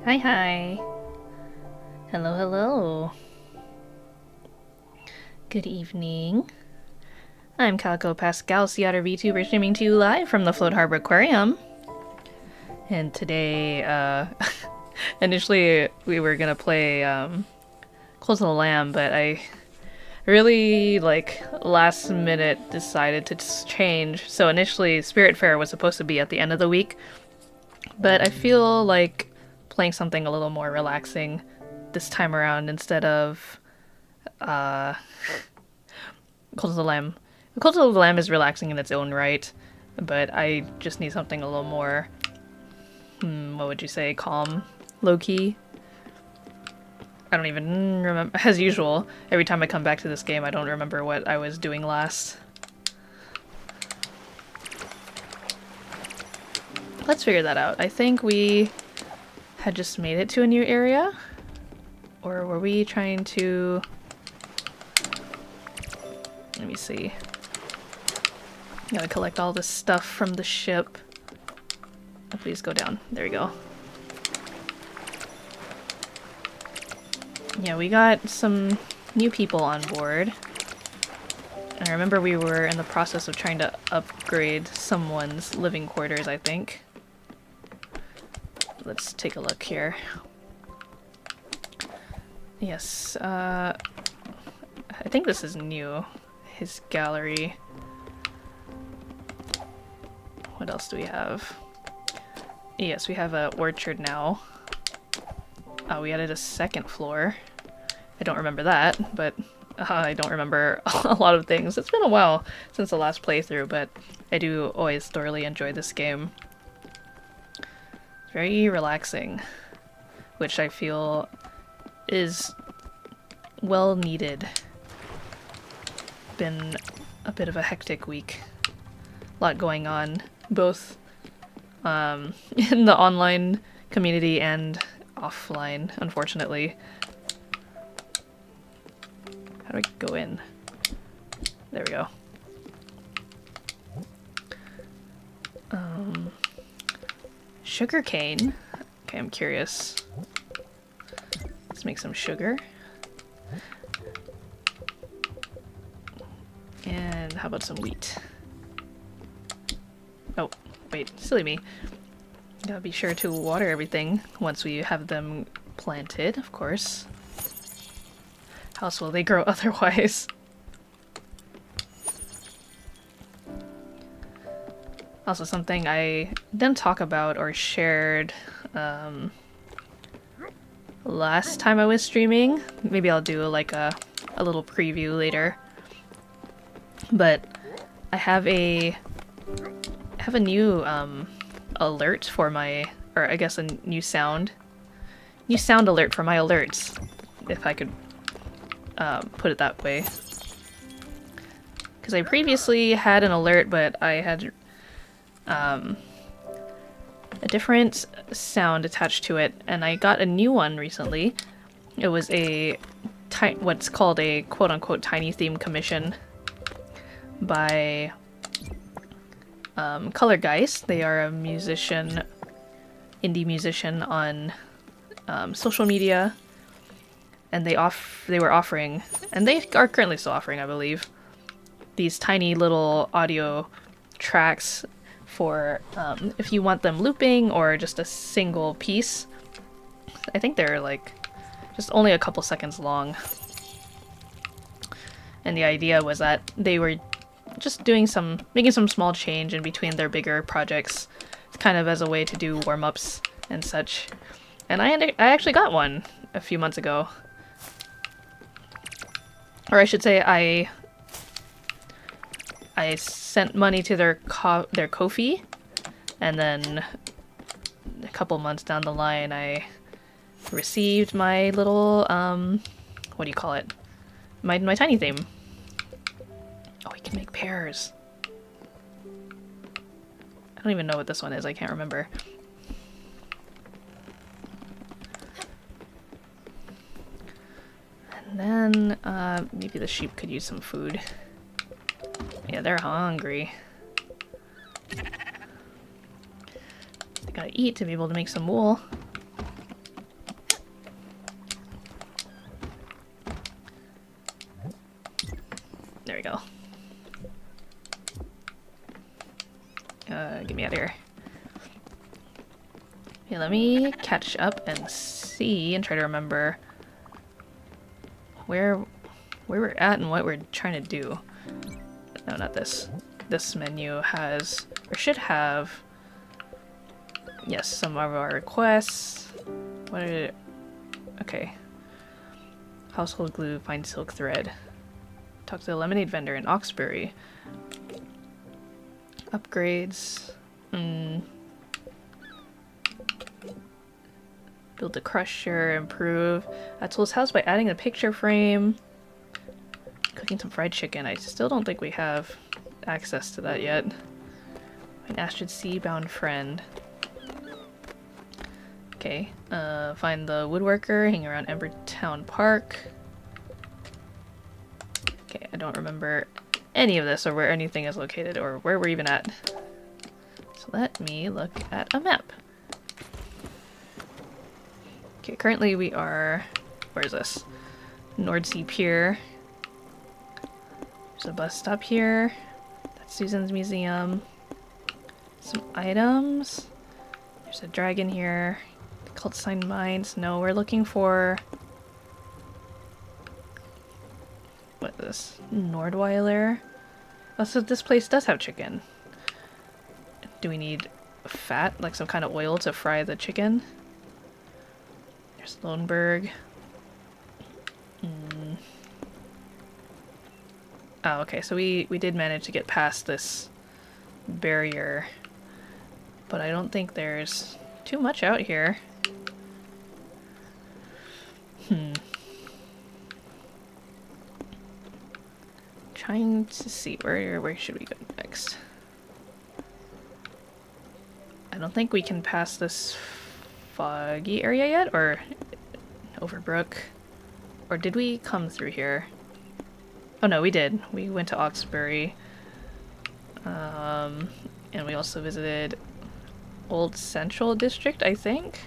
Hi, hi. Hello, hello. Good evening. I'm Calico Pascal, Sea Otter VTuber, streaming to you live from the Float Harbor Aquarium. And today, initially we were gonna play Close to the Lamb, but I really, last minute decided to just change. So initially, Spiritfarer was supposed to be at the end of the week, but I feel like playing something a little more relaxing this time around instead of Cult of the Lamb. Cult of the Lamb is relaxing in its own right, but I just need something a little more, what would you say, calm, low-key. I don't even remember. As usual, every time I come back to this game, I don't remember what I was doing last. Let's figure that out. I think we had just made it to a new area. Or were we trying to... Let me see. Gotta collect all this stuff from the ship. Oh, please go down. There we go. Yeah, we got some new people on board. And I remember we were in the process of trying to upgrade someone's living quarters, I think. Let's take a look here. Yes, I think this is new. His gallery. What else do we have? Yes, we have an orchard now. Oh, we added a second floor. I don't remember that, but I don't remember a lot of things. It's been a while since the last playthrough, but I do always thoroughly enjoy this game. It's very relaxing, which I feel is well needed. Been a bit of a hectic week. A lot going on, both in the online community and offline, unfortunately. How do I go in? There we go. Sugar cane. Okay, I'm curious. Let's make some sugar. And how about some wheat? Oh, wait, silly me. Gotta be sure to water everything once we have them planted, of course. How else will they grow otherwise? Also, something I didn't talk about or shared last time I was streaming. Maybe I'll do like a little preview later. But I have a new alert for my, or I guess a new sound alert for my alerts, if I could put it that way. Because I previously had an alert, but I had a different sound attached to it, and I got a new one recently. It was a what's called a quote-unquote tiny theme commission by Color Guys. They are a musician, indie musician on social media, and they were offering, and they are currently still offering, I believe, these tiny little audio tracks for if you want them looping or just a single piece. I think they're like just only a couple seconds long. And the idea was that they were just making some small change in between their bigger projects, kind of as a way to do warm-ups and such. And I actually got one a few months ago. Or I should say I sent money to their Ko-fi, and then a couple months down the line I received my little what do you call it? My tiny theme. Oh, we can make pears. I don't even know what this one is. I can't remember. And then maybe the sheep could use some food. Yeah, they're hungry. They gotta eat to be able to make some wool. Get me out of here. Okay, let me catch up and see and try to remember where we're at and what we're trying to do. No, not this. This menu has, or should have, yes, some of our requests. What are it? Okay. Household glue, find silk thread. Talk to the lemonade vendor in Oxbury. Upgrades. Build the crusher, improve. Tools house by adding a picture frame. Cooking some fried chicken. I still don't think we have access to that yet. An Astrid Sea-bound friend. Okay. Find the woodworker hanging around Embertown Park. Okay, I don't remember any of this or where anything is located or where we're even at. So let me look at a map. Okay, currently we are... Where is this? Nordsea Pier. There's a bus stop here. That's Susan's museum. Some items. There's a dragon here. Cult sign mines. No, we're looking for... What is this? Nordweiler? Oh, so this place does have chicken. Do we need fat? Like some kind of oil to fry the chicken? There's Loneberg. Oh, okay, so we did manage to get past this barrier. But I don't think there's too much out here. Trying to see where should we go next. I don't think we can pass this foggy area yet, or Overbrook. Or did we come through here? Oh no, we did. We went to Oxbury. And we also visited Old Central District, I think.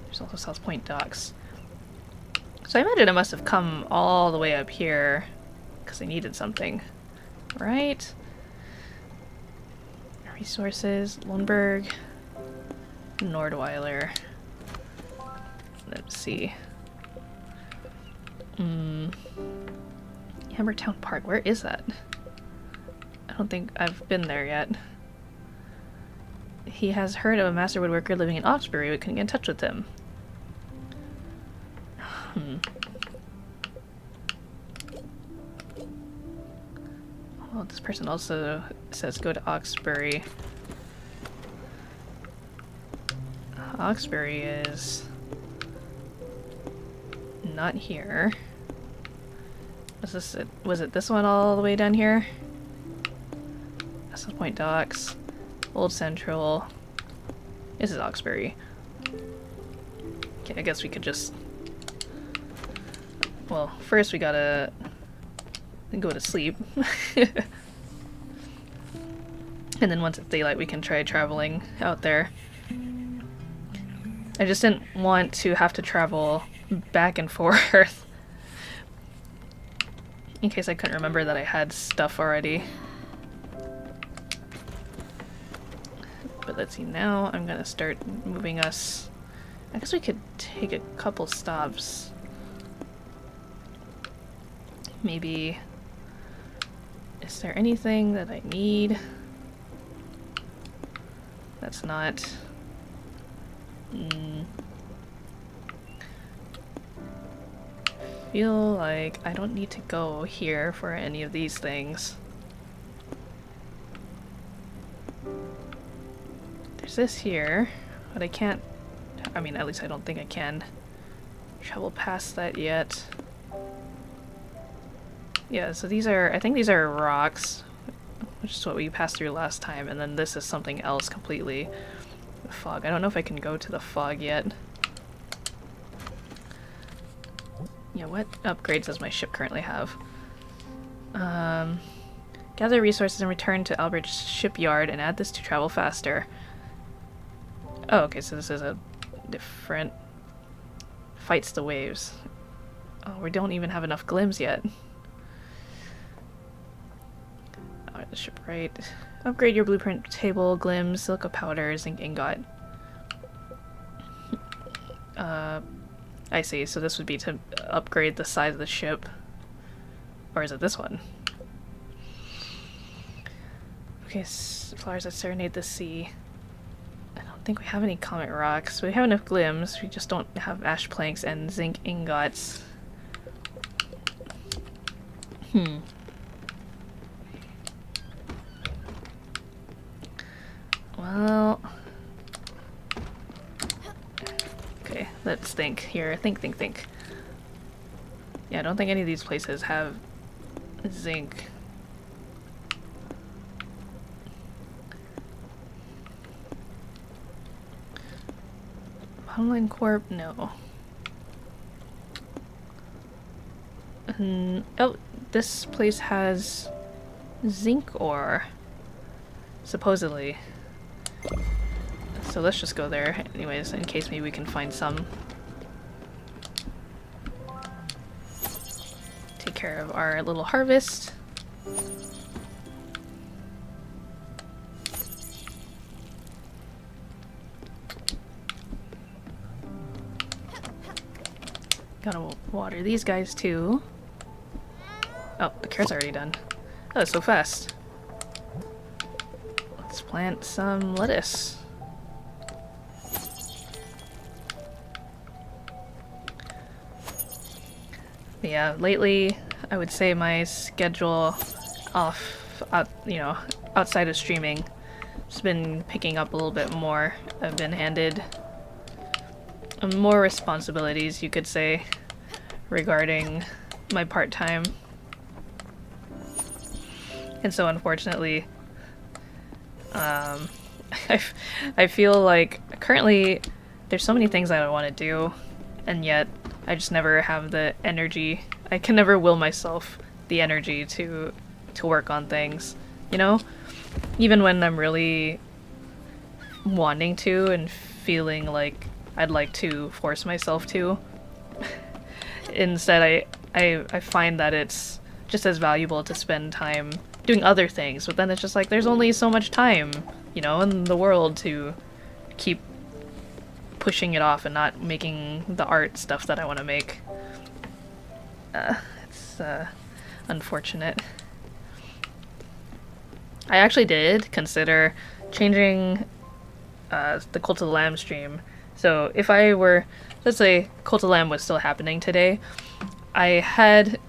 There's also South Point Docks. So I imagine it must have come all the way up here because they needed something, right? Resources, Lundberg, Nordweiler. Let's see. Hammertown Park, where is that? I don't think I've been there yet. He has heard of a master woodworker living in Oxbury, but couldn't get in touch with him. Well, this person also says go to Oxbury. Oxbury is not here. Was it this one all the way down here? South Point Docks, Old Central. This is Oxbury. Okay, I guess we could just... Well, first we gotta go to sleep. And then once it's daylight we can try traveling out there. I just didn't want to have to travel back and forth. In case I couldn't remember that I had stuff already. But let's see, now I'm gonna start moving us. I guess we could take a couple stops. Maybe... Is there anything that I need? That's not... Feel like I don't need to go here for any of these things. There's this here, but I can't... I mean, at least I don't think I can travel past that yet. Yeah, so these are... I think these are rocks, which is what we passed through last time, and then this is something else completely. The fog. I don't know if I can go to the fog yet. Yeah, what upgrades does my ship currently have? Gather resources and return to Albridge shipyard and add this to travel faster. Oh, okay, so this is a different... Fights the waves. Oh, we don't even have enough glims yet. Shipwright. Upgrade your blueprint table, glims, silica powder, zinc ingot. I see, so this would be to upgrade the size of the ship. Or is it this one? Okay, flowers that serenade the sea. I don't think we have any comet rocks. We have enough glims, we just don't have ash planks and zinc ingots. Well... Okay, let's think here. Think. Yeah, I don't think any of these places have zinc. Bottomline Corp? No. Oh, this place has zinc ore. Supposedly. So let's just go there anyways, in case maybe we can find some. Take care of our little harvest. Gotta water these guys too. Oh, the carrot's already done. Oh, that's so fast. Let's plant some lettuce. Yeah, lately I would say my schedule outside of streaming has been picking up a little bit more. I've been handed more responsibilities, you could say, regarding my part-time. And so unfortunately, I feel like currently there's so many things I want to do, and yet I just never have the energy. I can never will myself the energy to work on things, you know? Even when I'm really wanting to and feeling like I'd like to force myself to. Instead, I find that it's just as valuable to spend time doing other things, but then it's just like there's only so much time, you know, in the world to keep pushing it off and not making the art stuff that I want to make. It's unfortunate. I actually did consider changing the Cult of the Lamb stream. So if I were, let's say Cult of the Lamb was still happening today, I had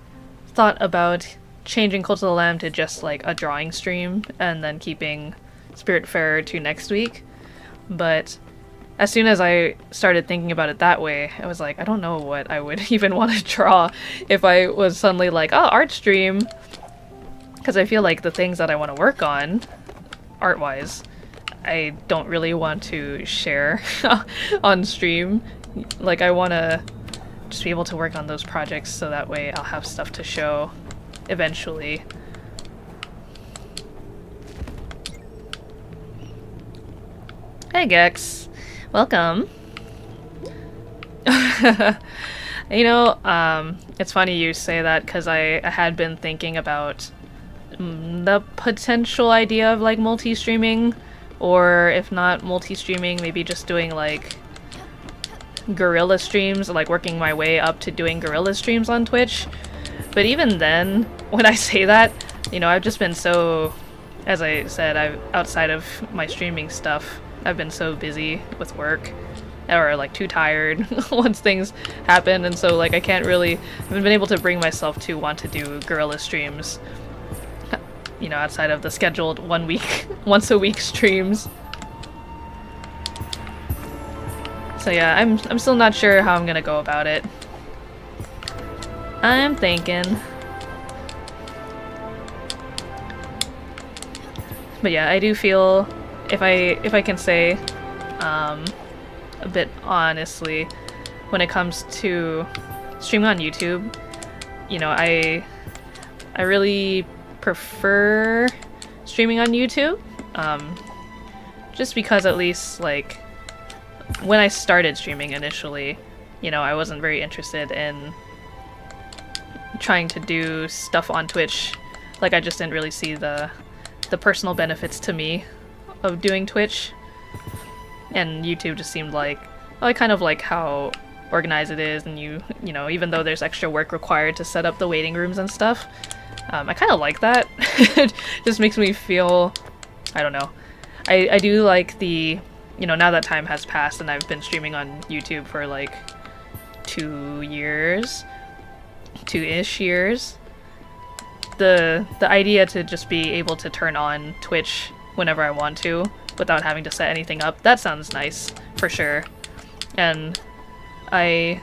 thought about changing Cult of the Lamb to just like a drawing stream and then keeping Spiritfarer to next week. But as soon as I started thinking about it that way, I was like, I don't know what I would even want to draw if I was suddenly like, oh, art stream. Because I feel like the things that I want to work on, art-wise, I don't really want to share on stream. Like, I want to just be able to work on those projects so that way I'll have stuff to show eventually. Hey Gex, welcome. You know, it's funny you say that because I had been thinking about the potential idea of like multi-streaming, or if not multi-streaming, maybe just doing like guerrilla streams, like working my way up to doing guerrilla streams on Twitch. But even then, when I say that, you know, I've just been so, as I said, outside of my streaming stuff, I've been so busy with work, or like too tired once things happen, and so like I haven't been able to bring myself to want to do guerrilla streams, you know, outside of the scheduled once a week streams. So yeah, I'm still not sure how I'm gonna go about it. I'm thinking. But yeah, I do feel, if I can say, a bit honestly, when it comes to streaming on YouTube, you know, I really prefer streaming on YouTube, just because at least, like, when I started streaming initially, you know, I wasn't very interested in trying to do stuff on Twitch. Like, I just didn't really see the the personal benefits to me of doing Twitch. And YouTube just seemed like, well, I kind of like how organized it is, and you know, even though there's extra work required to set up the waiting rooms and stuff, I kind of like that. It just makes me feel, I don't know. I do like the, you know, now that time has passed and I've been streaming on YouTube for like 2-ish years. The idea to just be able to turn on Twitch whenever I want to without having to set anything up, that sounds nice for sure. And I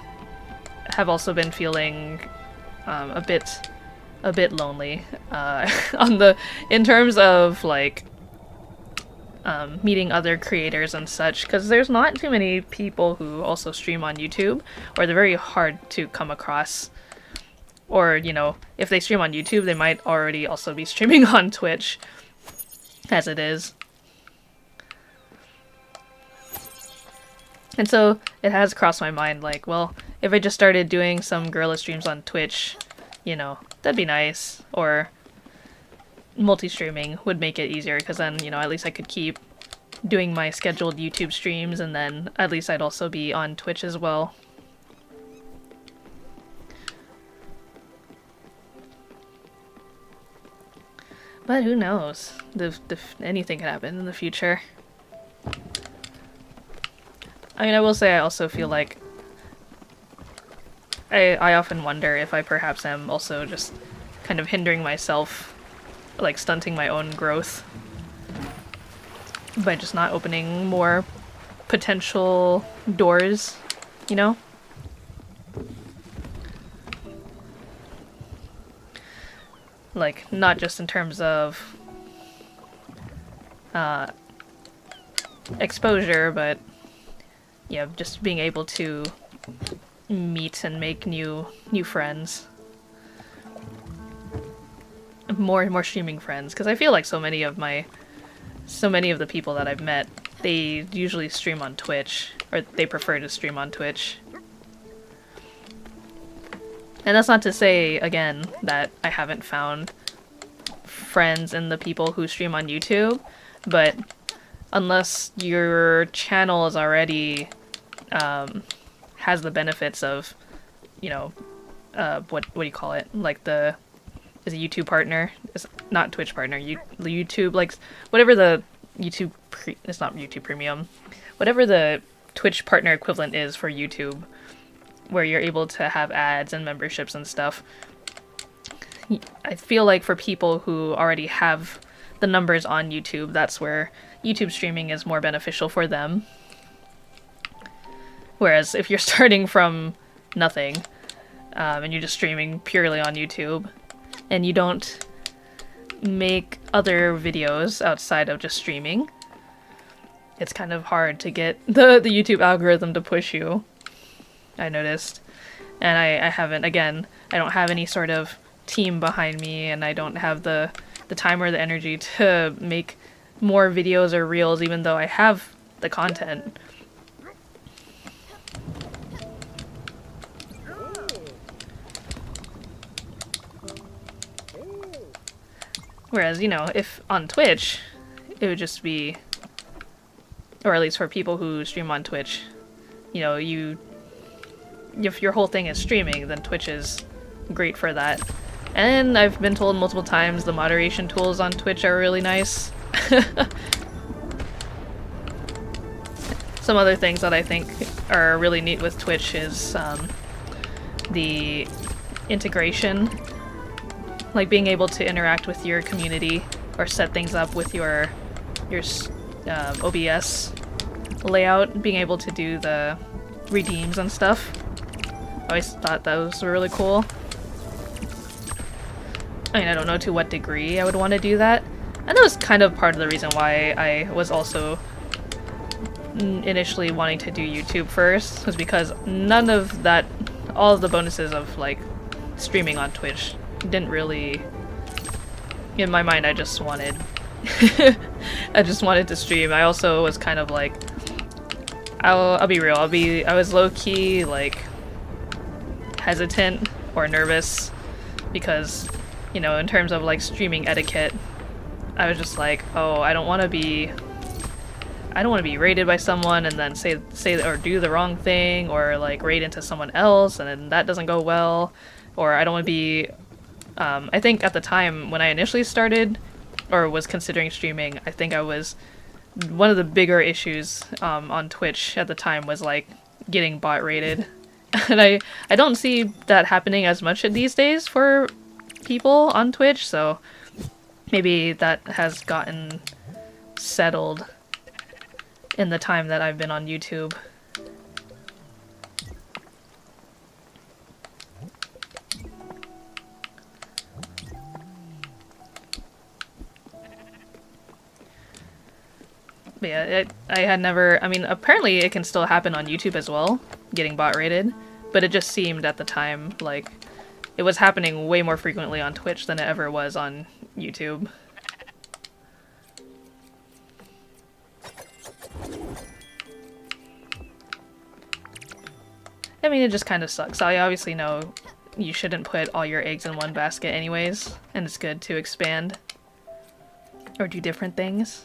have also been feeling a bit lonely in terms of like meeting other creators and such, because there's not too many people who also stream on YouTube, or they're very hard to come across. Or, you know, if they stream on YouTube, they might already also be streaming on Twitch, as it is. And so it has crossed my mind, like, well, if I just started doing some guerrilla streams on Twitch, you know, that'd be nice. Or multi-streaming would make it easier, because then, you know, at least I could keep doing my scheduled YouTube streams, and then at least I'd also be on Twitch as well. But who knows? Anything could happen in the future. I mean, I will say I also feel like I often wonder if I perhaps am also just kind of hindering myself, like stunting my own growth by just not opening more potential doors, you know? Like, not just in terms of exposure, but yeah, just being able to meet and make new friends. More streaming friends, because I feel like so many of the people that I've met, they usually stream on Twitch, or they prefer to stream on Twitch. And that's not to say, again, that I haven't found friends in the people who stream on YouTube, but unless your channel is already has the benefits of, you know, what do you call it? Like is a YouTube partner? It's not Twitch partner. YouTube, like whatever the YouTube it's not YouTube Premium, whatever the Twitch partner equivalent is for YouTube, where you're able to have ads and memberships and stuff. I feel like for people who already have the numbers on YouTube, that's where YouTube streaming is more beneficial for them. Whereas if you're starting from nothing, and you're just streaming purely on YouTube, and you don't make other videos outside of just streaming, it's kind of hard to get the YouTube algorithm to push you, I noticed. And I haven't, again, I don't have any sort of team behind me, and I don't have the time or the energy to make more videos or reels, even though I have the content. Whereas, you know, if on Twitch, it would just be, or at least for people who stream on Twitch, you know, if your whole thing is streaming, then Twitch is great for that. And I've been told multiple times the moderation tools on Twitch are really nice. Some other things that I think are really neat with Twitch is the integration. Like being able to interact with your community or set things up with your OBS layout, being able to do the redeems and stuff. I always thought those were really cool. I mean, I don't know to what degree I would want to do that. And that was kind of part of the reason why I was also initially wanting to do YouTube first, was because none of that, all of the bonuses of like streaming on Twitch didn't really, in my mind, I just wanted I just wanted to stream. I also was kind of like, I'll be real, I was low-key like hesitant or nervous because, you know, in terms of like streaming etiquette, I was just like, oh, I don't want to be raided by someone and then say or do the wrong thing, or like raid into someone else and then that doesn't go well, or I don't want to be. I think at the time when I initially started or was considering streaming, I think one of the bigger issues on Twitch at the time was like getting bot raided, and I don't see that happening as much these days for people on Twitch, so maybe that has gotten settled in the time that I've been on YouTube. But yeah, I had never... I mean, apparently it can still happen on YouTube as well, getting bot raided, but it just seemed at the time like it was happening way more frequently on Twitch than it ever was on YouTube. I mean, it just kind of sucks. I obviously know you shouldn't put all your eggs in one basket anyways, and it's good to expand or do different things.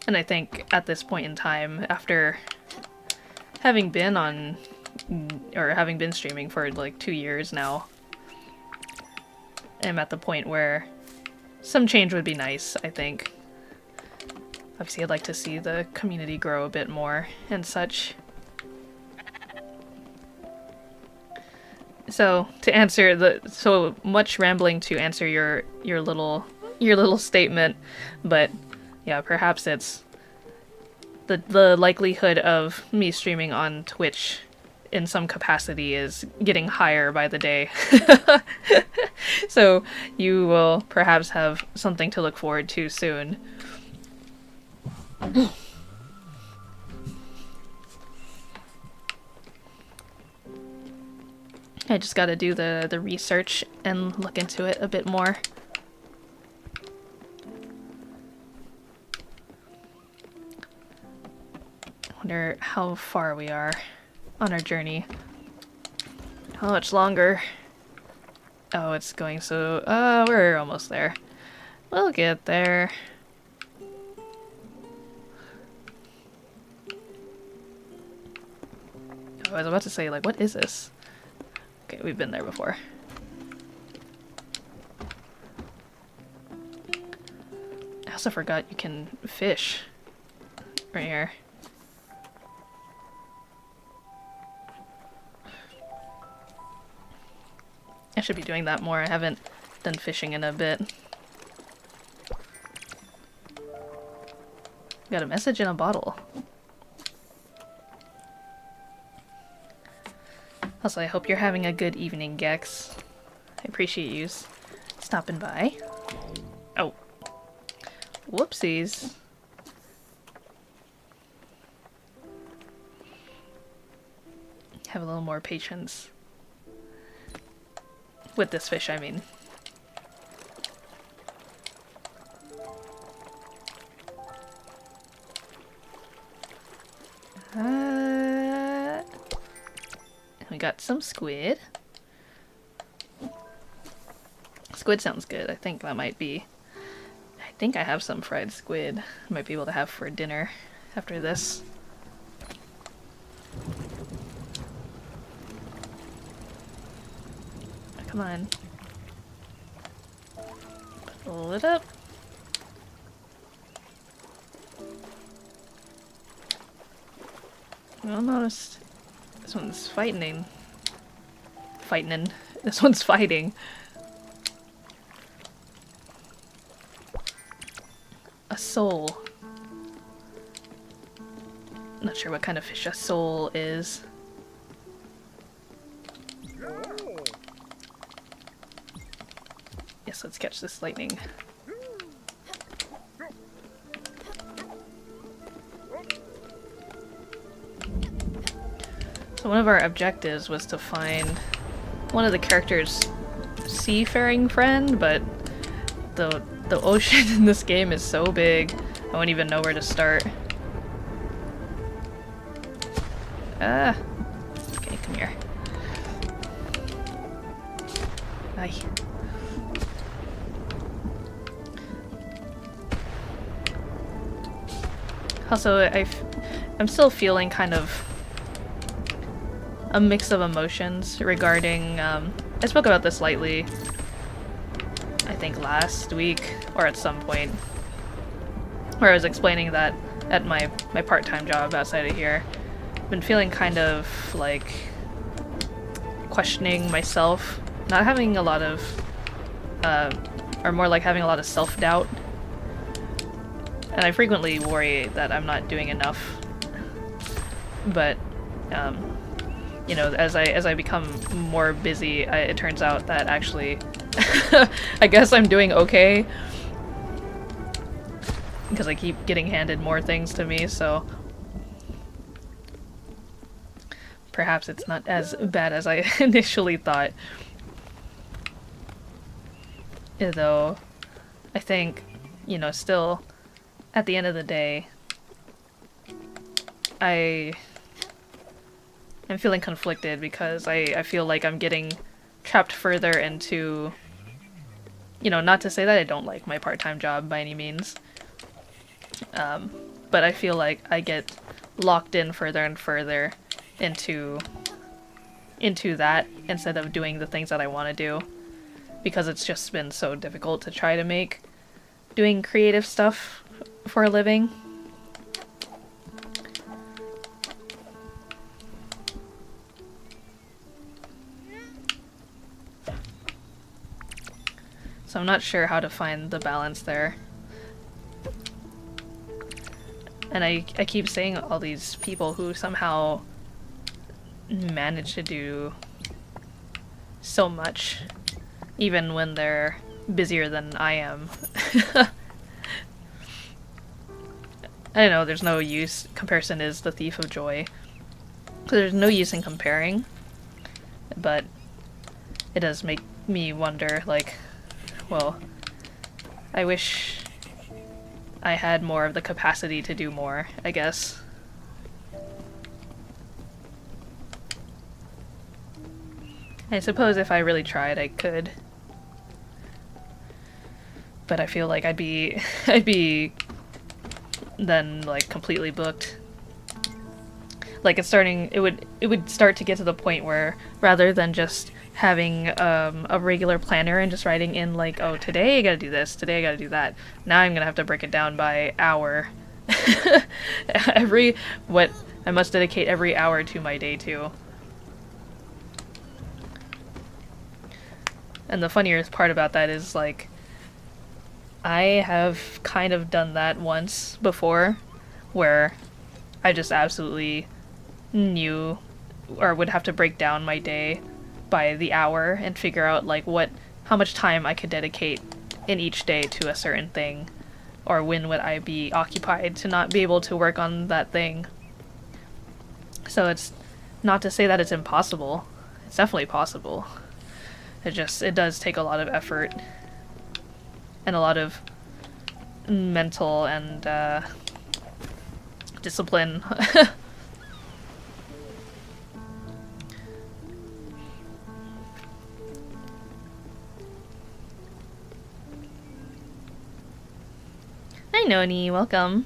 And I think at this point in time, after having been streaming for like 2 years now, I'm at the point where some change would be nice, I think. Obviously, I'd like to see the community grow a bit more and such. So, to answer so much rambling to answer your little statement, but yeah, perhaps it's the likelihood of me streaming on Twitch in some capacity is getting higher by the day. So you will perhaps have something to look forward to soon. I just gotta do the research and look into it a bit more. I wonder how far we are on our journey. How much longer? Oh, it's going so... we're almost there. We'll get there. Oh, I was about to say, like, what is this? Okay, we've been there before. I also forgot you can fish right here. I should be doing that more. I haven't done fishing in a bit. Got a message in a bottle. Also, I hope you're having a good evening, Gex. I appreciate you stopping by. Oh. Whoopsies. Have a little more patience. With this fish, I mean. We got some squid. Squid sounds good. I think that might be... I think I have some fried squid I might be able to have for dinner after this. Come on. Pull it up. I noticed this one's fighting. This one's fighting. A sole. Not sure what kind of fish a sole is. Yes, let's catch this lightning. So one of our objectives was to find one of the characters' seafaring friend, but the ocean in this game is so big, I won't even know where to start. Ah! Okay, come here. Aye. Also, I'm still feeling kind of a mix of emotions regarding, I spoke about this lightly, I think last week, or at some point, where I was explaining that at my part-time job outside of here, I've been feeling kind of, like, questioning myself, not having a lot of, or more like having a lot of self-doubt. And I frequently worry that I'm not doing enough. But, you know, as I become more busy, it turns out that actually, I guess I'm doing okay. Because I keep getting handed more things to me, so perhaps it's not as bad as I initially thought. Though, I think, you know, still, at the end of the day, I'm feeling conflicted because I feel like I'm getting trapped further into, you know, not to say that I don't like my part-time job by any means, but I feel like I get locked in further and further into that instead of doing the things that I want to do, because it's just been so difficult to try to make doing creative stuff for a living. So I'm not sure how to find the balance there. And I keep seeing all these people who somehow manage to do so much, even when they're busier than I am. I don't know, there's no use. Comparison is the thief of joy. So there's no use in comparing. But it does make me wonder, like, well, I wish I had more of the capacity to do more, I guess. I suppose if I really tried, I could. But I feel like I'd be then, like, completely booked. Like, it would start to get to the point where, rather than just having a regular planner and just writing in, like, oh, today I gotta do this, today I gotta do that, now I'm gonna have to break it down by hour. I must dedicate every hour to my day too. And the funniest part about that is, like, I have kind of done that once before, where I just absolutely knew, or would have to break down my day by the hour and figure out, like, how much time I could dedicate in each day to a certain thing, or when would I be occupied to not be able to work on that thing. So it's not to say that it's impossible. It's definitely possible. It does take a lot of effort and a lot of mental and discipline. Hi Noni, welcome.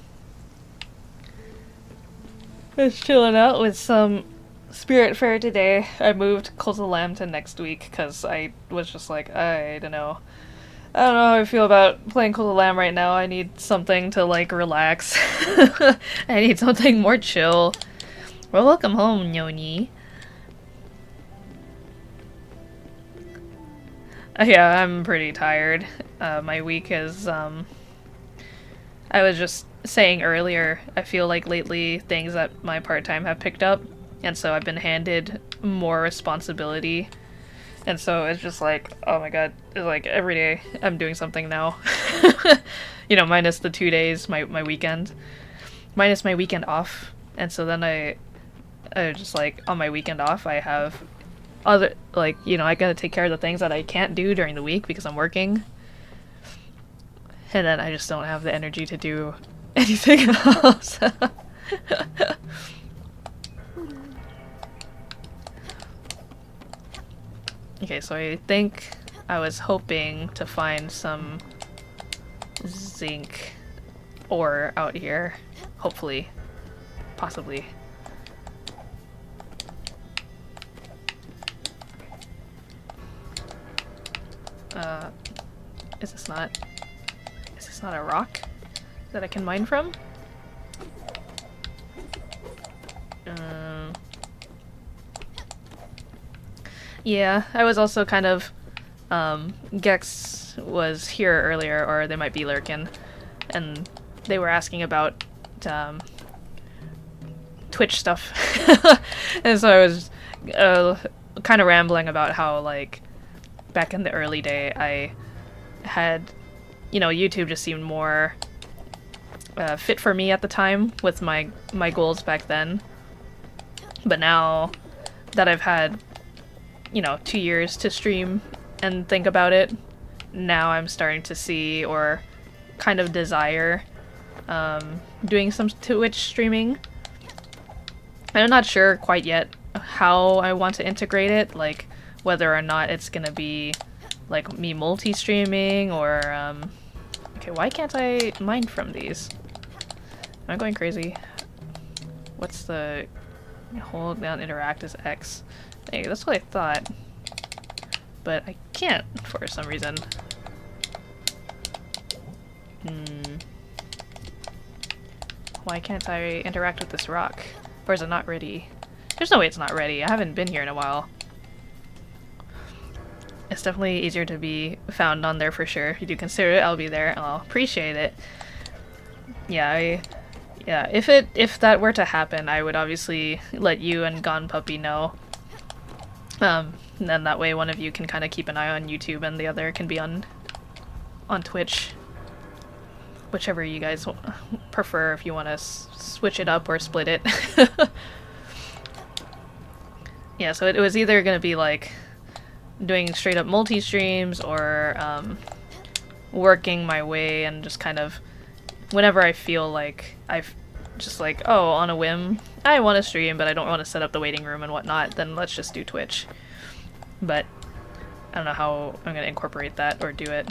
Just chilling out with some Spiritfarer today. I moved Cult of the Lamb to next week because I was just like, I don't know. I don't know how I feel about playing Cult of the Lamb right now. I need something to, like, relax. I need something more chill. Well, welcome home, Noni. Yeah, I'm pretty tired. My week is, I was just saying earlier, I feel like lately things at my part-time have picked up, and so I've been handed more responsibility. And so it's just like, oh my god, it's like every day I'm doing something now. You know, minus the 2 days, my weekend. Minus my weekend off. And so then I just, like, on my weekend off, I have other, like, you know, I gotta take care of the things that I can't do during the week because I'm working. And then I just don't have the energy to do anything else. Okay, so I think I was hoping to find some zinc ore out here. Hopefully. Possibly. Is this not a rock that I can mine from? Yeah, I was also kind of, Gex was here earlier, or they might be lurking, and they were asking about, Twitch stuff. And so I was, kind of rambling about how, like, back in the early day, I had, you know, YouTube just seemed more fit for me at the time with my goals back then. But now that I've had, you know, 2 years to stream and think about it, now I'm starting to see or kind of desire doing some Twitch streaming. And I'm not sure quite yet how I want to integrate it, like whether or not it's gonna be like me multi-streaming or okay, why can't I mine from these? Am I going crazy? What's the hold down interact as X? Hey, that's what I thought. But I can't for some reason. Why can't I interact with this rock? Or is it not ready? There's no way it's not ready. I haven't been here in a while. It's definitely easier to be found on there for sure. If you do consider it, I'll be there and I'll appreciate it. Yeah, yeah, if that were to happen, I would obviously let you and Gone Puppy know. And then that way one of you can kind of keep an eye on YouTube and the other can be on Twitch. Whichever you guys prefer, if you want to switch it up or split it. Yeah, so it was either going to be like doing straight up multi-streams or working my way and just kind of whenever I feel like I've just like, oh, on a whim, I want to stream but I don't want to set up the waiting room and whatnot, then let's just do Twitch. But I don't know how I'm going to incorporate that or do it.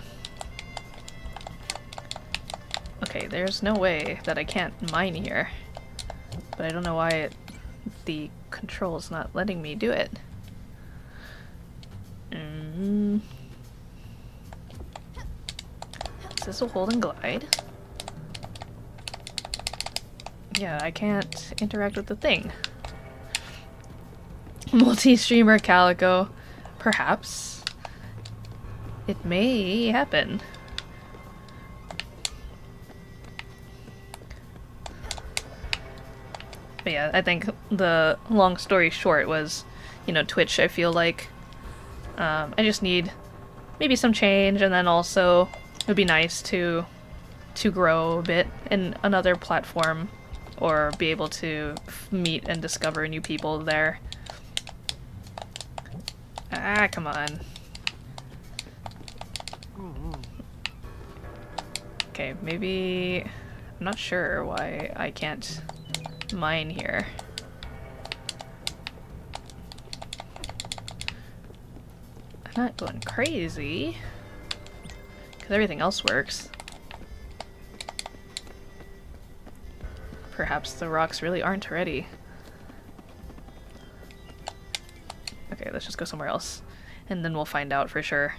Okay, there's no way that I can't mine here. But I don't know why the control's not letting me do it. Is this a hold and glide? Yeah, I can't interact with the thing. Multi-streamer Calico. Perhaps. It may happen. But yeah, I think the long story short was, you know, Twitch, I feel like I just need maybe some change, and then also it would be nice to grow a bit in another platform or be able to meet and discover new people there. Ah, come on. Okay, maybe... I'm not sure why I can't mine here. I'm not going crazy, because everything else works. Perhaps the rocks really aren't ready. Okay, let's just go somewhere else, and then we'll find out for sure.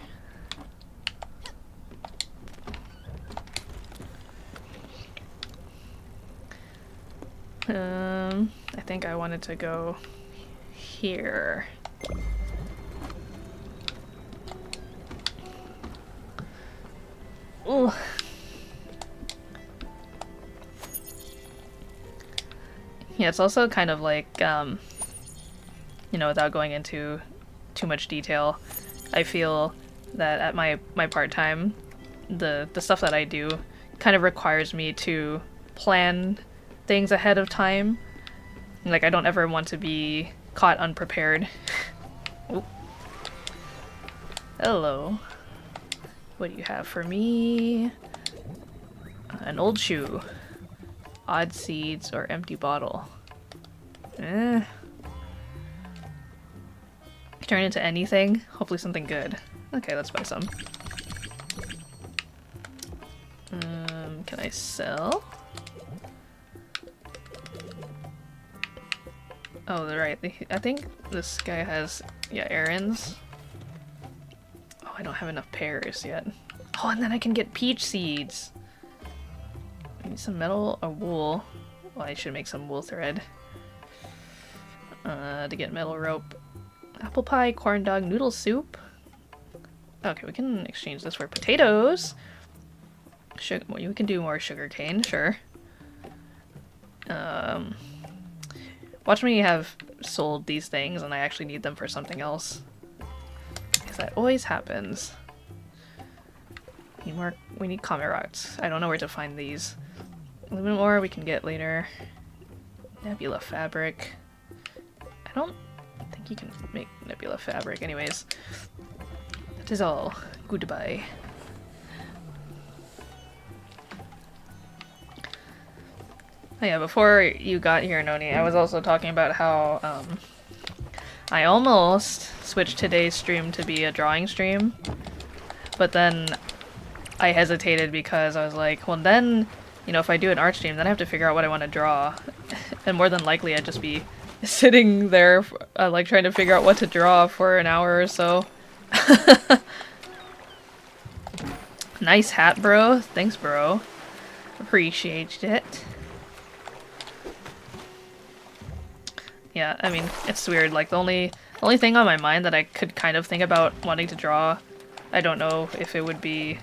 I think I wanted to go here. Ooh. Yeah, it's also kind of like, you know, without going into too much detail, I feel that at my part-time, the stuff that I do kind of requires me to plan things ahead of time. Like, I don't ever want to be caught unprepared. Oop. Hello. What do you have for me? An old shoe. Odd seeds or empty bottle. Turn into anything. Hopefully something good. Okay, let's buy some. Can I sell? Oh, they're right. I think this guy has, yeah, errands. Oh, I don't have enough pears yet. Oh, and then I can get peach seeds. I need some metal or wool. Well, I should make some wool thread. To get metal rope. Apple pie, corn dog, noodle soup. Okay, we can exchange this for potatoes. We can do more sugar cane, sure. Watch me have sold these things and I actually need them for something else. Because that always happens. We need comet rods. I don't know where to find these. A little bit more we can get later. Nebula fabric. I don't think you can make nebula fabric anyways. That is all. Goodbye. Oh yeah, before you got here, Noni, I was also talking about how I almost switched today's stream to be a drawing stream, but then I hesitated because I was like, well then, you know, if I do an art stream, then I have to figure out what I want to draw, and more than likely I'd just be sitting there like trying to figure out what to draw for an hour or so. Nice hat, bro. Thanks, bro. Appreciate it. Yeah, I mean, it's weird. Like, the only thing on my mind that I could kind of think about wanting to draw, I don't know if it would be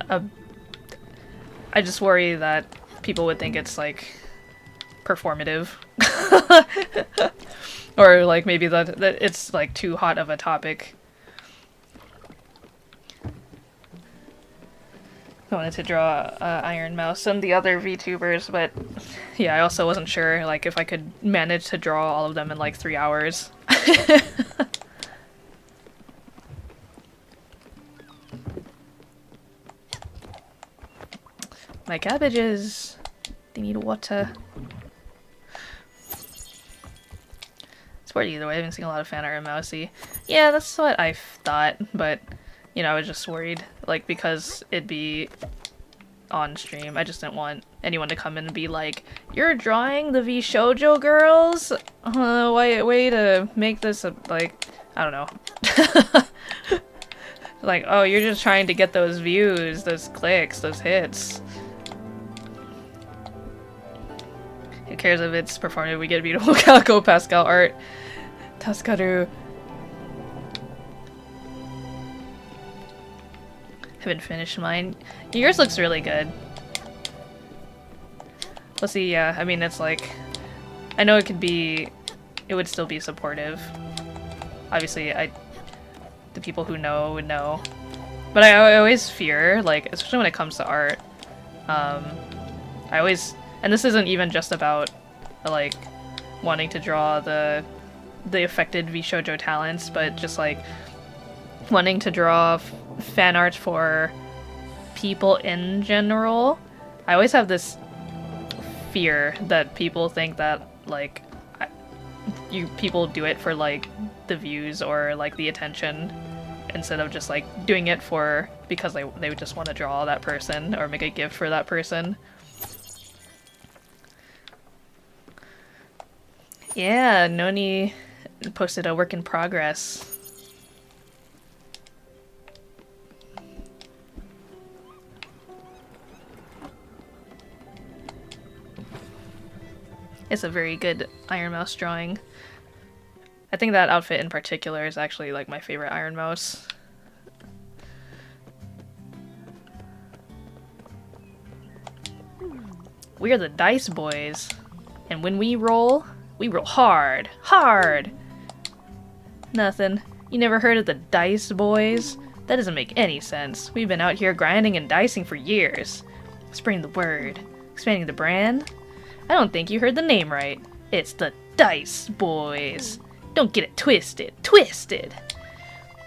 I just worry that people would think it's, like, performative. Or, like, maybe that it's, like, too hot of a topic. I wanted to draw Iron Mouse and the other VTubers, but yeah, I also wasn't sure like if I could manage to draw all of them in like 3 hours. My cabbages, they need water. It's worth either way. I've been seeing a lot of fan art of Mousy. Yeah, that's what I thought, but you know, I was just worried, like, because it'd be on stream. I just didn't want anyone to come in and be like, "You're drawing the V Shoujo girls? Way to make this a, like, I don't know." Like, oh, you're just trying to get those views, those clicks, those hits. Who cares if it's performative? We get beautiful Calico Pascal art. Taskaru. Haven't finished mine. Yours looks really good. Let's see, yeah, I mean, it's like, I know it would still be supportive. Obviously, the people who know would know. But I always fear, like, especially when it comes to art, and this isn't even just about, like, wanting to draw the affected VShojo talents, but just, like, wanting to draw fan art for people in general. I always have this fear that people think that, like, people do it for, like, the views or, like, the attention, instead of just, like, doing it because they would just want to draw that person or make a gift for that person. Yeah, Noni posted a work in progress. It's a very good Iron Mouse drawing. I think that outfit in particular is actually like my favorite Iron Mouse. We're the Dice Boys, and when we roll hard. Hard! Nothing. You never heard of the Dice Boys? That doesn't make any sense. We've been out here grinding and dicing for years. Spreading the word. Expanding the brand. I don't think you heard the name right. It's the Dice Boys. Don't get it twisted. Twisted!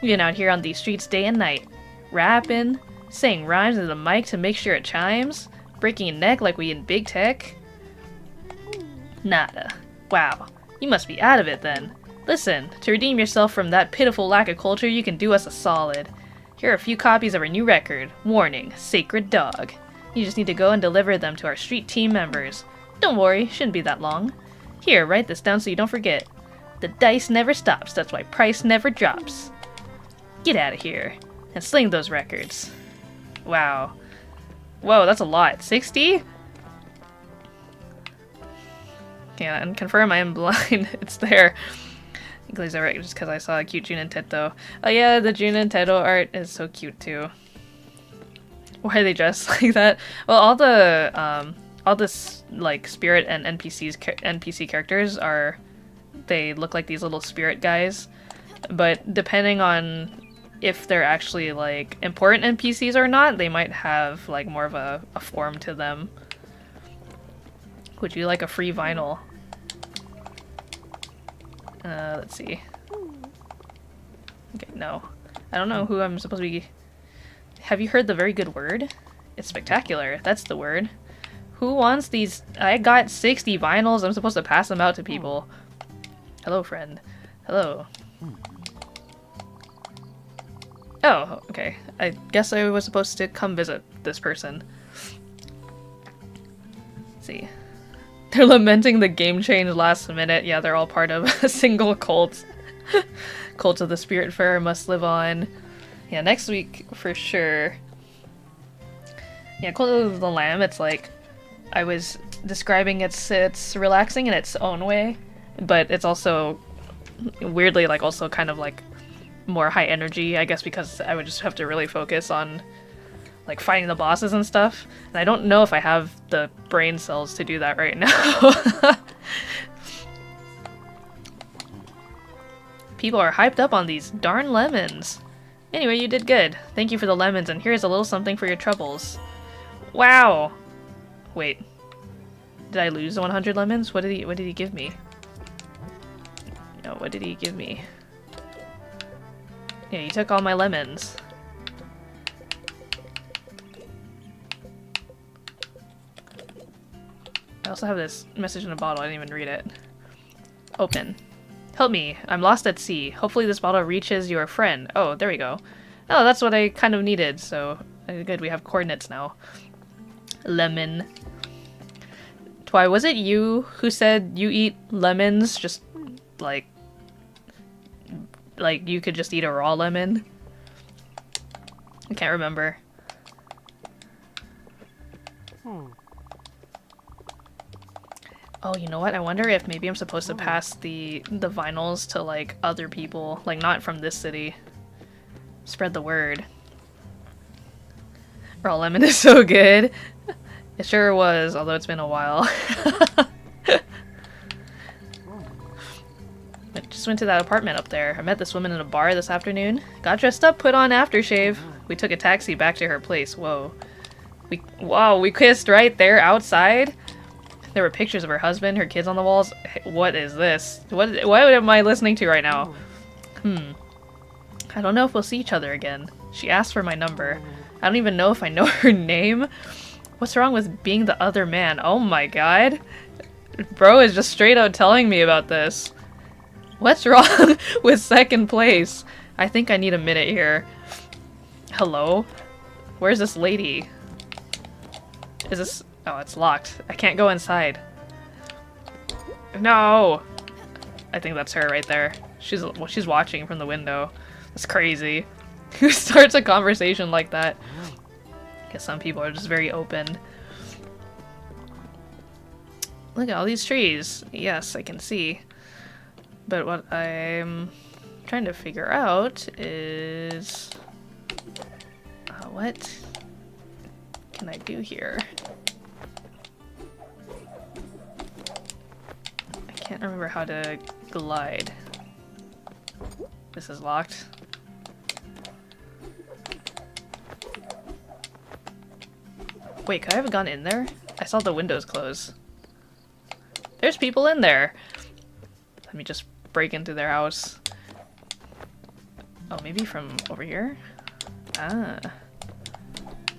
We've been out here on these streets day and night. Rapping, saying rhymes into the mic to make sure it chimes, breaking a neck like we in big tech. Nada. Wow, you must be out of it then. Listen, to redeem yourself from that pitiful lack of culture, you can do us a solid. Here are a few copies of our new record. Warning, Sacred Dog. You just need to go and deliver them to our street team members. Don't worry, shouldn't be that long. Here, write this down so you don't forget. The dice never stops, that's why price never drops. Get out of here, and sling those records. Wow. Whoa, that's a lot. 60? Yeah, and confirm I am blind. It's there. Glaze over just because I saw a cute Junintetto. Oh yeah, the Junintetto art is so cute too. Why are they dressed like that? Well, all this like spirit and NPC characters are, they look like these little spirit guys, but depending on if they're actually like important NPCs or not, they might have like more of a form to them. Would you like a free vinyl? Let's see. Okay, no. I don't know who I'm supposed to be... Have you heard the very good word? It's spectacular. That's the word. Who wants these? I got 60 vinyls. I'm supposed to pass them out to people. Hello, friend. Hello. Oh, okay. I guess I was supposed to come visit this person. Let's see. They're lamenting the game change last minute. Yeah, they're all part of a single cult. Cult of the Spiritfarer must live on. Yeah, next week for sure. Yeah, Cult of the Lamb, it's like, I was describing it's relaxing in its own way, but it's also weirdly like also kind of like more high energy, I guess, because I would just have to really focus on like fighting the bosses and stuff. And I don't know if I have the brain cells to do that right now. People are hyped up on these darn lemons. Anyway, you did good. Thank you for the lemons, and here's a little something for your troubles. Wow! Wait. Did I lose 100 lemons? What did he give me? No, what did he give me? Yeah, he took all my lemons. I also have this message in a bottle. I didn't even read it. Open. Help me. I'm lost at sea. Hopefully this bottle reaches your friend. Oh, there we go. Oh, that's what I kind of needed. So, good. We have coordinates now. Lemon. Twy, was it you who said you eat lemons? Just, like you could just eat a raw lemon? I can't remember. Oh, you know what? I wonder if maybe I'm supposed to pass the vinyls to, like, other people. Like, not from this city. Spread the word. Raw lemon is so good. It sure was, although it's been a while. I just went to that apartment up there. I met this woman in a bar this afternoon. Got dressed up, put on aftershave. We took a taxi back to her place. Whoa. We kissed right there outside? There were pictures of her husband, her kids on the walls. What is this? What am I listening to right now? I don't know if we'll see each other again. She asked for my number. I don't even know if I know her name. What's wrong with being the other man? Oh my god. Bro is just straight out telling me about this. What's wrong with second place? I think I need a minute here. Hello? Where's this lady? Is this... Oh, it's locked. I can't go inside. No! I think that's her right there. She's watching from the window. That's crazy. Who starts a conversation like that? I guess some people are just very open. Look at all these trees. Yes, I can see. But what I'm trying to figure out is... what can I do here? I can't remember how to glide. This is locked. Wait, could I have gone in there? I saw the windows close. There's people in there! Let me just break into their house. Oh, maybe from over here? Ah.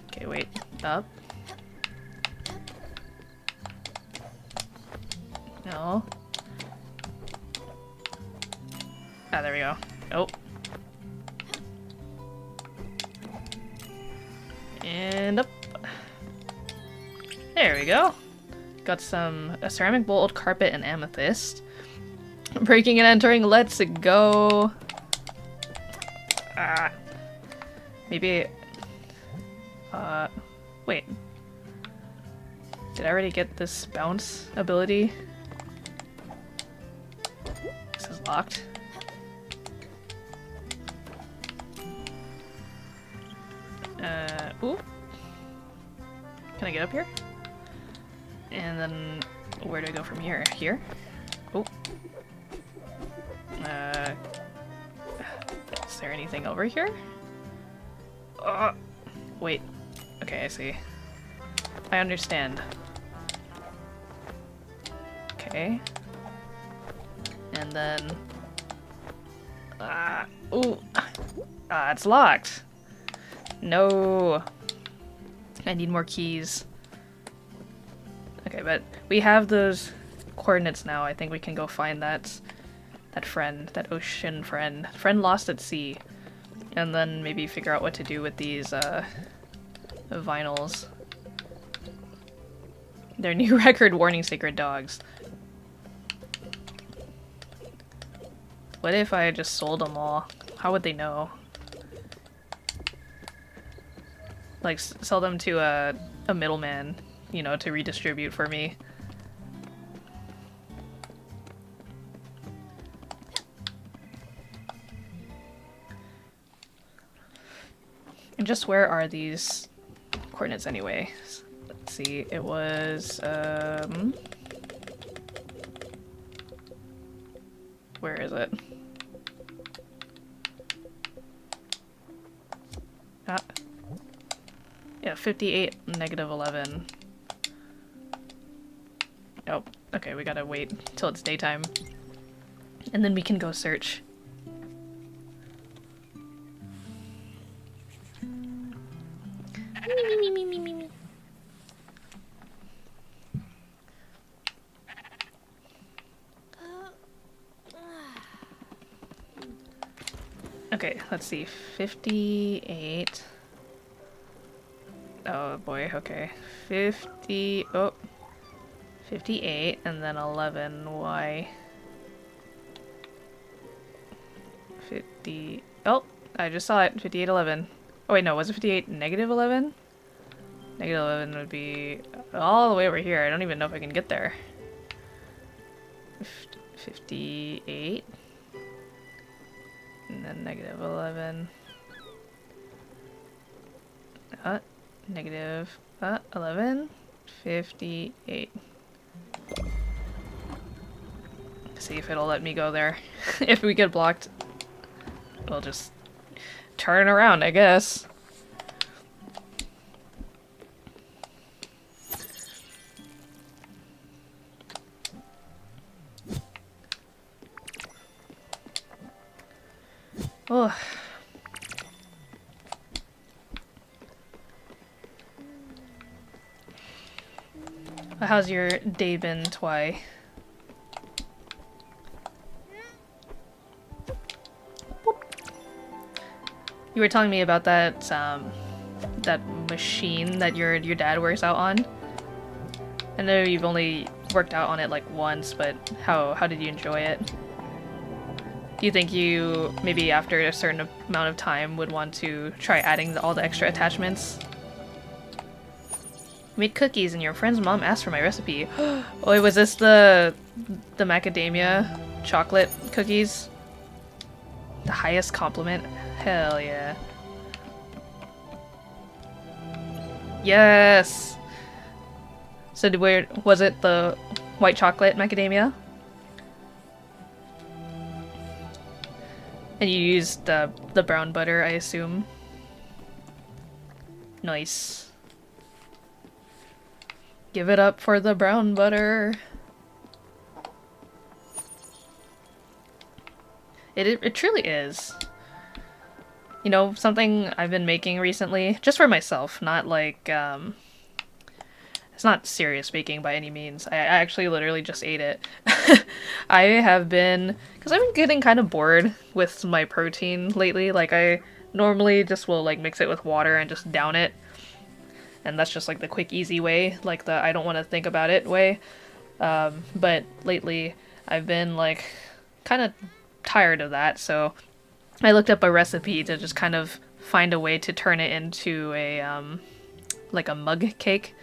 Okay, wait. Up. No. Ah, there we go. Oh. And up. There we go. Got a ceramic bowl, old carpet, and amethyst. Breaking and entering, let's go. Ah. Maybe... wait. Did I already get this bounce ability? This is locked. Ooh. Can I get up here? And then, where do I go from here? Here? Oh. Is there anything over here? Wait. Okay, I see. I understand. Okay. And then... ooh! It's locked! No! I need more keys. Okay, but we have those coordinates now. I think we can go find that friend, that ocean friend. Friend lost at sea. And then maybe figure out what to do with these, vinyls. Their new record, warning sacred dogs. What if I just sold them all? How would they know? Like, sell them to a middleman, you know, to redistribute for me. And just where are these coordinates anyway? Let's see, it was, where is it? Yeah, 58, negative 11. Oh, okay, we gotta wait till it's daytime. And then we can go search. Me. Okay, let's see. 58. Oh boy, okay. 50. Oh. 58, and then 11. Why? 50. Oh, I just saw it. 58, 11. Oh, wait, no, was it 58, negative 11? Negative 11 would be all the way over here. I don't even know if I can get there. 58. And then negative 11. Negative 11. 58. See if it'll let me go there. If we get blocked, we'll just turn around, I guess. Oh. How's your day been, Twy? You were telling me about that that machine that your dad works out on. I know you've only worked out on it like once, but how did you enjoy it? Do you think you maybe after a certain amount of time would want to try adding all the extra attachments? I made cookies and your friend's mom asked for my recipe. Oh, wait, was this the macadamia chocolate cookies? The highest compliment? Hell yeah. Yes! So was it the white chocolate macadamia? And you used the brown butter, I assume? Nice. Give it up for the brown butter. It truly is. You know, something I've been making recently, just for myself, not like, It's not serious baking by any means. I actually literally just ate it. I have been, because I've been getting kind of bored with my protein lately. Like, I normally just will like mix it with water and just down it. And that's just like the quick, easy way, like the I don't want to think about it way. But lately, I've been like kind of tired of that, so I looked up a recipe to just kind of find a way to turn it into a like a mug cake.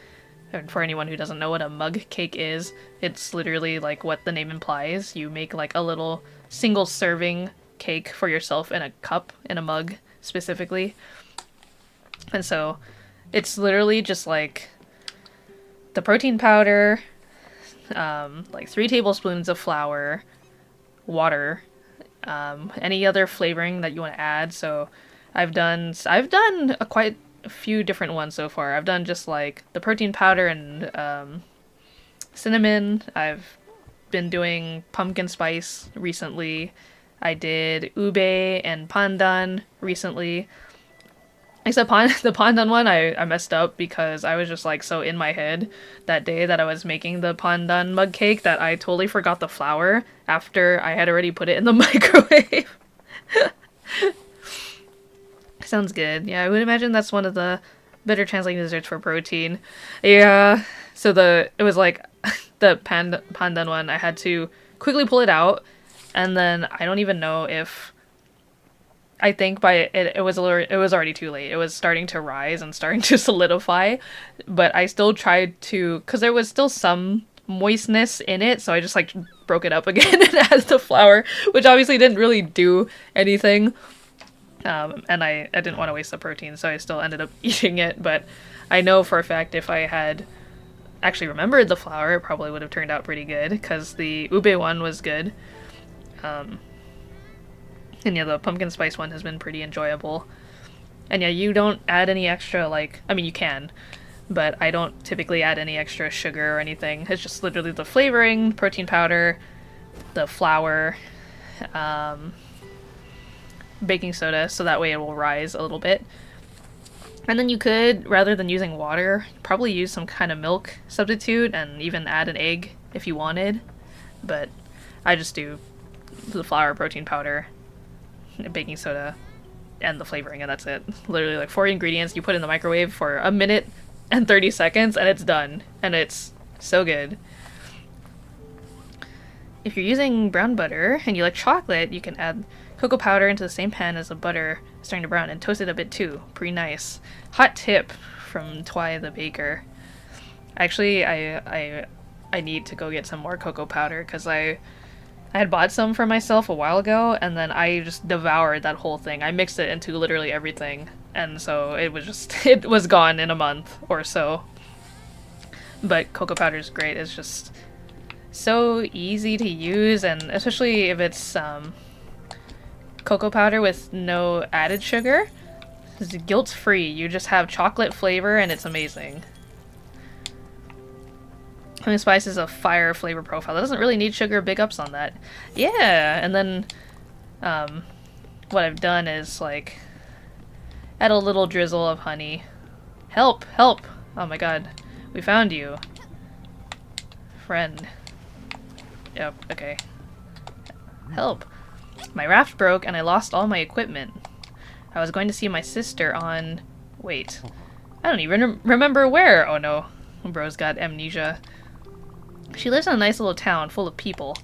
And for anyone who doesn't know what a mug cake is, it's literally like what the name implies. You make like a little single serving cake for yourself in a cup, in a mug specifically. And so it's literally just like the protein powder, like 3 tablespoons of flour, water, any other flavoring that you want to add. So I've done quite a few different ones so far. I've done just like the protein powder and cinnamon. I've been doing pumpkin spice recently. I did ube and pandan recently. Except the pandan one, I messed up because I was just like so in my head that day that I was making the pandan mug cake that I totally forgot the flour after I had already put it in the microwave. Sounds good. Yeah, I would imagine that's one of the better translating desserts for protein. Yeah, so it was like the pandan one, I had to quickly pull it out, and then I don't even know if I think by it was already too late. It was starting to rise and starting to solidify, but I still tried to, because there was still some moistness in it, so I just like broke it up again and added the flour, which obviously didn't really do anything. And I didn't want to waste the protein, so I still ended up eating it. But I know for a fact if I had actually remembered the flour, it probably would have turned out pretty good, because the ube one was good. And yeah, the pumpkin spice one has been pretty enjoyable. And yeah, you don't add any extra, like, I mean, you can, but I don't typically add any extra sugar or anything. It's just literally the flavoring, protein powder, the flour, baking soda, so that way it will rise a little bit. And then you could, rather than using water, probably use some kind of milk substitute and even add an egg if you wanted. But I just do the flour, protein powder, baking soda, and the flavoring, and that's it. Literally like 4 ingredients you put in the microwave for 1 minute and 30 seconds and it's done. And it's so good. If you're using brown butter and you like chocolate, you can add cocoa powder into the same pan as the butter starting to brown and toast it a bit too. Pretty nice. Hot tip from Twy the baker. Actually, I need to go get some more cocoa powder because I had bought some for myself a while ago, and then I just devoured that whole thing. I mixed it into literally everything, and so it was gone in a month or so. But cocoa powder is great. It's just so easy to use, and especially if it's cocoa powder with no added sugar. It's guilt-free. You just have chocolate flavor, and it's amazing. Pumpkin spice is a fire flavor profile. That doesn't really need sugar. Big ups on that. Yeah, and then what I've done is like add a little drizzle of honey. Help! Help! Oh my god. We found you. Friend. Yep, okay. Help! My raft broke and I lost all my equipment. I was going to see my sister on... Wait. I don't even remember where! Oh no. Bro's got amnesia. She lives in a nice little town full of people.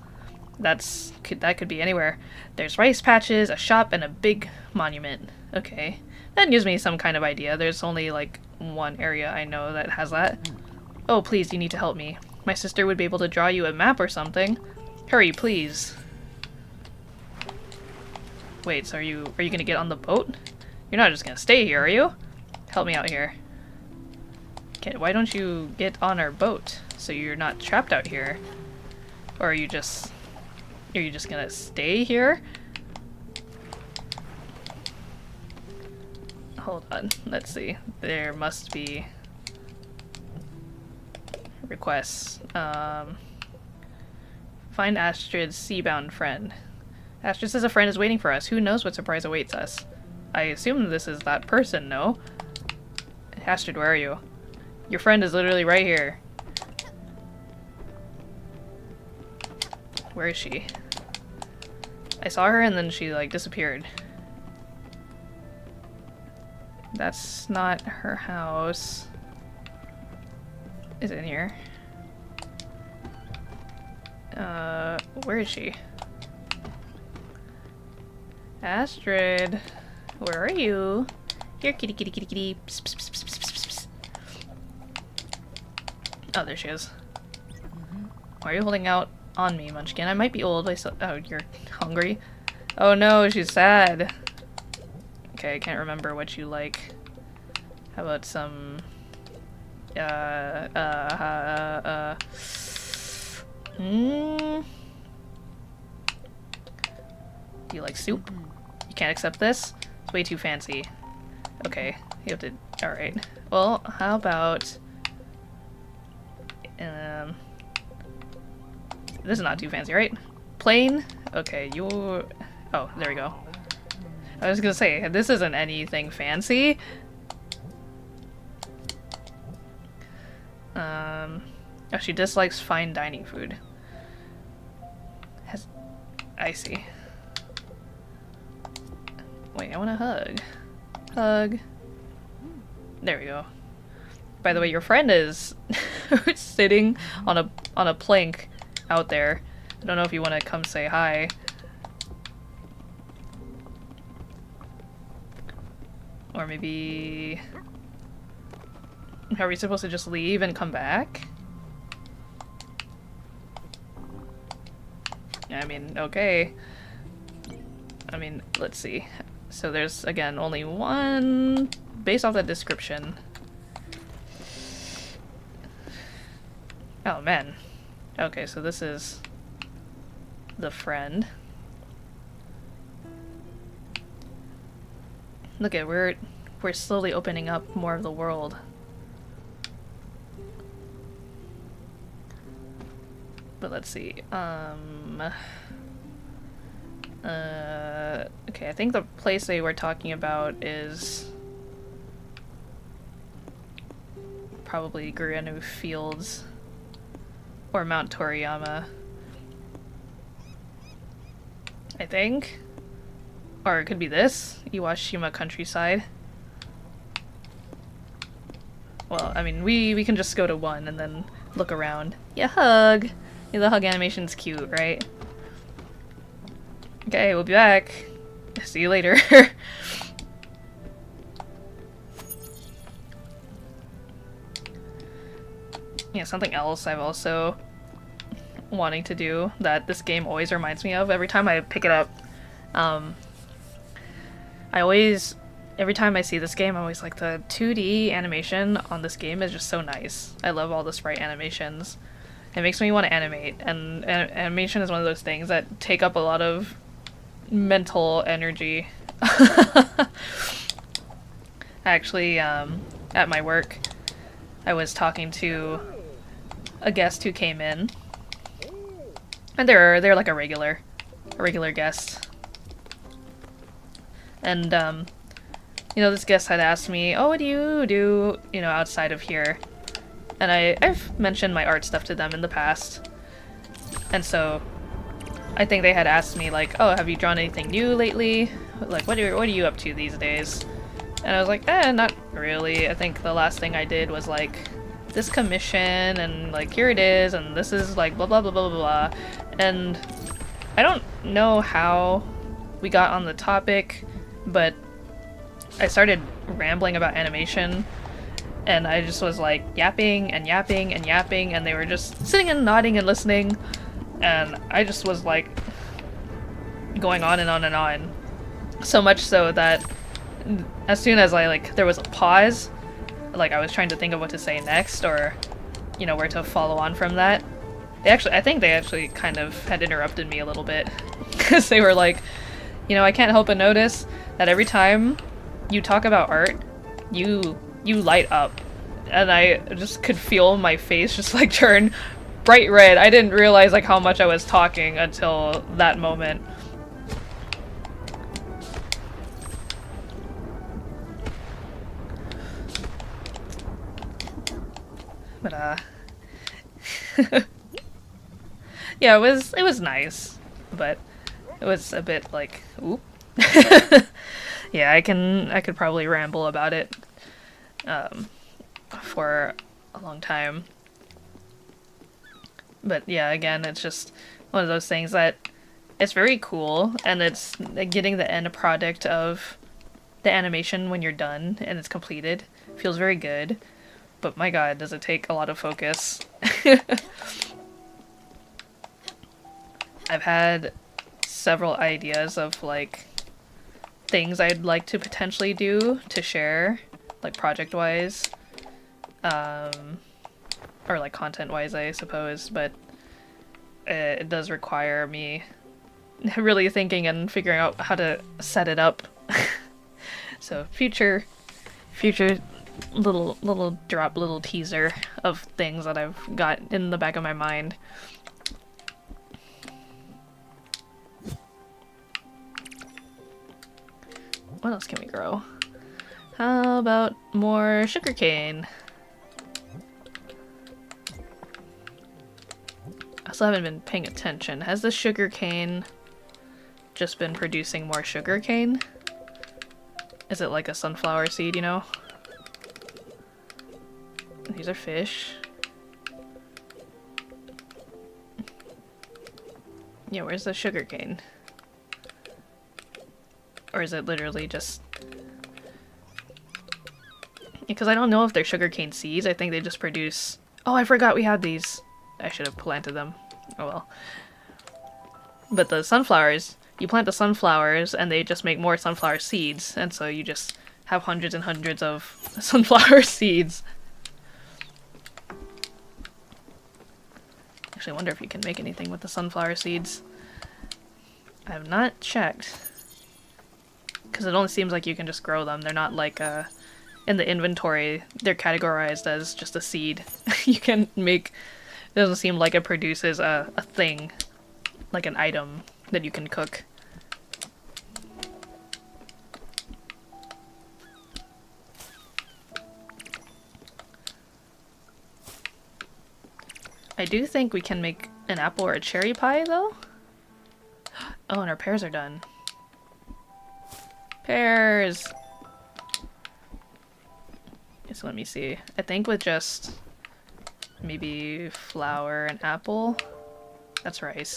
That could be anywhere. There's rice patches, a shop, and a big monument. Okay. That gives me some kind of idea. There's only like one area I know that has that. Oh, please, you need to help me. My sister would be able to draw you a map or something. Hurry, please. Wait, so are you gonna get on the boat? You're not just gonna stay here, are you? Help me out here. Okay, why don't you get on our boat so you're not trapped out here? Or are you just gonna stay here? Hold on, let's see. There must be requests. Find Astrid's seabound friend. Astrid says a friend is waiting for us. Who knows what surprise awaits us? I assume this is that person, no? Astrid, where are you? Your friend is literally right here. Where is she? I saw her and then she like disappeared. That's not her house. Is it in here? Where is she? Astrid, where are you? Here, kitty, kitty, kitty, kitty. Psst, psst, psst, psst, psst, psst. Oh, there she is. Why are you holding out on me, Munchkin? I might be old. Oh, you're hungry? Oh no, she's sad. Okay, I can't remember what you like. How about some... Do you like soup? You can't accept this? It's way too fancy. Okay, you have to... Alright. Well, how about... This is not too fancy, right? Plain? Okay, you're... Oh, there we go. I was gonna say, this isn't anything fancy. Oh, she dislikes fine dining food. I see. Wait, I want a hug. Hug. There we go. By the way, your friend is sitting on a plank out there. I don't know if you want to come say hi. Or maybe... Are we supposed to just leave and come back? I mean, okay. I mean, let's see. So there's, again, only one... Based off that description. Oh, man. Okay, so this is... the friend. Look at, we're slowly opening up more of the world. But let's see, okay, I think the place they were talking about is probably Guaranu Fields or Mount Toriyama, I think. Or it could be this, Iwashima Countryside. Well, I mean, we can just go to one and then look around. Yeah, hug! Yeah, the hug animation's cute, right? Okay, we'll be back. See you later. Yeah, something else I've also wanting to do that this game always reminds me of every time I pick it up. Every time I see this game, I'm always like, the 2D animation on this game is just so nice. I love all the sprite animations. It makes me want to animate, and animation is one of those things that take up a lot of mental energy. Actually, at my work, I was talking to a guest who came in, and they're like a regular guest. And you know, this guest had asked me, "Oh, what do you do, you know, outside of here?" And I've mentioned my art stuff to them in the past, and so I think they had asked me like, "Oh, have you drawn anything new lately? Like, what are you up to these days?" And I was like, not really. I think the last thing I did was like this commission, and like here it is, and this is like blah blah blah blah blah. And I don't know how we got on the topic, but I started rambling about animation, and I just was like yapping and yapping and yapping, and they were just sitting and nodding and listening, and I just was like going on and on and on. So much so that as soon as there was a pause, like I was trying to think of what to say next, or you know, where to follow on from that. I think they actually kind of had interrupted me a little bit, because they were like, you know, I can't help but notice that every time you talk about art, you light up. And I just could feel my face just like turn bright red. I didn't realize like how much I was talking until that moment. But Yeah, it was nice, but it was a bit like, oop. Yeah, I could probably ramble about it for a long time. But yeah, again, it's just one of those things that it's very cool, and it's getting the end product of the animation when you're done and it's completed feels very good. But my god, does it take a lot of focus. I've had several ideas of like things I'd like to potentially do to share, like project-wise, or like content-wise, I suppose, but it does require me really thinking and figuring out how to set it up. So future little teaser of things that I've got in the back of my mind. What else can we grow? How about more sugarcane? I still haven't been paying attention. Has the sugarcane just been producing more sugarcane? Is it like a sunflower seed, you know? These are fish. Yeah, where's the sugarcane? Or is it literally just... Because I don't know if they're sugarcane seeds. I think they just produce... Oh, I forgot we had these. I should have planted them. Oh well. But the sunflowers, you plant the sunflowers and they just make more sunflower seeds. And so you just have hundreds and hundreds of sunflower seeds. Actually, I wonder if you can make anything with the sunflower seeds. I have not checked. Because it only seems like you can just grow them. They're not like in the inventory, they're categorized as just a seed. You can make... It doesn't seem like it produces a thing, like an item that you can cook. I do think we can make an apple or a cherry pie, though. Oh, and our pears are done. Pears! So let me see. I think with just maybe flour and apple. That's rice.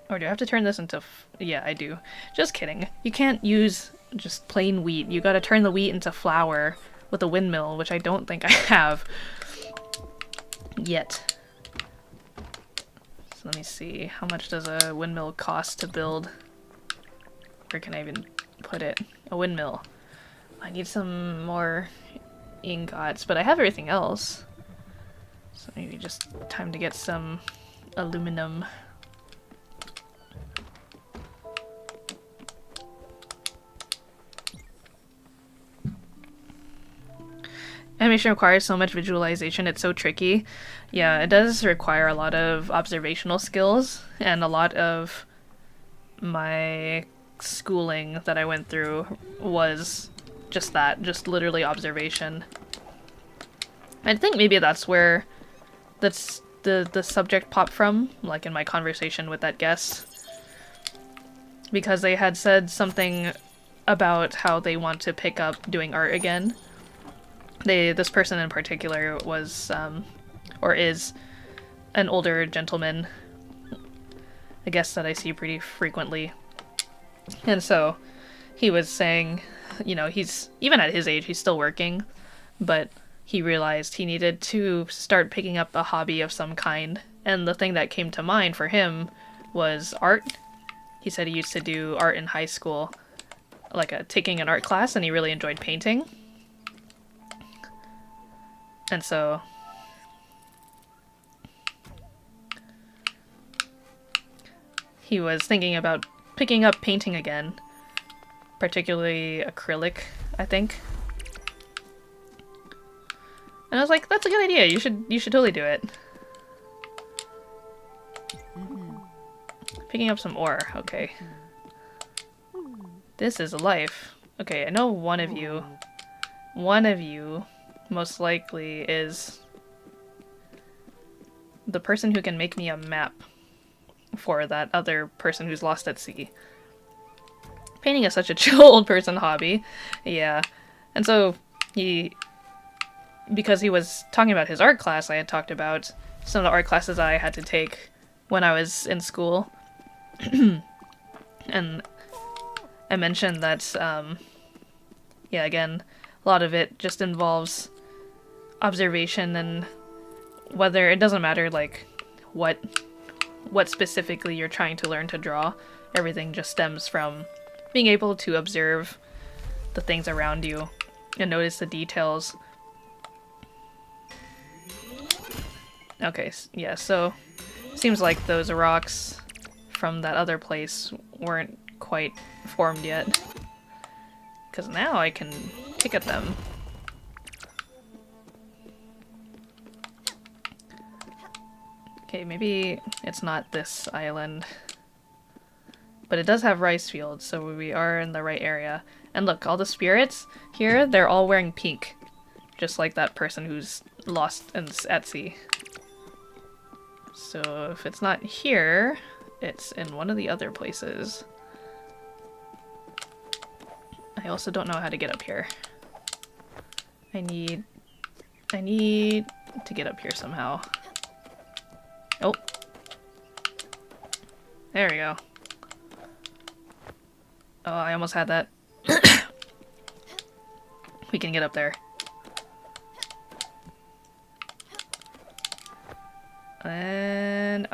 Or do I have to turn this into... Yeah, I do. Just kidding. You can't use just plain wheat. You gotta turn the wheat into flour with a windmill, which I don't think I have yet. So let me see. How much does a windmill cost to build? Where can I even put it? A windmill. I need some more ingots, but I have everything else. So maybe just time to get some aluminum. Animation requires so much visualization, it's so tricky. Yeah, it does require a lot of observational skills, and a lot of my schooling that I went through was just that, just literally observation. I think maybe that's where the subject popped from, like in my conversation with that guest. Because they had said something about how they want to pick up doing art again. This person in particular was, or is, an older gentleman, a guest that I see pretty frequently. And so he was saying, you know, he's, even at his age, he's still working, but he realized he needed to start picking up a hobby of some kind. And the thing that came to mind for him was art. He said he used to do art in high school, like taking an art class, and he really enjoyed painting. And so he was thinking about picking up painting again, particularly acrylic, I think. And I was like, that's a good idea. You should totally do it. Picking up some ore. Okay. This is a life. Okay, I know one of you most likely is the person who can make me a map. for that other person who's lost at sea. Painting is such a chill old person hobby. Yeah. And so because he was talking about his art class, I had talked about some of the art classes I had to take when I was in school. And I mentioned that, yeah, again, a lot of it just involves observation, and whether it doesn't matter, like, what specifically you're trying to learn to draw. Everything just stems from being able to observe the things around you and notice the details. Okay, yeah, so seems like those rocks from that other place weren't quite formed yet. Because now I can pick at them. Okay, maybe it's not this island. But it does have rice fields, so we are in the right area. And look, all the spirits here, they're all wearing pink. Just like that person who's lost at sea. So if it's not here, it's in one of the other places. I also don't know how to get up here. I need to get up here somehow. Oh. There we go. Oh, I almost had that. We can get up there. And,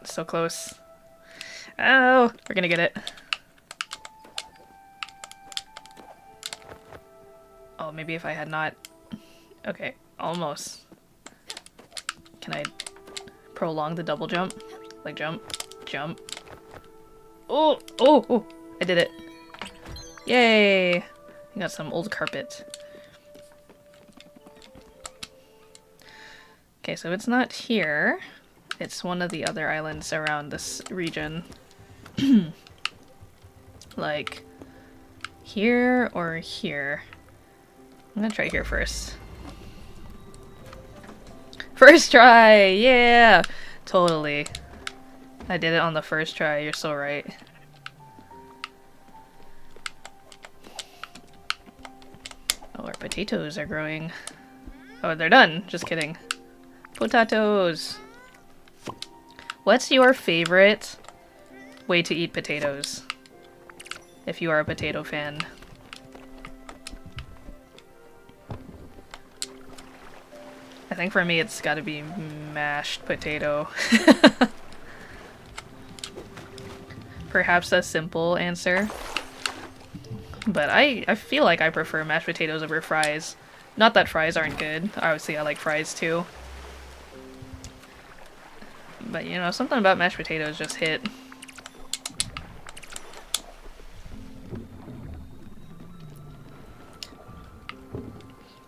so close. Oh, we're gonna get it. Oh, maybe if I had not... Okay, almost. Can I prolong the double jump? Like jump, jump. Oh, oh, oh, I did it. Yay! I got some old carpet. Okay, so it's not here. It's one of the other islands around this region. Like here or here. I'm gonna try here first. First try! Yeah! Totally. I did it on the first try, you're so right. Oh, our potatoes are growing. Oh, they're done. Just kidding. Potatoes! What's your favorite way to eat potatoes? If you are a potato fan. I think for me it's gotta be mashed potato. Perhaps a simple answer. But I feel like I prefer mashed potatoes over fries. Not that fries aren't good. Obviously I like fries too. But you know, something about mashed potatoes just hit.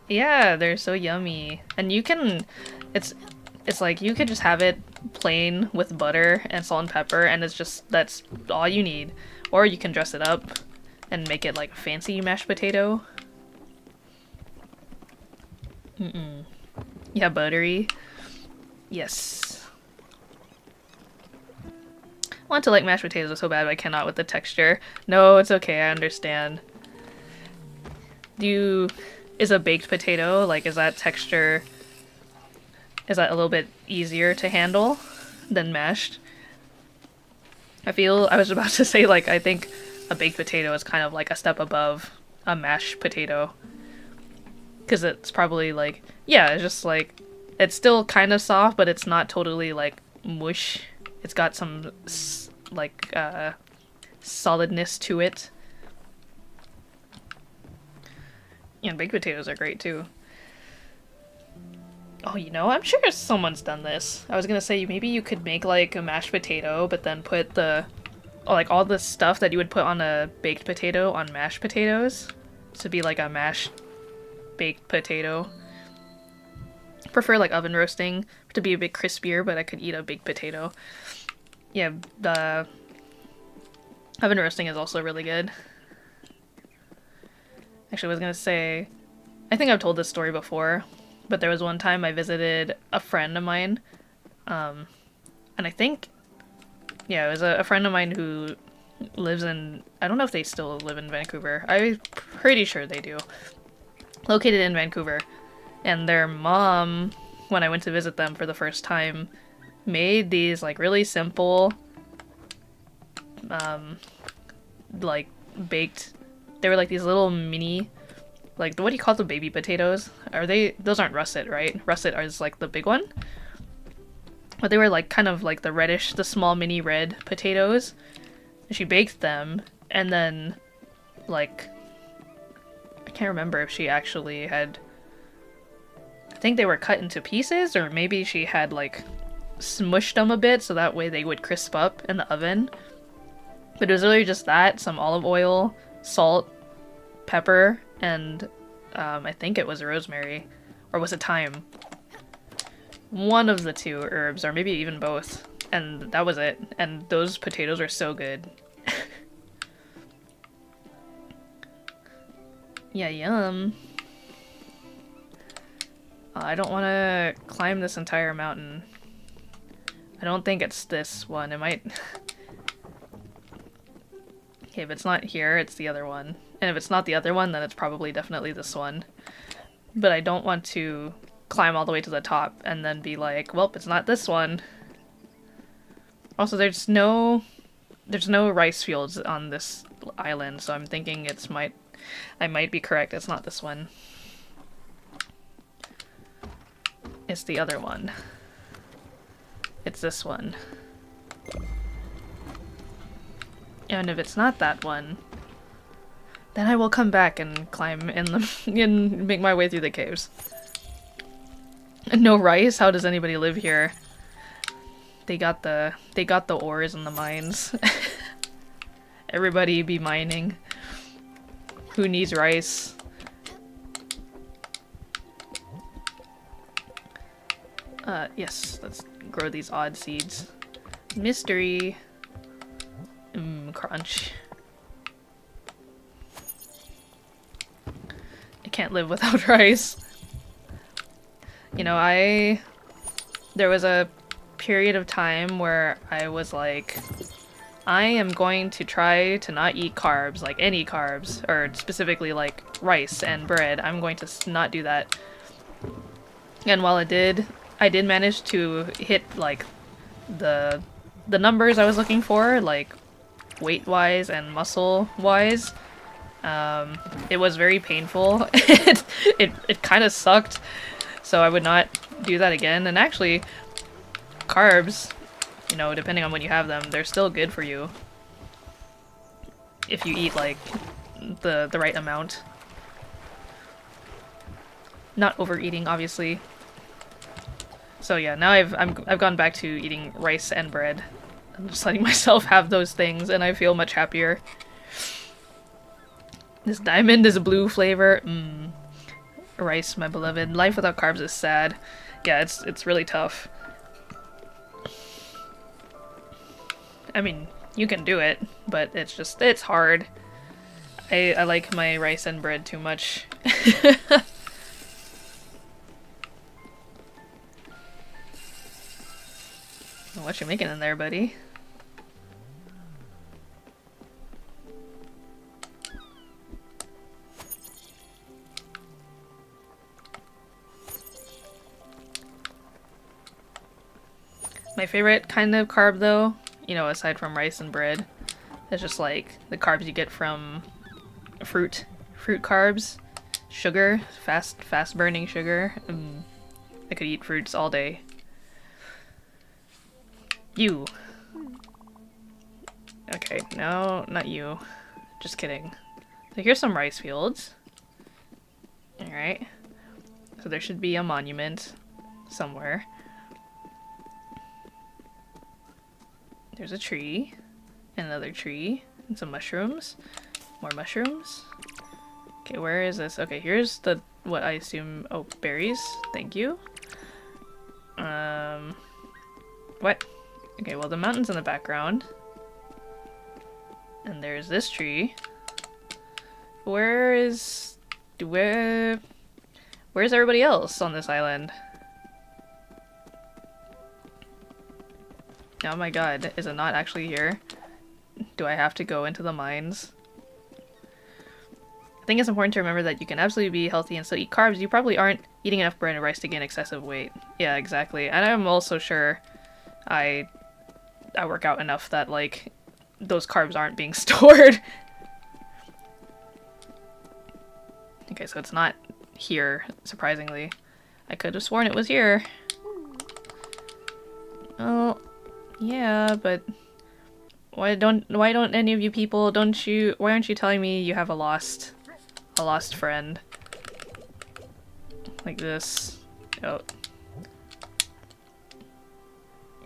Yeah, they're so yummy. And you can, it's like you could just have it plain with butter and salt and pepper, and that's all you need. Or you can dress it up and make it like a fancy mashed potato. Yeah, buttery. Yes. I want to like mashed potatoes so bad, but I cannot with the texture. No, it's okay, I understand. Is a baked potato, like, is that texture, is that a little bit easier to handle than mashed? I was about to say, like, I think a baked potato is kind of like a step above a mashed potato. Because it's probably like, yeah, it's just like, it's still kind of soft, but it's not totally like mush. It's got some, like, solidness to it. Yeah, baked potatoes are great too. Oh, you know, I'm sure someone's done this. I was gonna say, maybe you could make like a mashed potato, but then put like all the stuff that you would put on a baked potato on mashed potatoes. To be like a mashed baked potato. Prefer like oven roasting to be a bit crispier, but I could eat a baked potato. Yeah, the oven roasting is also really good. Actually, I was gonna say, I think I've told this story before, but there was one time I visited a friend of mine, and I think Yeah, it was a friend of mine who lives in... I don't know if they still live in Vancouver. I'm pretty sure they do. Located in Vancouver. And their mom, when I went to visit them for the first time, made these, like, really simple, like, baked... They were, like, these little mini... Like, what do you call the baby potatoes? Are they... Those aren't russet, right? Russet is, like, the big one? But they were, like, kind of like the reddish, the small mini red potatoes. And she baked them, and then, like... I can't remember if she actually had... I think they were cut into pieces, or maybe she had, like, smushed them a bit so that way they would crisp up in the oven. But it was really just that, some olive oil, salt, pepper, and I think it was rosemary. Or was it thyme? One of the two herbs, or maybe even both. And that was it. And those potatoes are so good. Yeah, yum. I don't want to climb this entire mountain. I don't think it's this one. It might... Okay, if it's not here, it's the other one. And if it's not the other one, then it's probably definitely this one. But I don't want to climb all the way to the top and then be like, well, it's not this one. Also, there's no rice fields on this island, so I'm thinking I might be correct. It's not this one. It's the other one. It's this one. And if it's not that one, then I will come back and climb in the and make my way through the caves. No rice? How does anybody live here? They got the ores and the mines. Everybody be mining. Who needs rice? Yes, let's grow these odd seeds. Mystery. Crunch. I can't live without rice. You know, there was a period of time where I was like, I am going to try to not eat carbs, like any carbs, or specifically like rice and bread. I'm going to not do that. And while I did manage to hit like the numbers I was looking for, like weight-wise and muscle-wise. It was very painful. It kind of sucked, so I would not do that again. And actually, carbs, you know, depending on when you have them, they're still good for you if you eat like the right amount. Not overeating, obviously. So yeah, now I've gone back to eating rice and bread. I'm just letting myself have those things, and I feel much happier. This diamond is a blue flavor. Rice, my beloved. Life without carbs is sad. Yeah, it's really tough. I mean, you can do it, but it's hard. I like my rice and bread too much. What you making in there, buddy? My favorite kind of carb, though, you know, aside from rice and bread, is just like the carbs you get from fruit carbs, sugar, fast burning sugar. I could eat fruits all day. You. Okay, no, not you. Just kidding. So here's some rice fields. Alright. So there should be a monument somewhere. There's a tree. Another tree. And some mushrooms. More mushrooms. Okay, where is this? Okay, here's what I assume... Oh, berries. Thank you. What? Okay, well the mountain's in the background. And there's this tree. Where's everybody else on this island? Oh my god, is it not actually here? Do I have to go into the mines? I think it's important to remember that you can absolutely be healthy and still eat carbs. You probably aren't eating enough bread and rice to gain excessive weight. Yeah, exactly. And I'm also sure I work out enough that, like, those carbs aren't being stored. Okay, so it's not here, surprisingly. I could have sworn it was here. Oh, yeah, but why don't any of you people, why aren't you telling me you have a lost friend? Like this. Oh.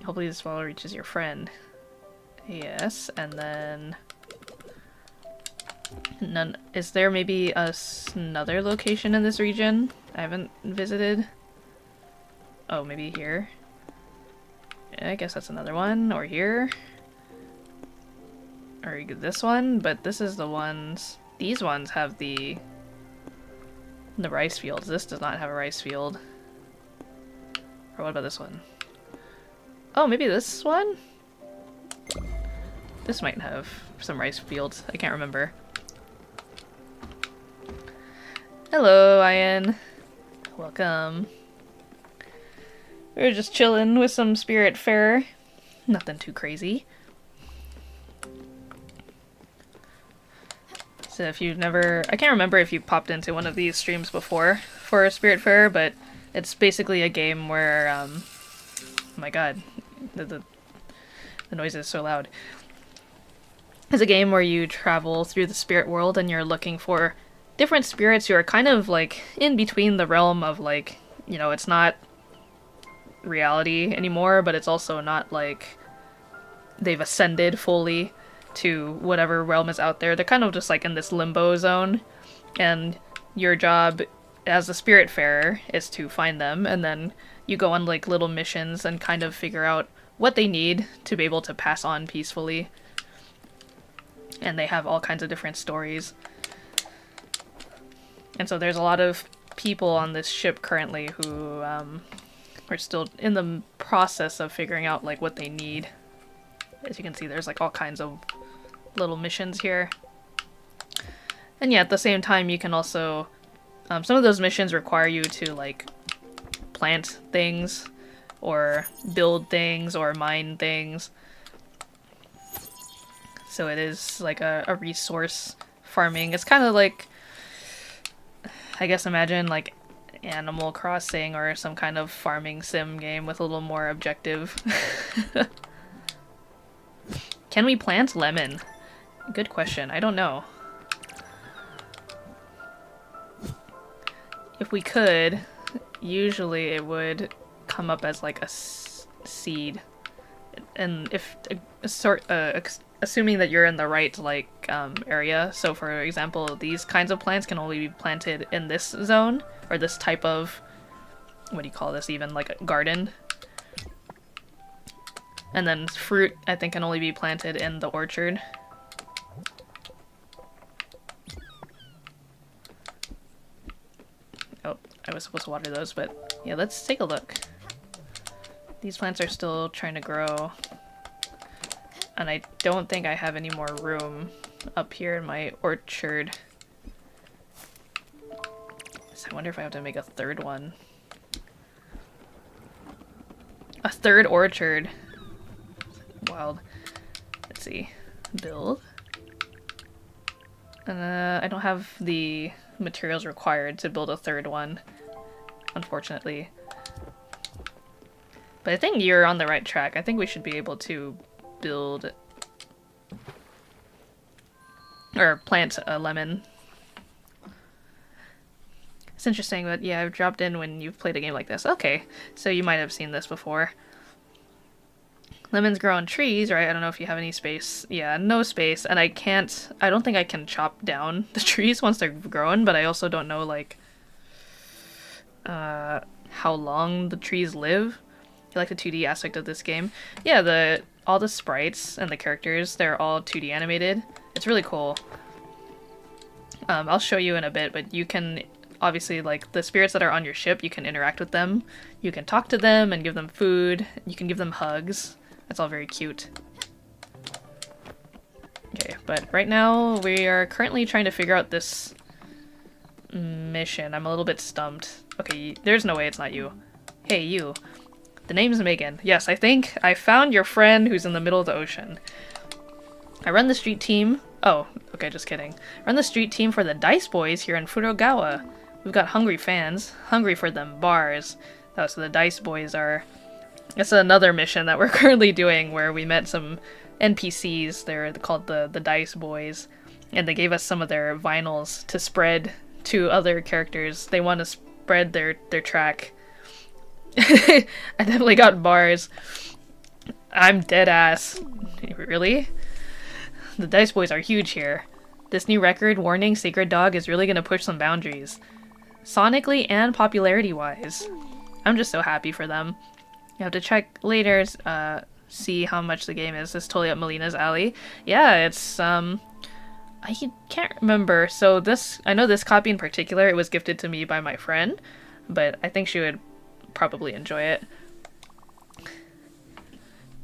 Hopefully this follow reaches your friend. Yes, and then none. Is there maybe another location in this region I haven't visited? Oh, maybe here. Yeah, I guess that's another one, or here, or this one. But this is the ones. These ones have the rice fields. This does not have a rice field. Or what about this one? Oh, maybe this one? This might have some rice fields. I can't remember. Hello, Ian. Welcome. We were just chilling with some Spiritfarer. Nothing too crazy. So if you've never... I can't remember if you popped into one of these streams before for Spiritfarer, but it's basically a game where... oh my god. The noise is so loud. It's a game where you travel through the spirit world and you're looking for different spirits who are kind of like in between the realm of, like, you know, it's not reality anymore, but it's also not like they've ascended fully to whatever realm is out there. They're kind of just like in this limbo zone, and your job as a Spiritfarer is to find them, and then you go on like little missions and kind of figure out what they need to be able to pass on peacefully. And they have all kinds of different stories. And so there's a lot of people on this ship currently who are still in the process of figuring out like what they need. As you can see, there's like all kinds of little missions here. And yeah, at the same time, you can also... some of those missions require you to like plant things or build things or mine things. So it is like a resource farming. It's kind of like, I guess imagine like Animal Crossing or some kind of farming sim game with a little more objective. Can we plant lemon? Good question. I don't know. If we could, usually it would come up as like a seed. And if assuming that you're in the right like area, so for example these kinds of plants can only be planted in this zone, or this type of, what do you call this even, like a garden. And then fruit I think can only be planted in the orchard. Oh, I was supposed to water those, but yeah, let's take a look. These plants are still trying to grow. And I don't think I have any more room up here in my orchard. So I wonder if I have to make a third one. A third orchard. Wild. Let's see. Build. And I don't have the materials required to build a third one, unfortunately. But I think you're on the right track. I think we should be able to build or plant a lemon. It's interesting, but yeah, I've dropped in when you've played a game like this. Okay, so you might have seen this before. Lemons grow on trees, right? I don't know if you have any space. Yeah, no space, and I don't think I can chop down the trees once they're grown, but I also don't know, like, how long the trees live. I like the 2D aspect of this game. Yeah, all the sprites and the characters, they're all 2D animated. It's really cool. I'll show you in a bit, but you can, obviously, like, the spirits that are on your ship, you can interact with them. You can talk to them and give them food. You can give them hugs, That's all very cute. Okay, but right now we are currently trying to figure out this mission. I'm a little bit stumped. Okay, there's no way it's not you. Hey, you. The name's Megan. Yes, I think I found your friend who's in the middle of the ocean. I run the street team. Oh, okay, just kidding. I run the street team for the Dice Boys here in Furugawa. We've got hungry fans, hungry for them bars. Oh, so the Dice Boys are... It's another mission that we're currently doing where we met some NPCs. They're called the Dice Boys. And they gave us some of their vinyls to spread to other characters. They want to spread their track. I definitely got bars. I'm dead ass. Really? The Dice Boys are huge here. This new record, Warning, Sacred Dog, is really gonna push some boundaries. Sonically and popularity-wise. I'm just so happy for them. You have to check later, see how much the game is. It's totally up Melina's alley. Yeah, it's, I can't remember. So this, I know this copy in particular, it was gifted to me by my friend, but I think she would probably enjoy it.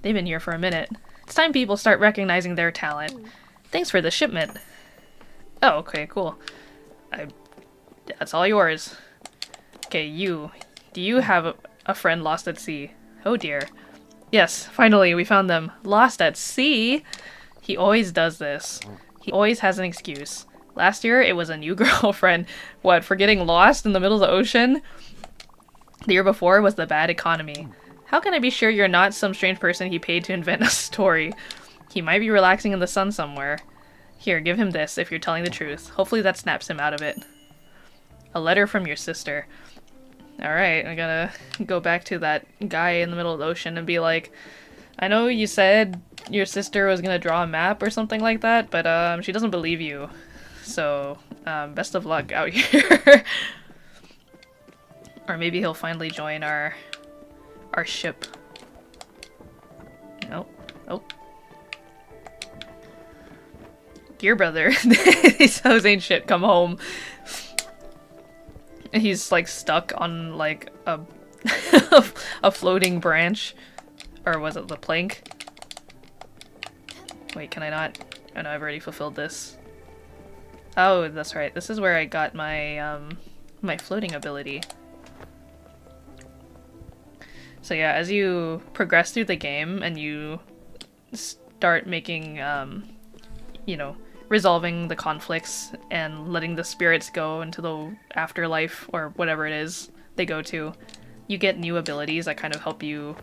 They've been here for a minute. It's time people start recognizing their talent. Thanks for the shipment. Oh, okay, cool. That's all yours. Okay, you. Do you have a friend lost at sea? Oh dear. Yes, finally, we found them. Lost at sea? He always does this. He always has an excuse. Last year, it was a new girlfriend. What, for getting lost in the middle of the ocean? The year before was the bad economy. How can I be sure you're not some strange person he paid to invent a story? He might be relaxing in the sun somewhere. Here, give him this if you're telling the truth. Hopefully that snaps him out of it. A letter from your sister. Alright, I gotta go back to that guy in the middle of the ocean and be like, I know you said your sister was gonna draw a map or something like that, but she doesn't believe you. So, best of luck out here. Or maybe he'll finally join our ship. Nope. Oh. Gear brother. These hoes ain't shit. Come home. He's like stuck on like a a floating branch. Or was it the plank? Wait, can I not? Oh no, I've already fulfilled this. Oh, that's right. This is where I got my my floating ability. So yeah, as you progress through the game and you start making, you know, resolving the conflicts and letting the spirits go into the afterlife or whatever it is they go to, you get new abilities that kind of help you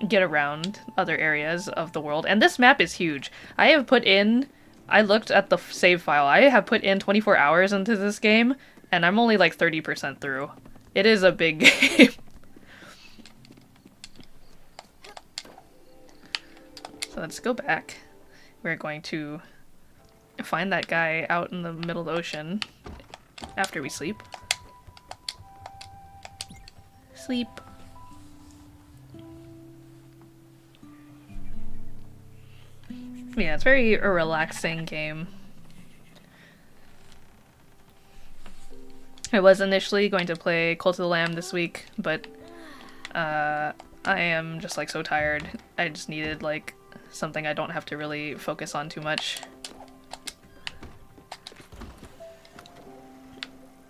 get around other areas of the world. And this map is huge. I looked at the save file. I have put in 24 hours into this game and I'm only like 30% through. It is a big game. So let's go back. We're going to find that guy out in the middle of the ocean after we sleep. Sleep. Yeah, it's very a relaxing game. I was initially going to play Cult of the Lamb this week, but I am just like so tired. I just needed like something I don't have to really focus on too much.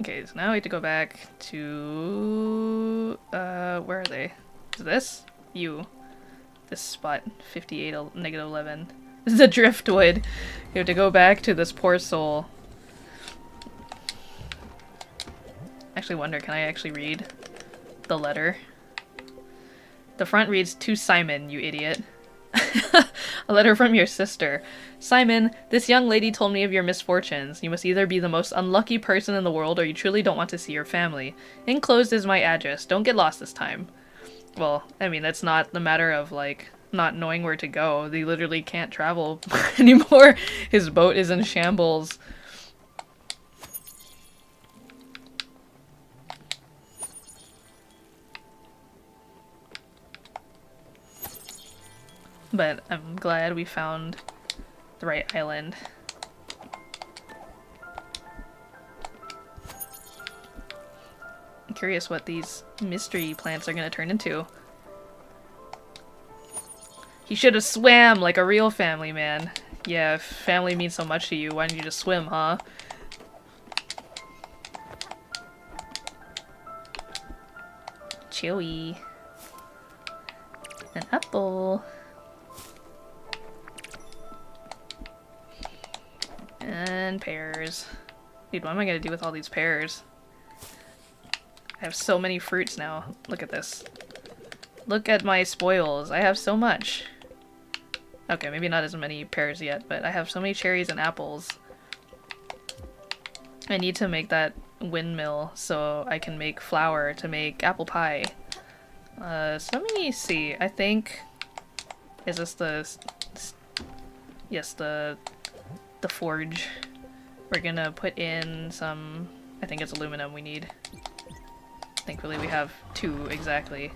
Okay, so now we have to go back to where are they? Is this? You. This spot. 58 -11. This is a driftwood. You have to go back to this poor soul. Actually wonder, can I actually read the letter? The front reads, "To Simon, you idiot." A letter from your sister. Simon, this young lady told me of your misfortunes. You must either be the most unlucky person in the world or you truly don't want to see your family. Enclosed is my address. Don't get lost this time. Well, I mean, that's not the matter of, like, not knowing where to go. They literally can't travel anymore. His boat is in shambles. But I'm glad we found the right island. I'm curious what these mystery plants are going to turn into. He should have swam like a real family man. Yeah, if family means so much to you, why don't you just swim, huh? Chewy. An apple. And pears. Dude, what am I gonna do with all these pears? I have so many fruits now. Look at this. Look at my spoils. I have so much. Okay, maybe not as many pears yet, but I have so many cherries and apples. I need to make that windmill so I can make flour to make apple pie. So let me see. I think... Is this the... Yes, the forge. We're gonna put in some... I think it's aluminum we need. Thankfully we have 2 exactly.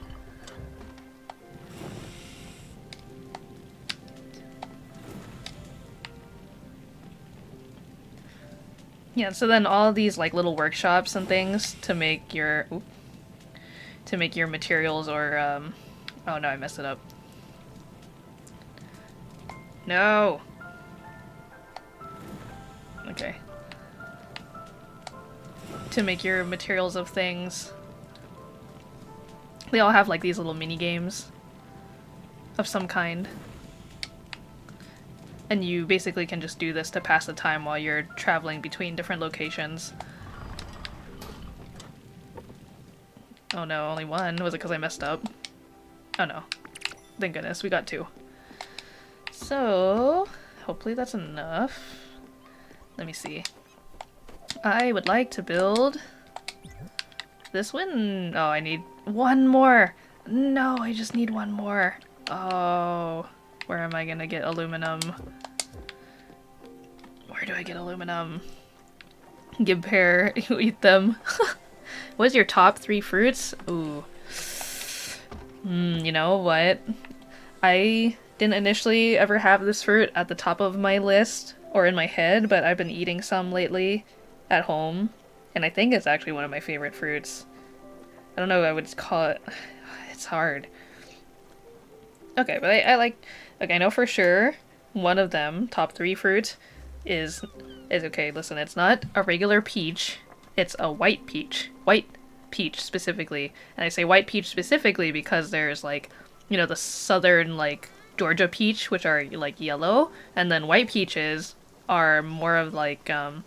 Yeah, so then all these like little workshops and things to make your materials or oh no, I messed it up. No. Okay. To make your materials of things. They all have like these little mini games of some kind. And you basically can just do this to pass the time while you're traveling between different locations. Oh no, only one. Was it because I messed up? Oh no. Thank goodness, we got 2. So, hopefully that's enough. Let me see. I would like to build this one. Oh, I need 1 more. No, I just need 1 more. Oh, where am I gonna get aluminum? Where do I get aluminum? Give pear, you eat them. What's your top 3 fruits? Ooh. You know what? I didn't initially ever have this fruit at the top of my list or in my head, but I've been eating some lately at home, and I think it's actually one of my favorite fruits. I don't know what I would call it. It's hard. Okay, but I like... Okay, I know for sure one of them, top 3 fruit, is okay, listen, it's not a regular peach, it's a white peach. White peach, specifically. And I say white peach specifically because there's, like, you know, the southern, like, Georgia peach, which are, like, yellow, and then white peaches are more of, like, I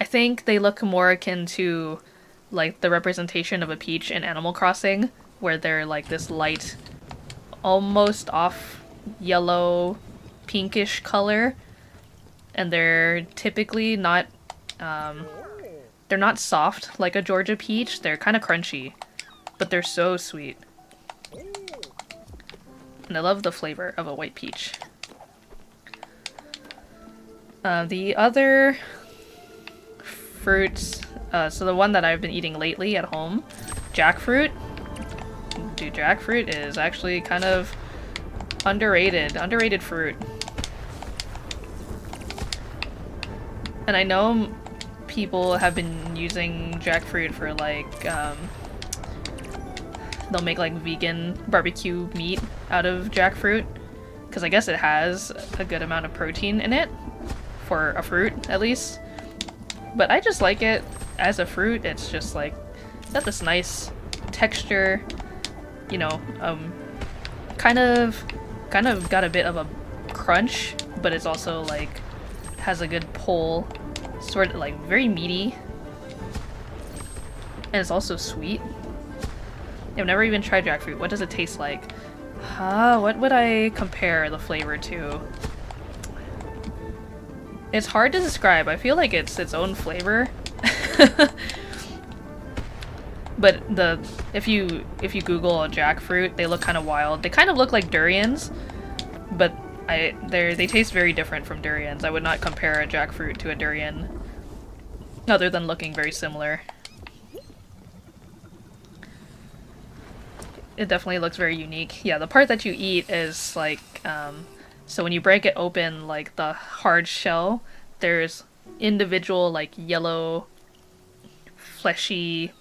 think they look more akin to, like, the representation of a peach in Animal Crossing, where they're, like, this light, almost off yellow, pinkish color, and they're typically not, they're not soft like a Georgia peach, they're kind of crunchy, but they're so sweet. And I love the flavor of a white peach. The other fruits, so the one that I've been eating lately at home, jackfruit. Dude, jackfruit is actually kind of underrated fruit. And I know people have been using jackfruit for, like, they'll make, like, vegan barbecue meat out of jackfruit, because I guess it has a good amount of protein in it, for a fruit, at least. But I just like it as a fruit. It's just, like, got this nice texture, you know, kind of got a bit of a crunch, but it's also, like, has a good pull, sort of, like, very meaty, and it's also sweet. I've never even tried jackfruit. What does it taste like? What would I compare the flavor to? It's hard to describe. I feel like it's its own flavor. But if you Google jackfruit, they look kind of wild. They kind of look like durians, but they taste very different from durians. I would not compare a jackfruit to a durian, other than looking very similar. It definitely looks very unique. Yeah, the part that you eat is like, so when you break it open, like the hard shell, there's individual, like, yellow, fleshy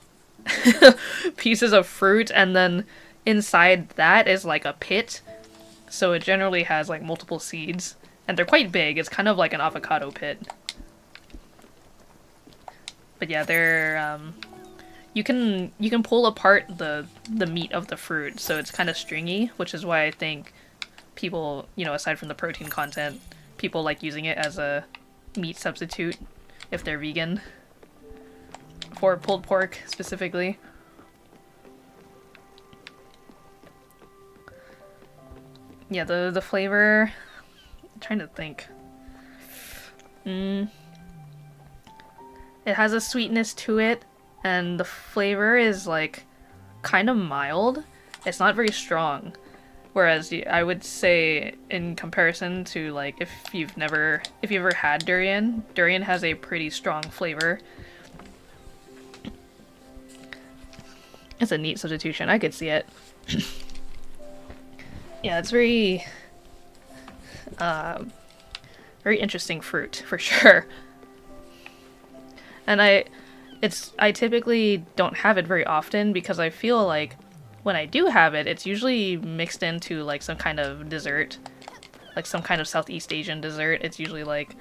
pieces of fruit, and then inside that is like a pit So it generally has like multiple seeds, and they're quite big. It's kind of like an avocado pit. But yeah, they're you can pull apart the meat of the fruit, so it's kind of stringy, which is why I think people, you know, aside from the protein content, people like using it as a meat substitute if they're vegan. For pulled pork specifically. Yeah, the flavor, I'm trying to think. It has a sweetness to it, and the flavor is like kind of mild. It's not very strong. Whereas I would say in comparison to like if you've ever had durian, durian has a pretty strong flavor. It's a neat substitution. I could see it. Yeah, it's very very interesting fruit for sure. And I typically don't have it very often because I feel like when I do have it, it's usually mixed into like some kind of dessert, like some kind of Southeast Asian dessert. It's usually like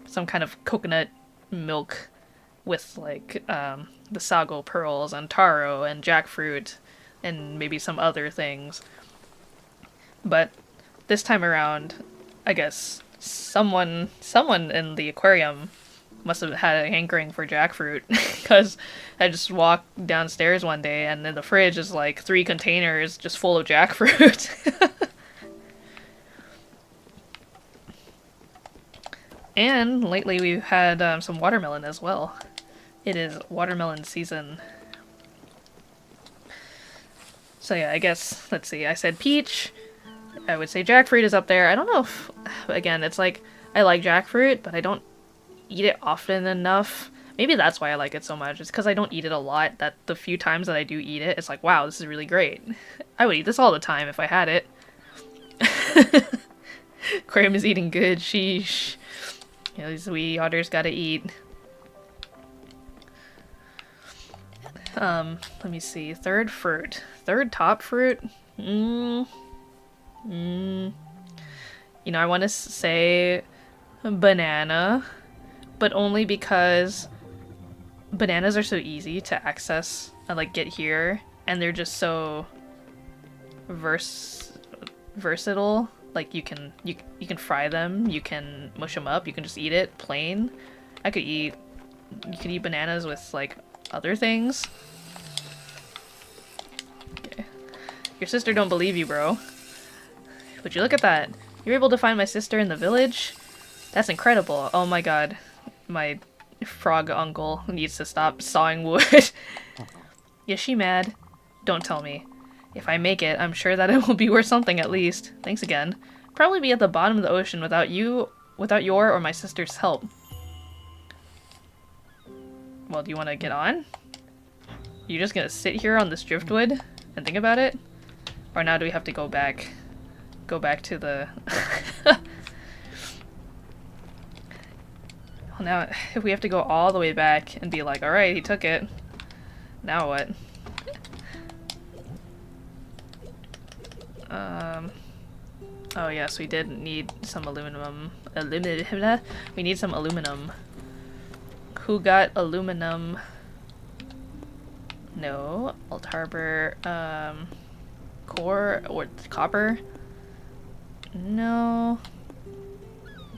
some kind of coconut milk with like the sago pearls and taro and jackfruit and maybe some other things. But this time around, I guess someone in the aquarium must have had a hankering for jackfruit because I just walked downstairs one day and in the fridge is like 3 containers just full of jackfruit. And lately we've had some watermelon as well. It is watermelon season. So yeah, I guess, let's see, I said peach. I would say jackfruit is up there. I don't know if, again, it's like, I like jackfruit, but I don't eat it often enough. Maybe that's why I like it so much. It's because I don't eat it a lot, that the few times that I do eat it, it's like, wow, this is really great. I would eat this all the time if I had it. Aquarium is eating good, sheesh. You know, these wee otters gotta eat. Let me see. Third fruit. Third top fruit? You know, I want to say banana, but only because bananas are so easy to access and like get here, and they're just so versatile. Like you can fry them, you can mush them up, you can just eat it plain. You could eat bananas with like other things. Okay. Your sister don't believe you, bro. Would you look at that? You're able to find my sister in the village? That's incredible. Oh my god. My frog uncle needs to stop sawing wood. Is she mad? Don't tell me. If I make it, I'm sure that it will be worth something at least. Thanks again. Probably be at the bottom of the ocean without your or my sister's help. Well, do you want to get on? You just gonna sit here on this driftwood and think about it? Or now do we have to go back? Go back to the... Well, now, if we have to go all the way back and be like, alright, he took it. Now what? Oh yes, we did need some aluminum. We need some aluminum. Who got aluminum? No. Float Harbor, core or copper? No.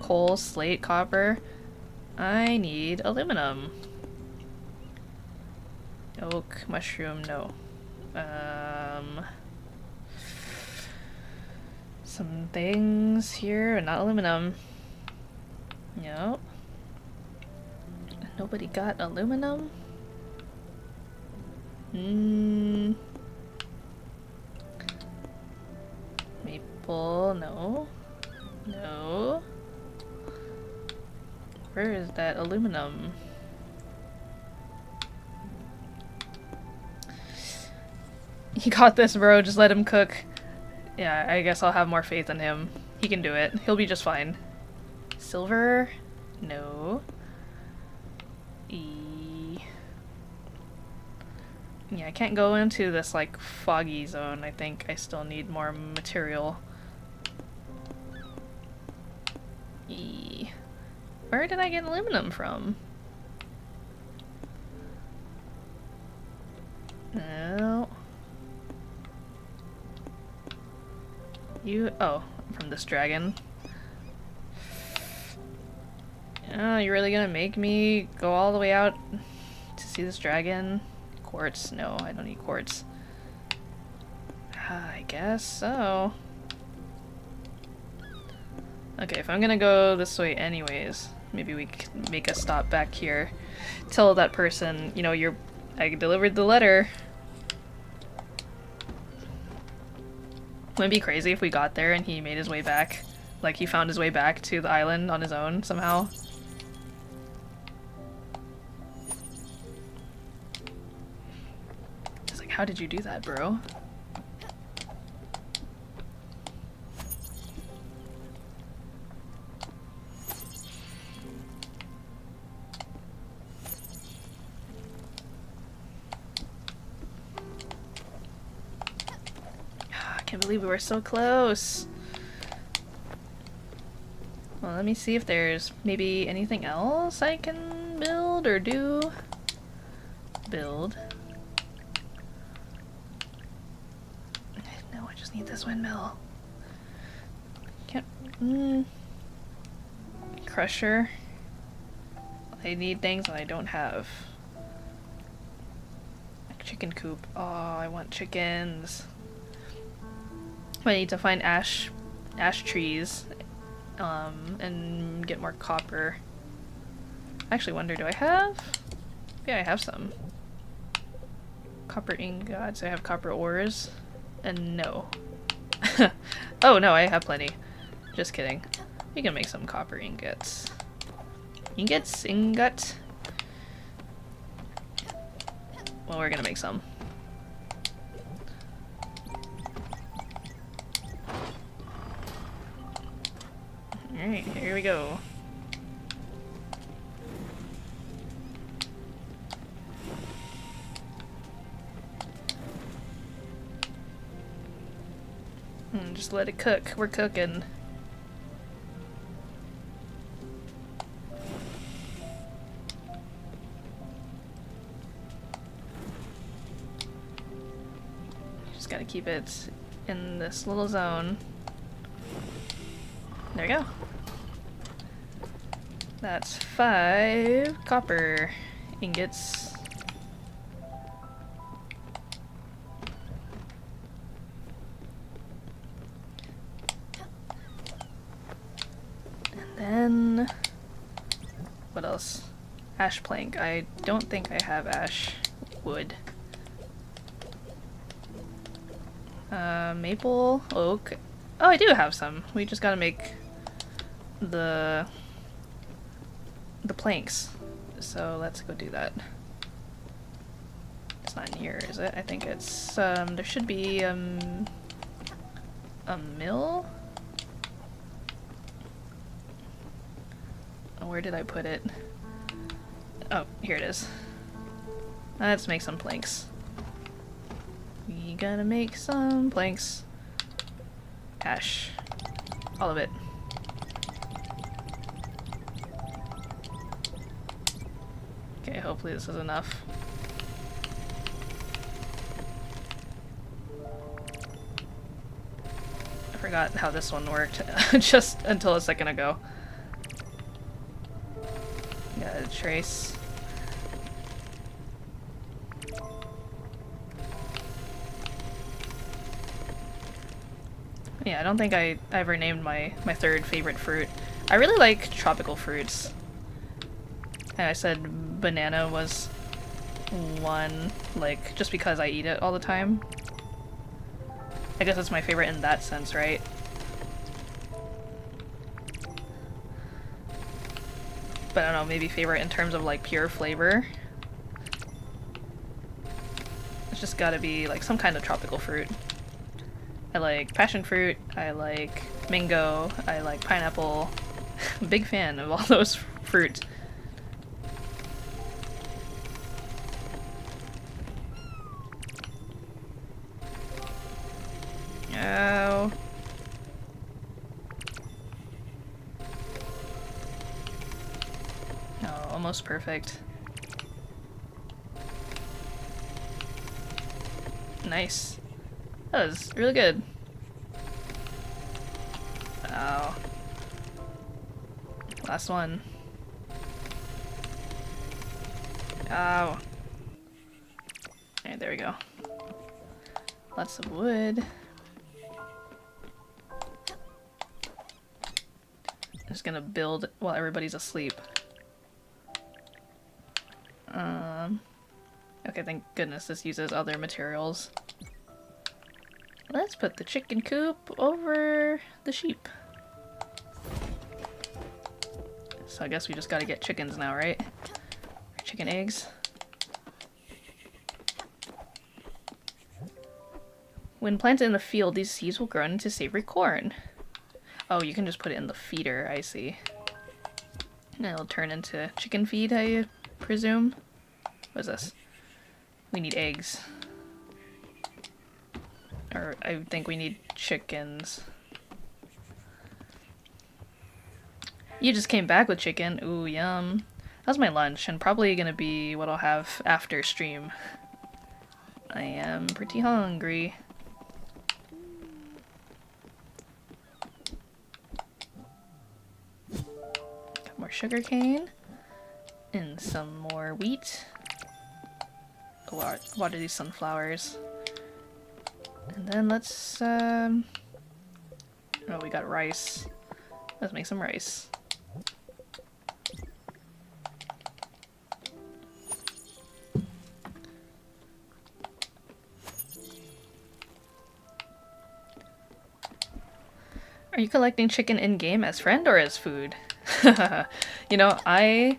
Coal, slate, copper. I need aluminum. Oak, mushroom, no. Some things here, but not aluminum. Nope. Nobody got aluminum? Maple, no. No. Where is that aluminum? He got this, bro. Just let him cook. Yeah, I guess I'll have more faith in him. He can do it. He'll be just fine. Silver? No. Yeah, I can't go into this, like, foggy zone. I think I still need more material. Where did I get aluminum from? No. You, oh, from this dragon. Oh, you're really gonna make me go all the way out to see this dragon? Quartz? No, I don't need quartz. I guess so. Okay, if I'm gonna go this way anyways, maybe we can make a stop back here. Tell that person, you know, I delivered the letter. Wouldn't it be crazy if we got there and he made his way back? Like, he found his way back to the island on his own, somehow? It's like, how did you do that, bro? I can't believe we were so close. Well, let me see if there's maybe anything else I can build or do. Build. No, I just need this windmill. Can't. Crusher. I need things that I don't have. Like chicken coop. Oh, I want chickens. I need to find ash trees, and get more copper. I actually wonder, do I have? Yeah, I have some. Copper ingots, I have copper ores, and no. Oh no, I have plenty. Just kidding. We can make some copper ingots. Ingot. Well, we're gonna make some. Alright, here we go. Just let it cook. We're cooking. Just gotta keep it in this little zone. There we go. That's 5 copper ingots. And then what else? Ash plank. I don't think I have ash wood. Maple, oak. Oh, I do have some. We just gotta make the planks. So let's go do that. It's not in here, is it? I think it's there should be a mill. Oh, where did I put it? Oh, here it is. Let's make some planks. We gotta make some planks. Ash. All of it. Okay, hopefully this is enough. I forgot how this one worked just until a second ago. Gotta trace. Yeah, I don't think I ever named my third favorite fruit. I really like tropical fruits. And I said banana was one, like, just because I eat it all the time. I guess it's my favorite in that sense, right? But I don't know, maybe favorite in terms of, like, pure flavor. It's just gotta be, like, some kind of tropical fruit. I like passion fruit, I like mango, I like pineapple. Big fan of all those fruits. Oh. almost perfect. Nice. That was really good. Oh. Last one. Oh. Alright, there we go. Lots of wood. I'm just gonna build while everybody's asleep. Okay, thank goodness this uses other materials. Let's put the chicken coop over the sheep. So I guess we just gotta get chickens now, right? Chicken eggs. When planted in the field, these seeds will grow into savory corn. Oh, you can just put it in the feeder, I see. And it'll turn into chicken feed, I presume. What is this? We need eggs. Or I think we need chickens. You just came back with chicken. Ooh, yum. That was my lunch, and probably gonna be what I'll have after stream. I am pretty hungry. Got more sugarcane. And some more wheat. Water these sunflowers. And then let's, oh, we got rice. Let's make some rice. Are you collecting chicken in-game as friend or as food? You know, I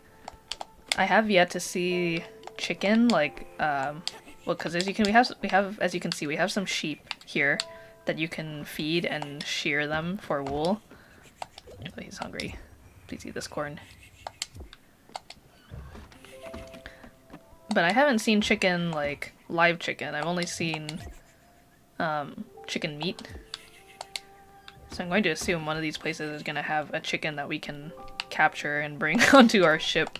have yet to see chicken, like, well, because as you can as you can see, we have some sheep here that you can feed and shear them for wool. Oh, he's hungry. Please eat this corn. But I haven't seen chicken, like, live chicken. I've only seen chicken meat. So I'm going to assume one of these places is going to have a chicken that we can capture and bring onto our ship.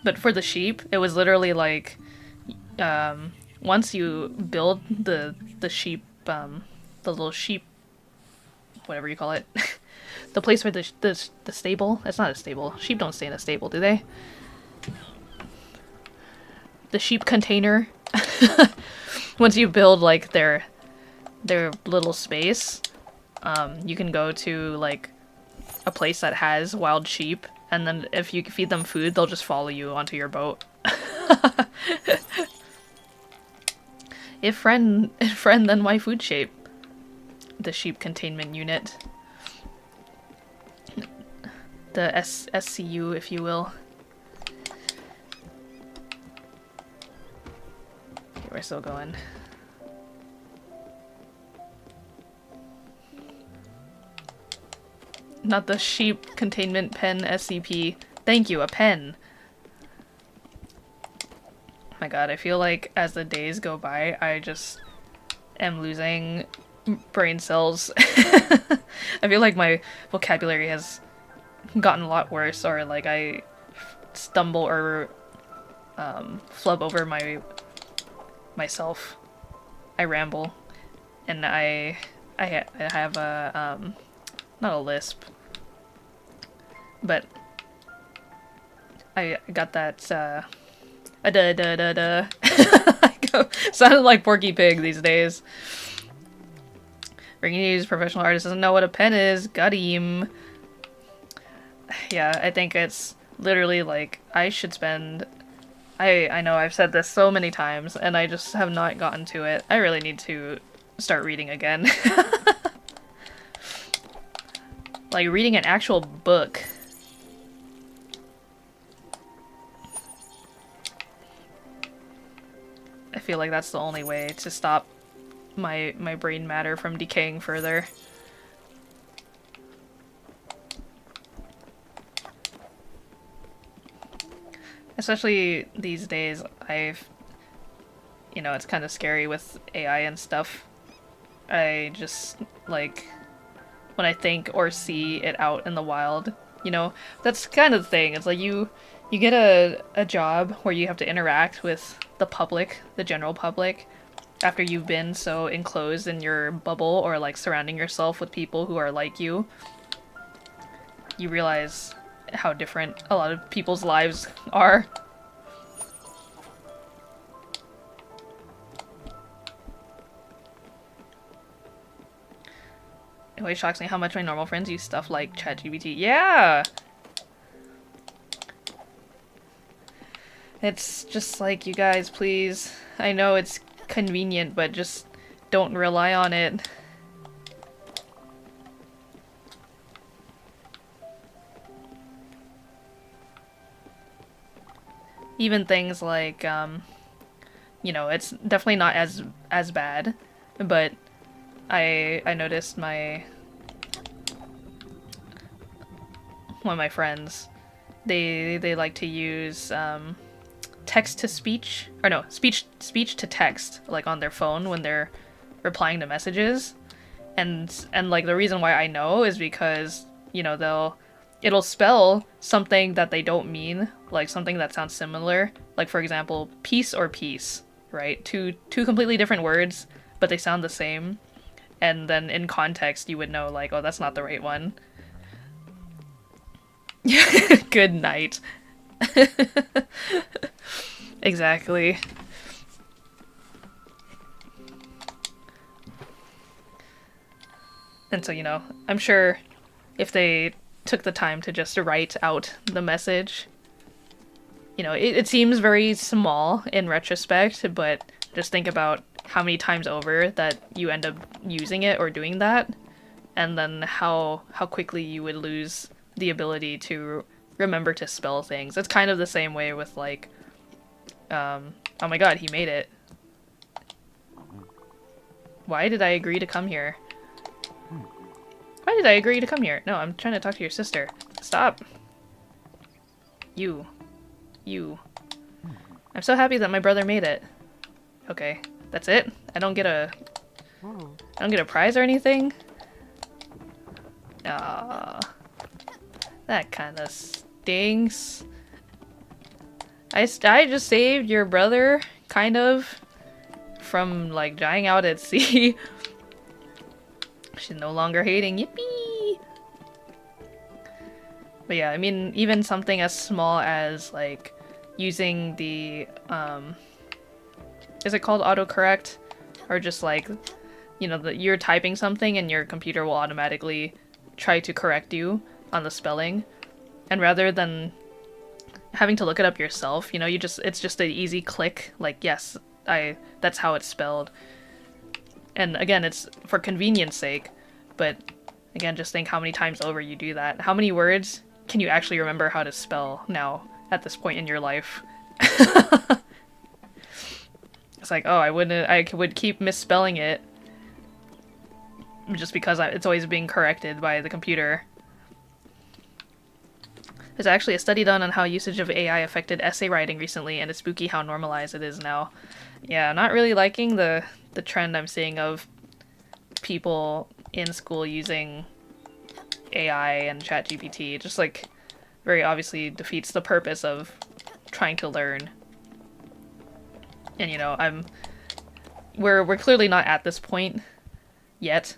But for the sheep, it was literally like, once you build the sheep, the little sheep, whatever you call it, the place where the stable, it's not a stable, sheep don't stay in a stable, do they? The sheep container. Once you build like their little space, you can go to like a place that has wild sheep, and then if you feed them food, they'll just follow you onto your boat. If friend, then why food shape? The sheep containment unit. The SCU, if you will. Okay, we're still going. Not the sheep containment pen SCP. Thank you, a pen. My god, I feel like as the days go by, I just am losing brain cells. I feel like my vocabulary has gotten a lot worse, or like I stumble or flub over myself. I ramble, and I have a not a lisp, but I got that a da da da da. Sounded like Porky Pig these days. Bringing news, professional artist doesn't know what a pen is. Got him. Yeah, I think it's literally like I should spend. I know I've said this so many times, and I just have not gotten to it. I really need to start reading again. Like reading an actual book. I feel like that's the only way to stop my brain matter from decaying further. Especially these days, you know, it's kind of scary with AI and stuff. I just, like, when I think or see it out in the wild, you know, that's kind of the thing. It's like you get a job where you have to interact with the public, the general public, after you've been so enclosed in your bubble or like surrounding yourself with people who are like you realize how different a lot of people's lives are. It always shocks me how much my normal friends use stuff like ChatGPT. Yeah! It's just like, you guys, please. I know it's convenient, but just don't rely on it. Even things like, you know, it's definitely not as bad, but I noticed one of my friends, they like to use text to speech, or no, speech to text, like on their phone when they're replying to messages. And like the reason why I know is because, you know, it'll spell something that they don't mean, like something that sounds similar. Like, for example, peace or peace, right? Two completely different words, but they sound the same. And then in context, you would know, like, oh, that's not the right one. Good night. Exactly. And so, you know, I'm sure if they took the time to just write out the message, you know, it seems very small in retrospect, but just think about how many times over that you end up using it or doing that, and then how quickly you would lose the ability to remember to spell things. It's kind of the same way with, like, oh my god, he made it. Why did I agree to come here? Why did I agree to come here? No, I'm trying to talk to your sister. Stop. You. I'm so happy that my brother made it. Okay, that's it? I don't get a prize or anything? Ah, that kind of stinks. I just saved your brother, kind of, from, like, dying out at sea. She's no longer hating. Yippee! But yeah, I mean, even something as small as, like, using the, is it called autocorrect? Or just, like, you know, you're typing something and your computer will automatically try to correct you on the spelling. And rather than having to look it up yourself, you know, it's just an easy click, like, yes, that's how it's spelled. And again, it's for convenience sake, but again, just think how many times over you do that. How many words can you actually remember how to spell now at this point in your life? It's like, oh, I would keep misspelling it just because it's always being corrected by the computer. There's actually a study done on how usage of AI affected essay writing recently, and it's spooky how normalized it is now. Yeah, I'm not really liking the trend I'm seeing of people in school using AI and ChatGPT. It just, like, very obviously defeats the purpose of trying to learn. And, you know, we're clearly not at this point yet,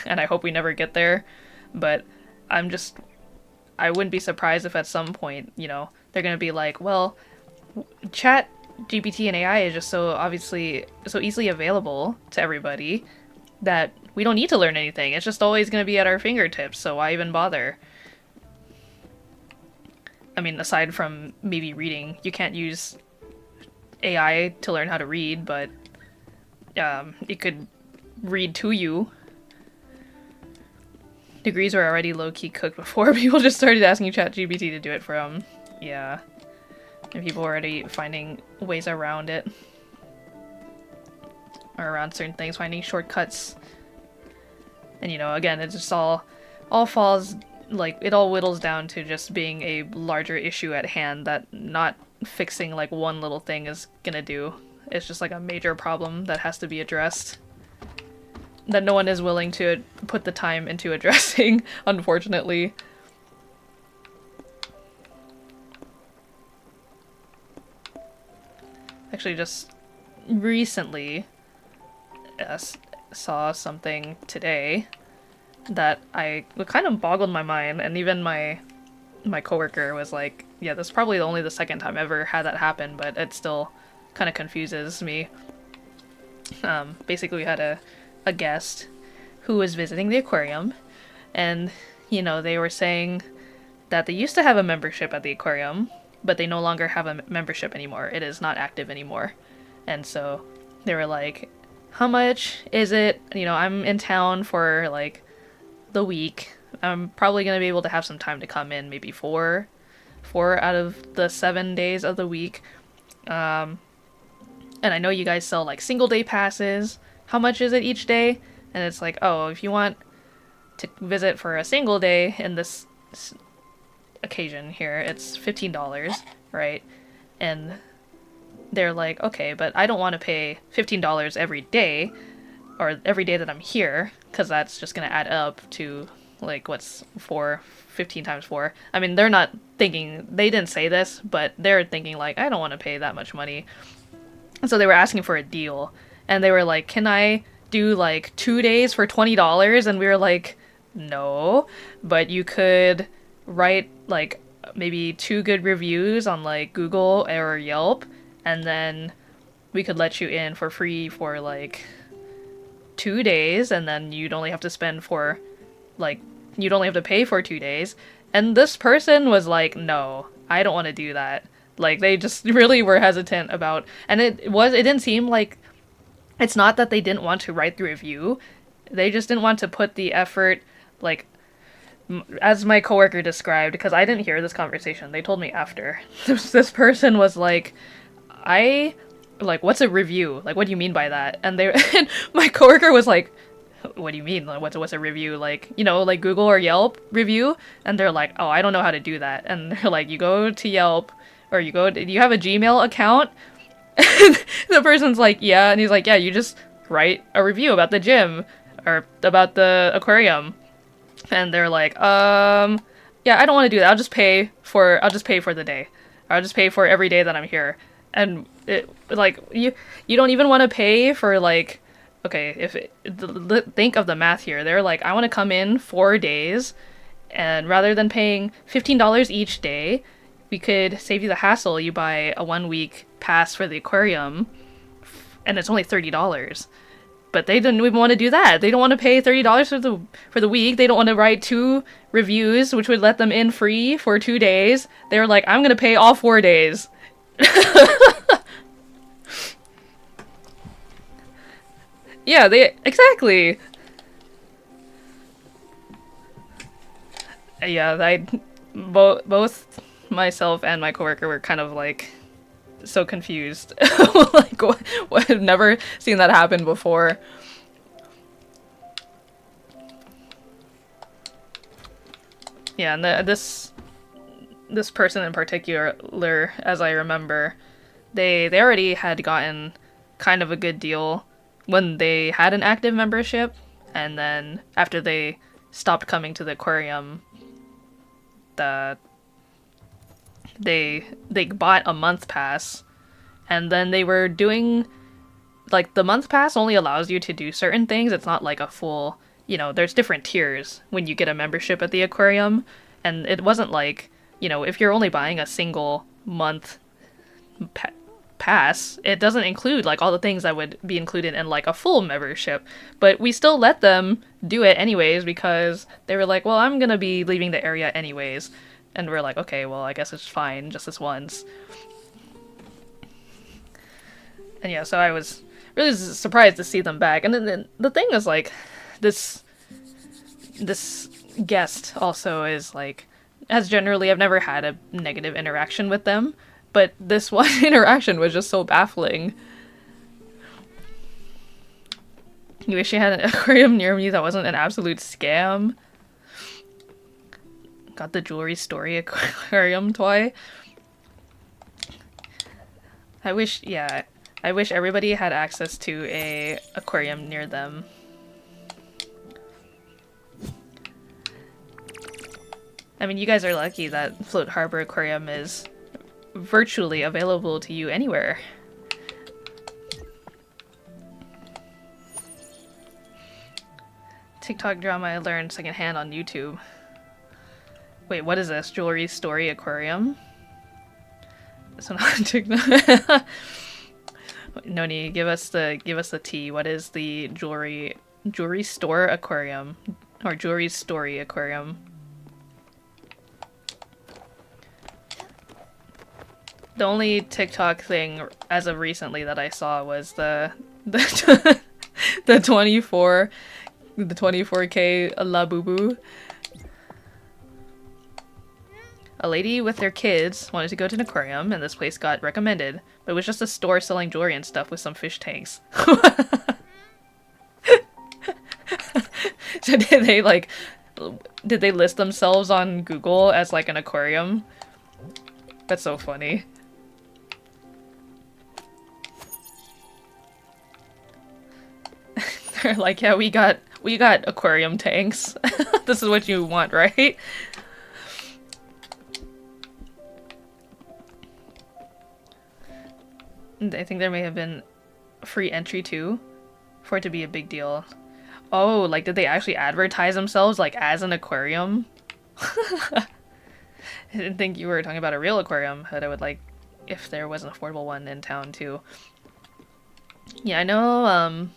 and I hope we never get there, but I wouldn't be surprised if at some point, you know, they're gonna be like, well, chat GPT and AI is just so easily available to everybody that we don't need to learn anything. It's just always gonna be at our fingertips, so why even bother? I mean, aside from maybe reading, you can't use AI to learn how to read, but it could read to you. Degrees were already low-key cooked before people just started asking ChatGPT to do it for them. Yeah. And people were already finding ways around it. Or around certain things, finding shortcuts. And, you know, again, it just all falls, like, it all whittles down to just being a larger issue at hand that not fixing, like, one little thing is gonna do. It's just, like, a major problem that has to be addressed. that no one is willing to put the time into addressing, unfortunately. Actually, just recently saw something today that kind of boggled my mind, and even my coworker was like, yeah, this is probably only the second time I've ever had that happen, but it still kind of confuses me. Basically, we had a guest who was visiting the aquarium, and, you know, they were saying that they used to have a membership at the aquarium, but they no longer have a membership anymore. It is not active anymore. And so they were like, how much is it? You know, I'm in town for, like, the week. I'm probably going to be able to have some time to come in, maybe four out of the 7 days of the week. And I know you guys sell, like, single day passes. How much is it each day? And it's like, oh, if you want to visit for a single day in this occasion here, it's $15, right? And they're like, okay, but I don't want to pay $15 every day, or every day that I'm here, because that's just going to add up to, like, what's 15 times 4? I mean, they're not thinking, they didn't say this, but they're thinking, like, I don't want to pay that much money. And so they were asking for a deal, and they were like, can I do, like, 2 days for $20? And we were like, no, but you could write, like, maybe 2 good reviews on, like, Google or Yelp, and then we could let you in for free for, like, 2 days, and then you'd only have to spend for, like, you'd only have to pay for 2 days. And this person was like, no, I don't want to do that. Like, they just really were hesitant about, and it didn't seem like, it's not that they didn't want to write the review, they just didn't want to put the effort, like, as my coworker described, because I didn't hear this conversation, they told me after. This person was like, like, what's a review? Like, what do you mean by that? And and my coworker was like, what do you mean? Like, what's a review? Like, you know, like Google or Yelp review? And they're like, oh, I don't know how to do that. And they're like, you go to Yelp, or do you have a Gmail account? And the person's like, yeah. And he's like, yeah, you just write a review about the gym, or about the aquarium. And they're like, yeah, I don't want to do that. I'll just pay for the day. I'll just pay for every day that I'm here. And like, you don't even want to pay for, like, okay, think of the math here. They're like, I want to come in 4 days, and rather than paying $15 each day, we could save you the hassle. You buy a 1-week pass for the aquarium, and it's only $30. But they didn't even want to do that. They don't want to pay $30 for the week. They don't want to write 2 reviews, which would let them in free for 2 days. They were like, I'm gonna pay all 4 days. Yeah, exactly. Yeah, both myself and my coworker were kind of like so confused. Like, what? I've never seen that happen before. Yeah, and this person in particular, as I remember, they already had gotten kind of a good deal when they had an active membership, and then after they stopped coming to the aquarium, they bought a month pass, and then they were doing, like, the month pass only allows you to do certain things. It's not like a full, you know, there's different tiers when you get a membership at the aquarium, and it wasn't like, you know, if you're only buying a single month pass, it doesn't include, like, all the things that would be included in, like, a full membership. But we still let them do it anyways, because they were like, well, I'm gonna be leaving the area anyways. And we're like, okay, well, I guess it's fine, just this once. And yeah, so I was really surprised to see them back. And then the thing is, like, this guest also is, like, as generally, I've never had a negative interaction with them, but this one interaction was just so baffling. You wish you had an aquarium near me that wasn't an absolute scam. Got the jewelry story aquarium toy. I wish everybody had access to a aquarium near them. I mean, you guys are lucky that Float Harbor Aquarium is virtually available to you anywhere. TikTok drama I learned secondhand on YouTube. Wait, what is this? Jewelry Story Aquarium? So not TikTok. Noni, give us the tea. What is the jewelry store aquarium or jewelry story aquarium? The only TikTok thing as of recently that I saw was the 24K La Boo Boo. A lady with their kids wanted to go to an aquarium, and this place got recommended, but it was just a store selling jewelry and stuff with some fish tanks. So did they list themselves on Google as like an aquarium? That's so funny. They're like, yeah, we got aquarium tanks. This is what you want, right? I think there may have been free entry too, for it to be a big deal. Oh, like did they actually advertise themselves like as an aquarium? I didn't think you were talking about a real aquarium, but I would like if there was an affordable one in town too. Yeah, I know,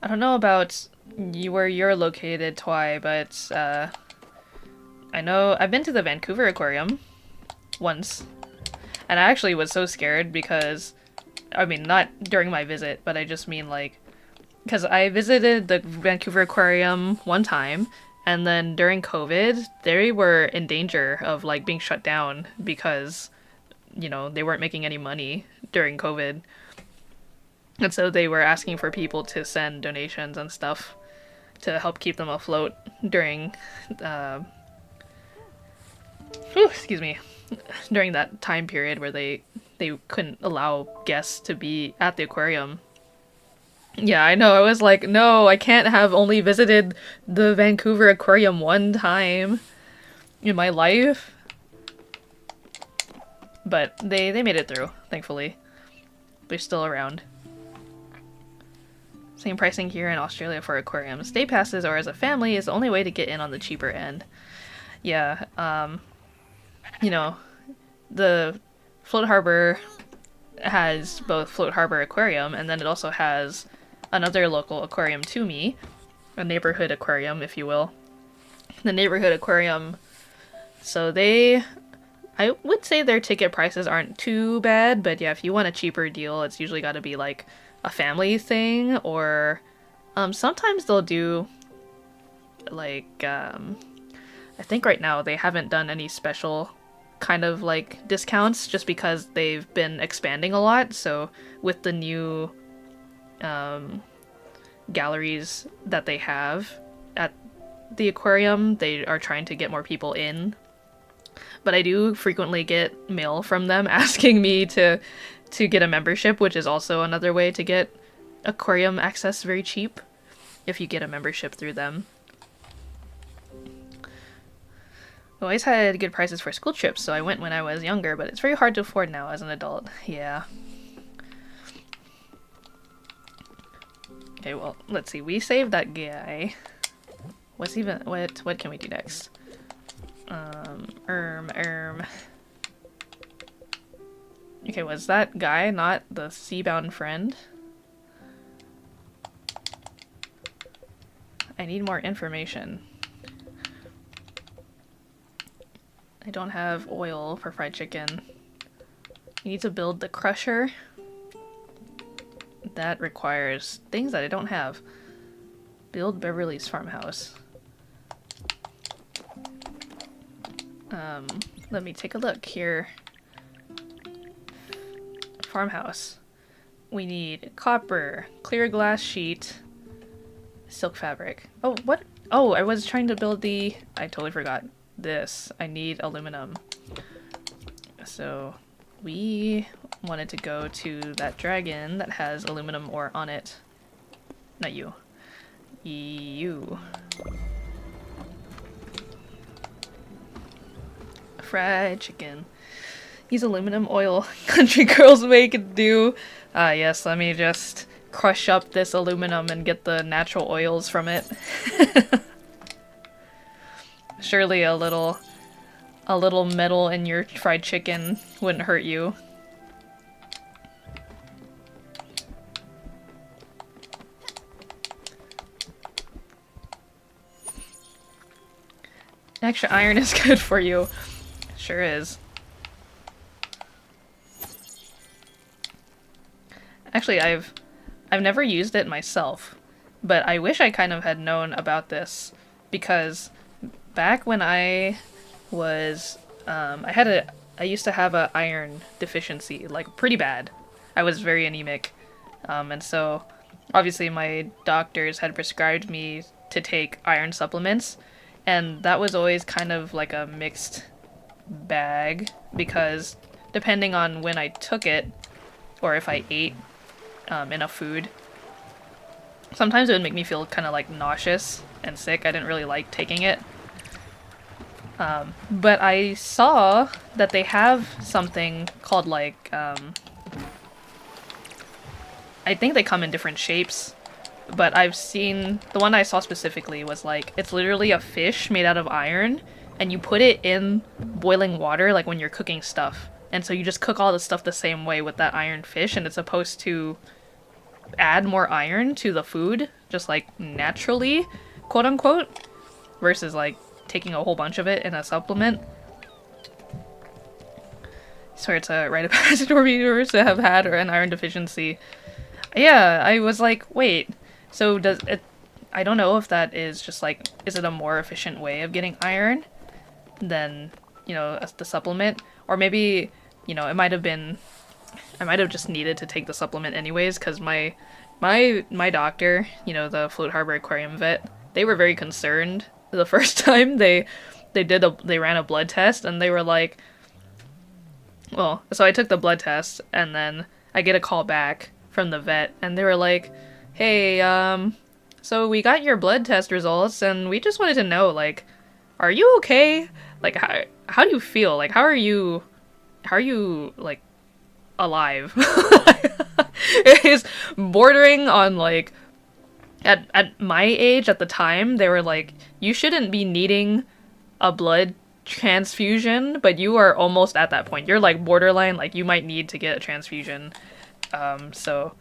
I don't know about where you're located, Twy, but I know I've been to the Vancouver Aquarium once. And I actually was so scared because, I mean, not during my visit, but I just mean like, because I visited the Vancouver Aquarium one time, and then during COVID, they were in danger of like being shut down because, you know, they weren't making any money during COVID. And so they were asking for people to send donations and stuff to help keep them afloat during, excuse me, during that time period where they couldn't allow guests to be at the aquarium. Yeah, I know. I was like, no, I can't have only visited the Vancouver Aquarium one time in my life. But they made it through, thankfully. They're still around. Same pricing here in Australia for aquariums. Day passes or as a family is the only way to get in on the cheaper end. Yeah, you know, the Float Harbor has both Float Harbor Aquarium, and then it also has another local aquarium to me, a neighborhood aquarium, if you will. The neighborhood aquarium, so I would say their ticket prices aren't too bad, but yeah, if you want a cheaper deal, it's usually got to be like a family thing, or sometimes they'll do like, I think right now they haven't done any special kind of like discounts just because they've been expanding a lot. So with the new galleries that they have at the aquarium, they are trying to get more people in. But I do frequently get mail from them asking me to get a membership, which is also another way to get aquarium access very cheap if you get a membership through them. I always had good prices for school trips, so I went when I was younger, but it's very hard to afford now as an adult. Yeah. Okay, well, let's see. We saved that guy. What can we do next? Okay, was that guy not the seabound friend? I need more information. I don't have oil for fried chicken. You need to build the crusher. That requires things that I don't have. Build Beverly's farmhouse. Let me take a look here. Farmhouse. We need copper, clear glass sheet, silk fabric. Oh, what? Oh, I was trying to build the... I totally forgot this. I need aluminum. So we wanted to go to that dragon that has aluminum ore on it. Not you. You. Fried chicken. Use aluminum oil. Country girls make it do. Yes, let me just crush up this aluminum and get the natural oils from it. Surely a little metal in your fried chicken wouldn't hurt you. Extra iron is good for you. Sure is. Actually, I've never used it myself, but I wish I kind of had known about this because back when I was I used to have a iron deficiency, like pretty bad. I was very anemic. And so obviously my doctors had prescribed me to take iron supplements, and that was always kind of like a mixed bag because depending on when I took it or if I ate enough food, sometimes it would make me feel kind of like nauseous and sick. I didn't really like taking it. But I saw that they have something called like, I think they come in different shapes, but I've seen, the one I saw specifically was like, it's literally a fish made out of iron, and you put it in boiling water like when you're cooking stuff. And so you just cook all the stuff the same way with that iron fish, and it's supposed to add more iron to the food, just like naturally, quote unquote, versus like taking a whole bunch of it in a supplement. I swear it's a rite of passage for viewers to have had an iron deficiency. Yeah, I was like, wait, so does it, I don't know if that is just like, is it a more efficient way of getting iron than, you know, the supplement? Or maybe, you know, it might have been, I might have just needed to take the supplement anyways, because my doctor, you know, the Float Harbor Aquarium vet, they were very concerned the first time they ran a blood test, and they were like, well, so I took the blood test, and then I get a call back from the vet, and they were like, hey, so we got your blood test results, and we just wanted to know, like, are you okay? Like, how do you feel? Like, how are you, like, alive? It is bordering on, like, at my age at the time, they were like, you shouldn't be needing a blood transfusion, but you are almost at that point. You're, like, borderline, like, you might need to get a transfusion. So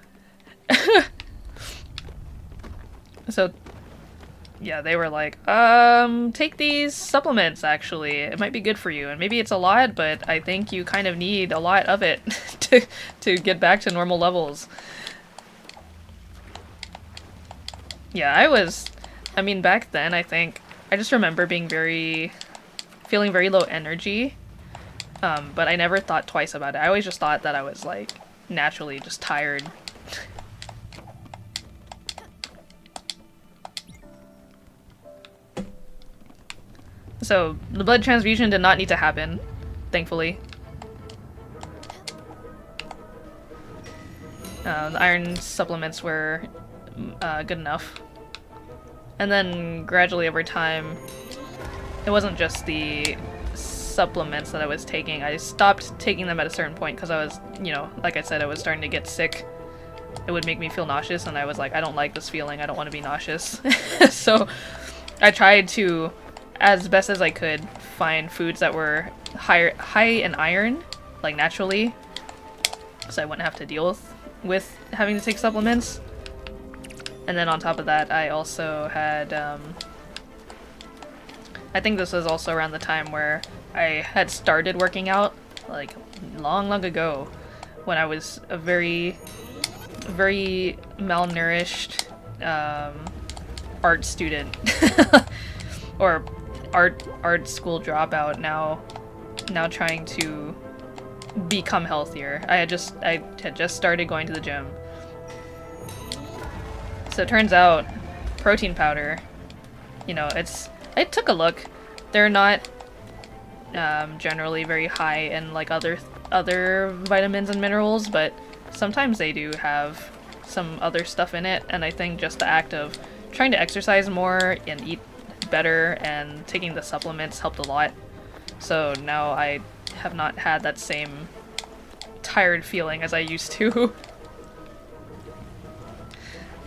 yeah, they were like, take these supplements, actually. It might be good for you, and maybe it's a lot, but I think you kind of need a lot of it to get back to normal levels. Yeah, I mean, back then, I think, I just remember feeling very low energy, but I never thought twice about it. I always just thought that I was, like, naturally just tired. So, the blood transfusion did not need to happen, thankfully. The iron supplements were good enough. And then, gradually over time, it wasn't just the supplements that I was taking. I stopped taking them at a certain point because I was, you know, like I said, I was starting to get sick. It would make me feel nauseous, and I was like, I don't like this feeling. I don't want to be nauseous. So, I tried to, as best as I could, find foods that were high in iron, like naturally, so I wouldn't have to deal with having to take supplements. And then on top of that, I also had, I think this was also around the time where I had started working out, like, long ago, when I was a very malnourished, art student. Or art school dropout, now trying to become healthier. I had just started going to the gym. So it turns out protein powder, you know, I took a look. They're not generally very high in like other vitamins and minerals, but sometimes they do have some other stuff in it, and I think just the act of trying to exercise more and eat better and taking the supplements helped a lot. So now I have not had that same tired feeling as I used to.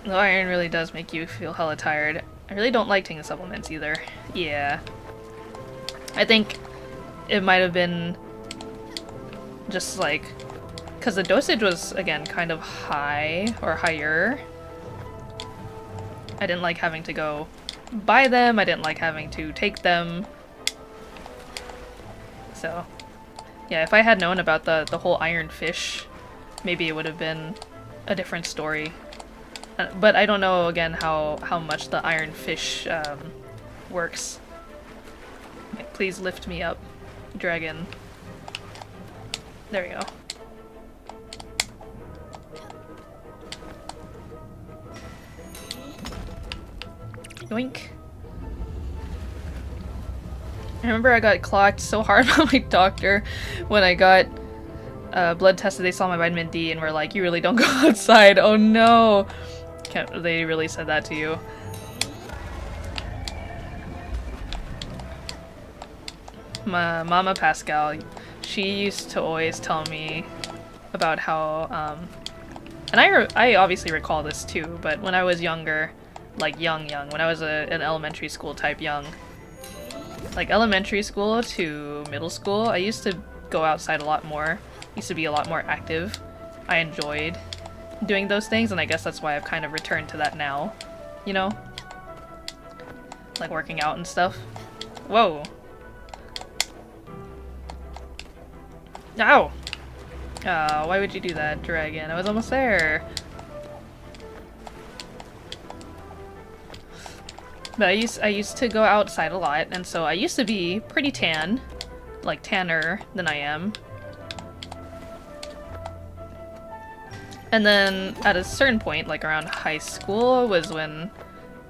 The iron really does make you feel hella tired. I really don't like taking supplements either. Yeah. I think it might have been just like, because the dosage was, again, kind of high or higher. I didn't like having to go buy them, I didn't like having to take them. So, yeah, if I had known about the whole iron fish, maybe it would have been a different story. But I don't know, again, how much the iron fish works. Please lift me up, dragon. There we go. Yoink. I remember I got clocked so hard by my doctor when I got blood tested. They saw my vitamin D and were like, "You really don't go outside." Oh no! They really said that to you. My Mama Pascal, she used to always tell me about how, and I obviously recall this too, but when I was younger, like young, when I was an elementary school type young, like elementary school to middle school, I used to go outside a lot more. Used to be a lot more active. I enjoyed doing those things, and I guess that's why I've kind of returned to that now, you know? Like working out and stuff. Whoa! Ow! Oh, why would you do that, dragon? I was almost there! But I used to go outside a lot, and so I used to be pretty tan. Like, tanner than I am. And then, at a certain point, like around high school, was when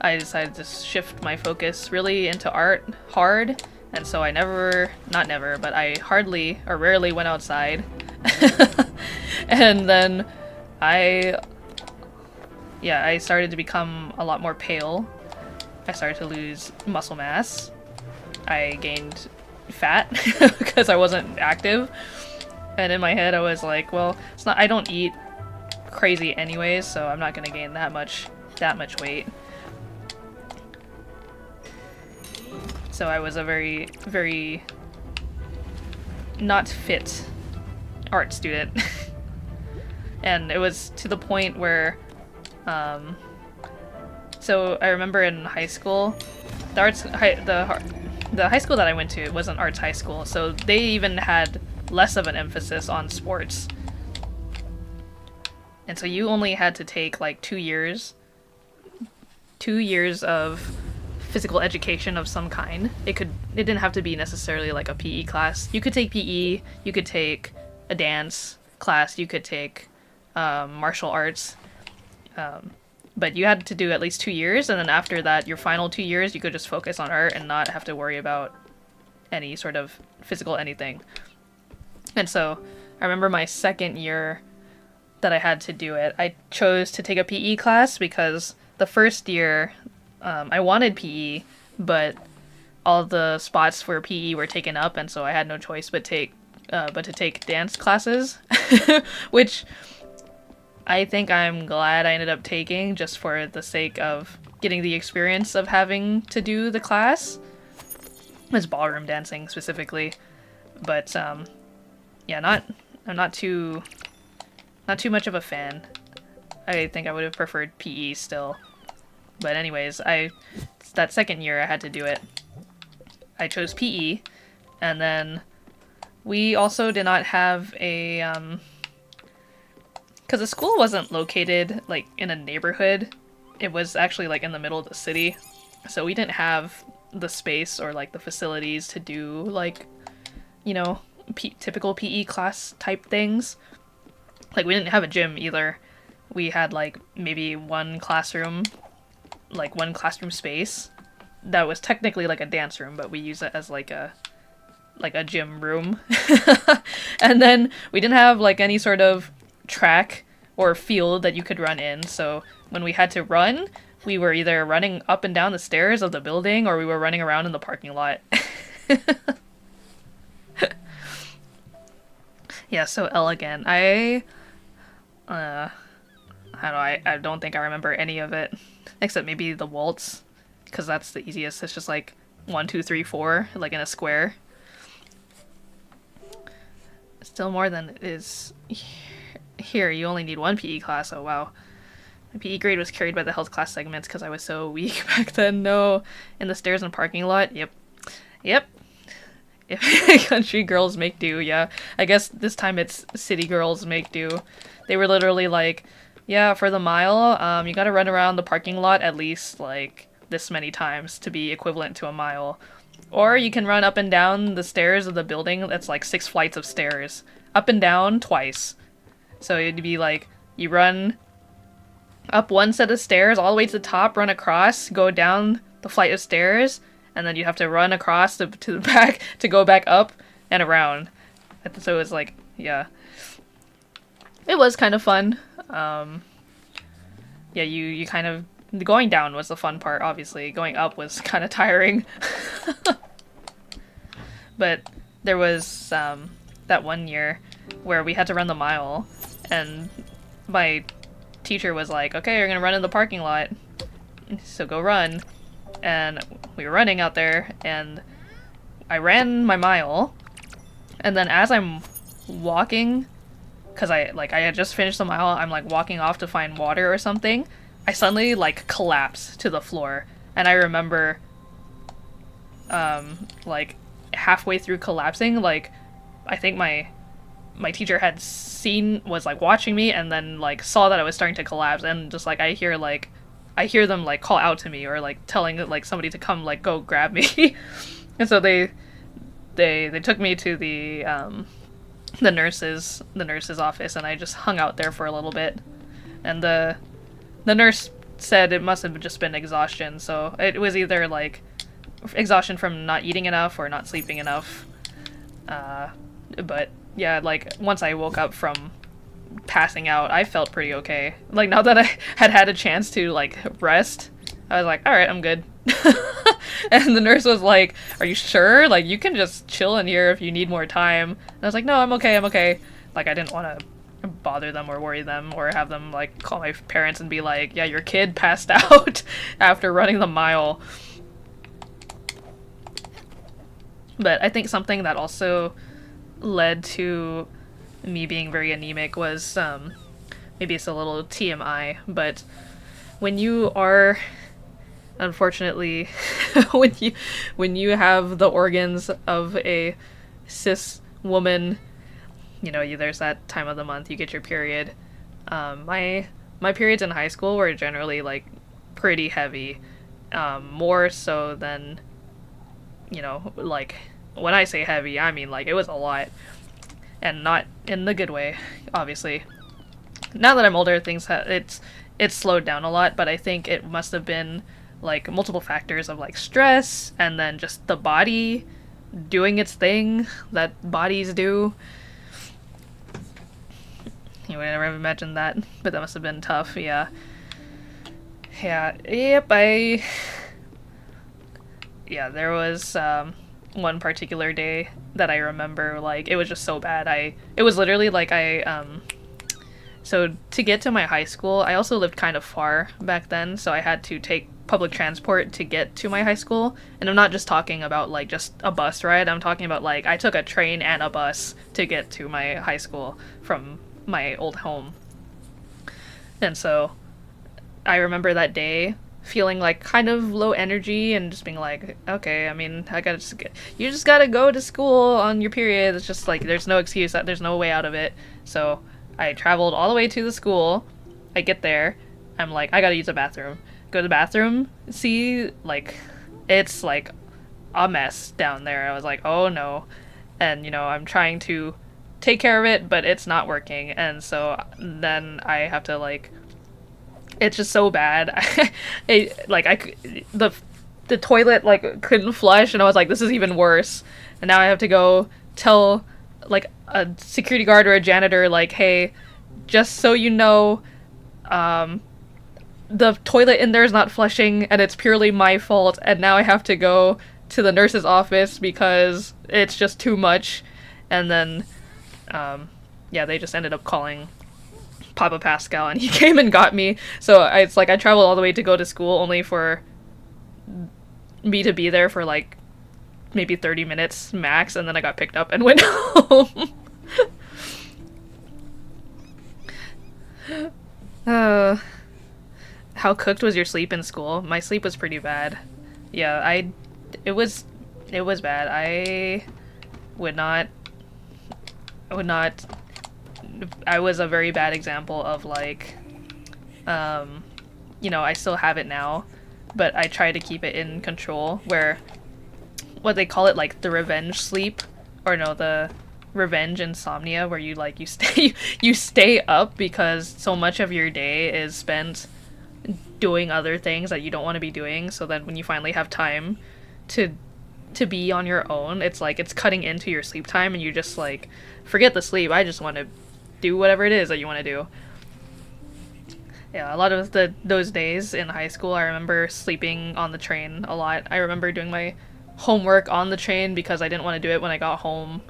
I decided to shift my focus really into art hard. And so I not never, but I hardly or rarely went outside. And then I started to become a lot more pale. I started to lose muscle mass. I gained fat because I wasn't active. And in my head I was like, well, I don't eat crazy anyways, so I'm not gonna gain that much weight. So I was a very, very not fit art student. And it was to the point where so I remember in high school, the high school that I went to, it wasn't arts high school, so they even had less of an emphasis on sports. And so you only had to take like 2 years of physical education of some kind. It didn't have to be necessarily like a PE class. You could take PE, you could take a dance class, you could take martial arts. But you had to do at least 2 years, and then after that, your final 2 years, you could just focus on art and not have to worry about any sort of physical anything. And so I remember my second year that I had to do it, I chose to take a PE class because the first year I wanted PE, but all the spots for PE were taken up, and so I had no choice but to take dance classes, which I think I'm glad I ended up taking just for the sake of getting the experience of having to do the class. It's ballroom dancing specifically, but yeah, I'm not too much of a fan. I think I would have preferred PE still. But anyways, that second year I had to do it. I chose PE, and then we also did not have a because the school wasn't located like in a neighborhood. It was actually like in the middle of the city, so we didn't have the space or like the facilities to do like, you know, typical PE class type things. Like we didn't have a gym either. We had like maybe one classroom space that was technically like a dance room, but we use it as like a gym room. And then we didn't have like any sort of track or field that you could run in, so when we had to run, we were either running up and down the stairs of the building or we were running around in the parking lot. Yeah, so elegant. Uh, I don't think I remember any of it, except maybe the waltz, because that's the easiest. It's just like 1, 2, 3, 4, like in a square. Still more than is here. You only need one PE class. Oh wow. My PE grade was carried by the health class segments because I was so weak back then. No, in the stairs and parking lot. Yep. If country girls make do, yeah. I guess this time it's city girls make do. They were literally like, yeah, for the mile, you gotta run around the parking lot at least, like, this many times to be equivalent to a mile. Or you can run up and down the stairs of the building that's like 6 flights of stairs. Up and down twice. So it'd be like, you run up one set of stairs all the way to the top, run across, go down the flight of stairs, and then you have to run across to the back to go back up and around. So it was like, yeah. It was kind of fun. Yeah, you kind of... Going down was the fun part, obviously. Going up was kind of tiring. But there was that one year where we had to run the mile, and my teacher was like, okay, you're gonna run in the parking lot, so go run. And we were running out there, and I ran my mile, and then as I'm walking, because I had just finished the mile, I'm like walking off to find water or something, I suddenly like collapsed to the floor. And I remember like halfway through collapsing, like I think my teacher was like watching me, and then like saw that I was starting to collapse, and just like I hear them like call out to me, or like telling like somebody to come like go grab me. And so they took me to the nurse's office, and I just hung out there for a little bit. And the nurse said it must have just been exhaustion, so it was either like exhaustion from not eating enough or not sleeping enough. But yeah, like once I woke up from passing out, I felt pretty okay. Like now that I had a chance to like rest, I was like, all right, I'm good. And the nurse was like, are you sure? Like you can just chill in here if you need more time. And I was like, no, I'm okay. Like I didn't want to bother them or worry them or have them like call my parents and be like, yeah, your kid passed out after running the mile. But I think something that also led to me being very anemic was, maybe it's a little TMI, but when you are, unfortunately, when you have the organs of a cis woman, you know, there's that time of the month you get your period. My periods in high school were generally like pretty heavy, more so than, you know, like when I say heavy, I mean like it was a lot. And not in the good way, obviously. Now that I'm older, it's slowed down a lot, but I think it must have been like multiple factors of like stress, and then just the body doing its thing that bodies do. You would never have imagined that, but that must have been tough, yeah. Yep, there was one particular day that I remember, like, it was just so bad. It was literally like so to get to my high school, I also lived kind of far back then, so I had to take public transport to get to my high school. And I'm not just talking about like just a bus ride, I'm talking about like I took a train and a bus to get to my high school from my old home. And so I remember that day feeling like kind of low energy and just being like, okay, I mean, you just gotta go to school on your period. It's just like, there's no excuse, there's no way out of it. So I traveled all the way to the school. I get there, I'm like, I gotta use the bathroom. Go to the bathroom, see, like, it's like a mess down there. I was like, oh no. And, you know, I'm trying to take care of it, but it's not working. And so then I have to like, it's just so bad. The toilet like couldn't flush, and I was like, this is even worse. And now I have to go tell like a security guard or a janitor like, hey, just so you know, the toilet in there is not flushing, and it's purely my fault, and now I have to go to the nurse's office because it's just too much. And then yeah, they just ended up calling Papa Pascal, and he came and got me. So it's like I traveled all the way to go to school only for me to be there for like maybe 30 minutes max, and then I got picked up and went home. How cooked was your sleep in school? My sleep was pretty bad. Yeah, it was bad. Would not I would not I was a very bad example of like you know, I still have it now, but I try to keep it in control, where what they call it, like the revenge sleep, or no, the revenge insomnia, where you like you stay up because so much of your day is spent doing other things that you don't want to be doing, so that when you finally have time to be on your own, it's like it's cutting into your sleep time, and you just like forget the sleep. I just want to do whatever it is that you want to do. Yeah, a lot of those days in high school, I remember sleeping on the train a lot. I remember doing my homework on the train because I didn't want to do it when I got home.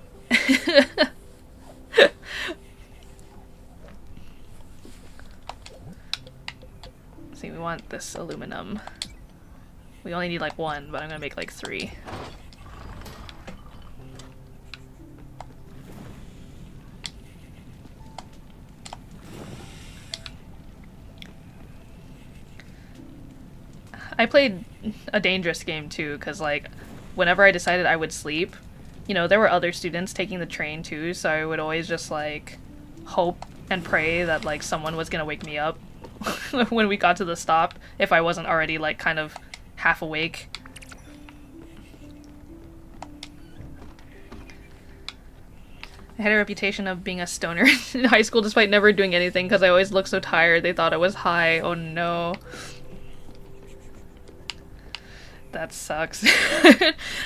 See, we want this aluminum. We only need like one, but I'm gonna make like 3. I played a dangerous game too, because like whenever I decided I would sleep, you know, there were other students taking the train too, so I would always just like hope and pray that like someone was gonna wake me up when we got to the stop, if I wasn't already like kind of half awake. I had a reputation of being a stoner in high school despite never doing anything because I always looked so tired. They thought I was high. Oh no. That sucks.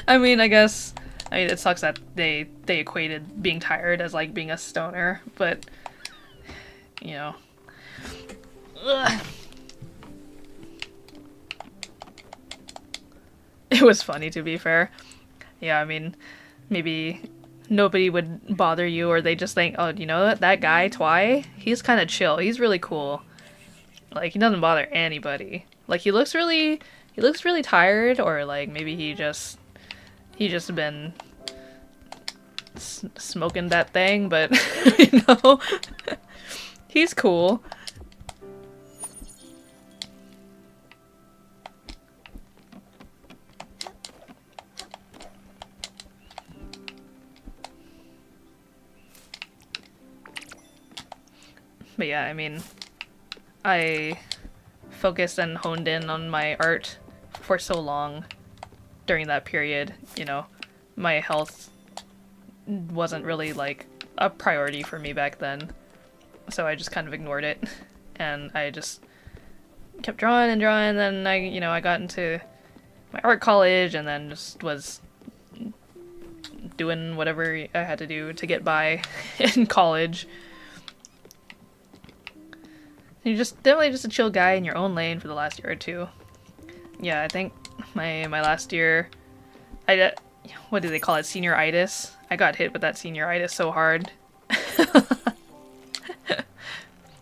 I mean, it sucks that they equated being tired as like being a stoner, but you know. Ugh. It was funny, to be fair. Yeah, I mean, maybe nobody would bother you, or they just think, oh, you know what, that guy Twy, he's kind of chill. He's really cool. Like, he doesn't bother anybody. Like, he looks really tired, or like maybe he just been smoking that thing, but you know, he's cool. But yeah, I mean, I focused and honed in on my art for so long during that period, you know. My health wasn't really like a priority for me back then, so I just kind of ignored it, and I just kept drawing and drawing. And then I got into my art college, and then just was doing whatever I had to do to get by in college. You're just definitely just a chill guy in your own lane for the last year or two. Yeah, I think my last year, what do they call it, senioritis? I got hit with that senioritis so hard.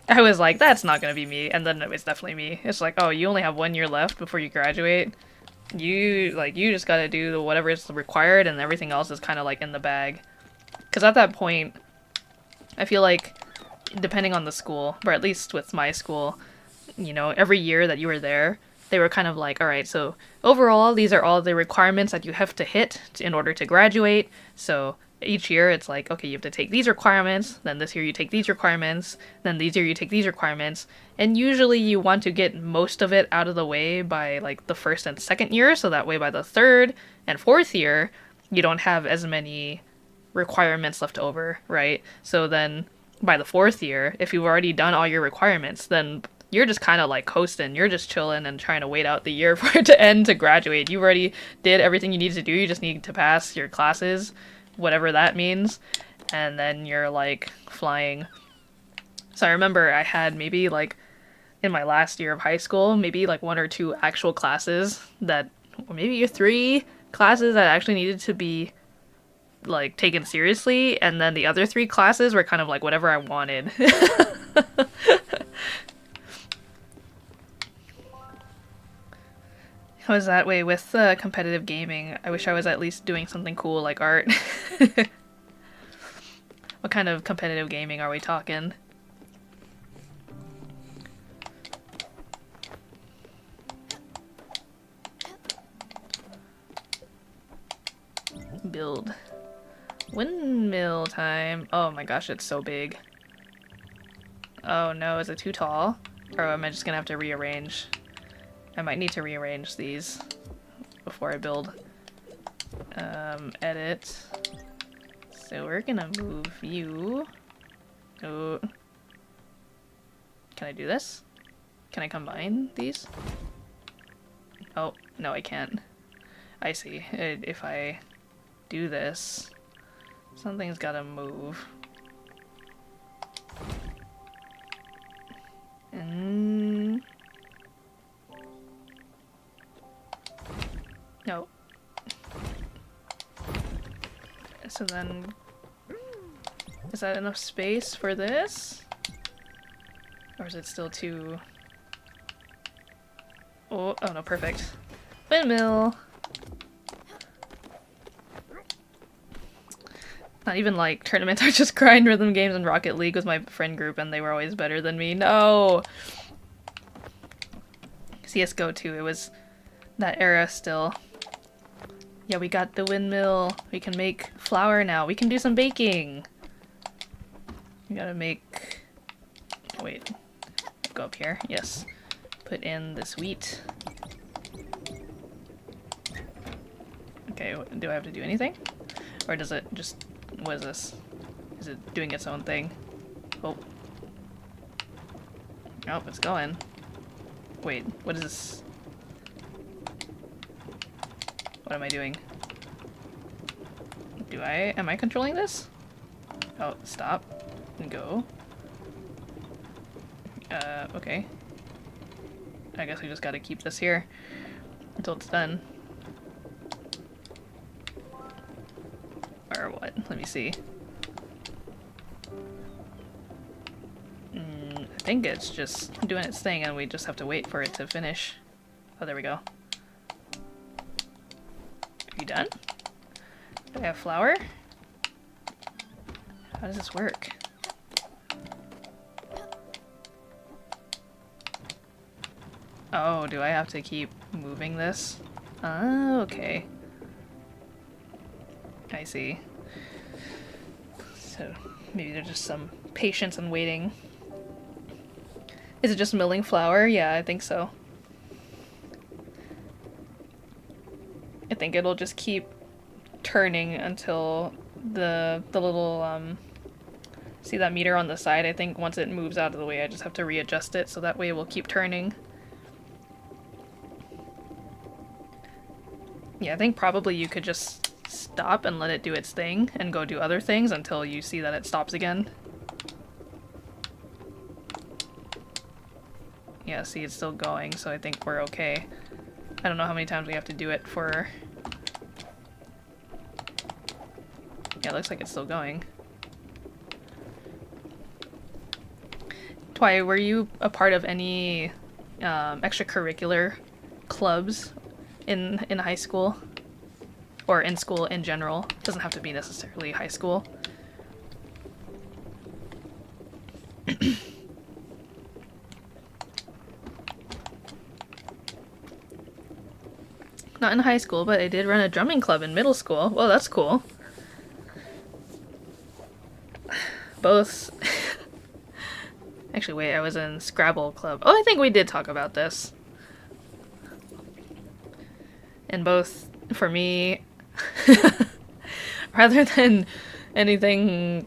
I was like, that's not gonna be me, and then it was definitely me. It's like, oh, you only have 1 year left before you graduate. You just gotta do whatever is required, and everything else is kind of like in the bag. Because at that point, I feel like, depending on the school, or at least with my school, you know, every year that you were there, they were kind of like, all right, so overall, these are all the requirements that you have to hit in order to graduate. So each year it's like, okay, you have to take these requirements, then this year you take these requirements, then these year you take these requirements, and usually you want to get most of it out of the way by like the first and second year, so that way by the third and fourth year, you don't have as many requirements left over, right? So then by the fourth year, if you've already done all your requirements, then you're just kind of like coasting. You're just chilling and trying to wait out the year for it to end to graduate. You already did everything you needed to do. You just need to pass your classes, whatever that means, and then you're like flying. So I remember I had maybe like in my last year of high school, maybe like 1 or 2 actual classes that, or maybe 3 classes that actually needed to be like taken seriously, and then the other 3 classes were kind of like whatever I wanted. How is that way with competitive gaming? I wish I was at least doing something cool like art. What kind of competitive gaming are we talking? Build. Windmill time. Oh my gosh, it's so big. Oh no, is it too tall? Or am I just gonna have to rearrange? I might need to rearrange these before I build. Edit. So we're gonna move you. Oh. Can I do this? Can I combine these? Oh, no I can't. I see. If I do this, something's gotta move. No. So then, is that enough space for this? Or is it still too... Oh no, perfect. Windmill! Not even like tournaments, I just grind rhythm games in Rocket League with my friend group and they were always better than me. No! CSGO too, it was that era still. Yeah, we got the windmill. We can make flour now. We can do some baking. We gotta make... Oh, wait. Go up here. Yes. Put in this wheat. Okay, do I have to do anything? Or does it just... What is this? Is it doing its own thing? Oh. Oh, it's going. Wait, what is this? What am I doing? Am I controlling this? Oh, stop. And go. Okay. I guess we just gotta keep this here until it's done. Or what? Let me see. I think it's just doing its thing and we just have to wait for it to finish. Oh, there we go. Are you done? Do I have flour? How does this work? Oh, do I have to keep moving this? Oh, okay. I see. So maybe there's just some patience and waiting. Is it just milling flour? Yeah, I think so. I think it'll just keep turning until the little see that meter on the side? I think once it moves out of the way I just have to readjust it so that way it will keep turning. Yeah, I think probably you could just stop and let it do its thing and go do other things until you see that it stops again. Yeah, see, it's still going, so I think we're okay. I don't know how many times we have to do it for... Yeah, it looks like it's still going. Twy, were you a part of any extracurricular clubs in high school? Or in school in general? It doesn't have to be necessarily high school. Not in high school, but I did run a drumming club in middle school. Well, that's cool. Both... Actually, wait, I was in Scrabble club. Oh, I think we did talk about this. And both, for me, rather than anything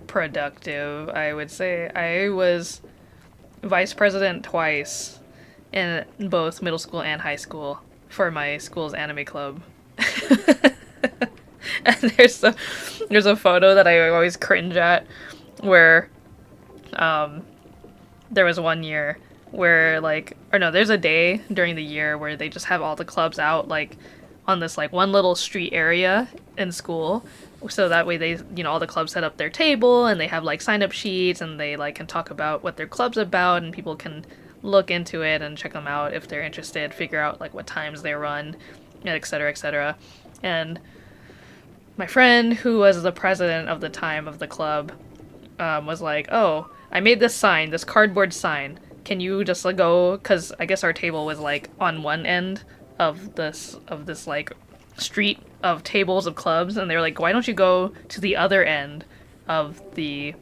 productive, I would say I was vice president twice in both middle school and high school for my school's anime club. And there's a photo that I always cringe at where there was one year where there's a day during the year where they just have all the clubs out like on this like one little street area in school. So that way they, all the clubs set up their table and they have like sign up sheets and they like can talk about what their club's about and people can look into it and check them out if they're interested, figure out like what times they run, etc., etc. And my friend, who was the president of the time of the club, was like, oh, I made this sign, this cardboard sign. Can you just like, go? Because I guess our table was like on one end of this like street of tables of clubs, and they were like, why don't you go to the other end of the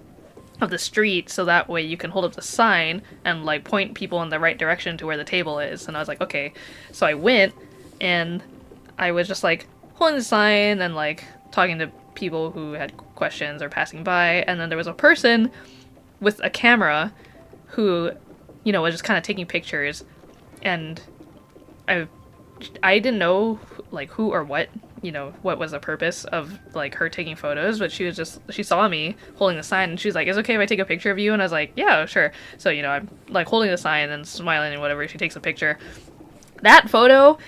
street so that way you can hold up the sign and like point people in the right direction to where the table is. And I was like, okay. So I went and I was just like holding the sign and like talking to people who had questions or passing by, and then there was a person with a camera who, was just kind of taking pictures, and I didn't know like who or what, what was the purpose of like her taking photos, but she saw me holding the sign and she was like, is it okay if I take a picture of you? And I was like, yeah, sure. So, I'm like holding the sign and smiling and whatever. She takes a picture. That photo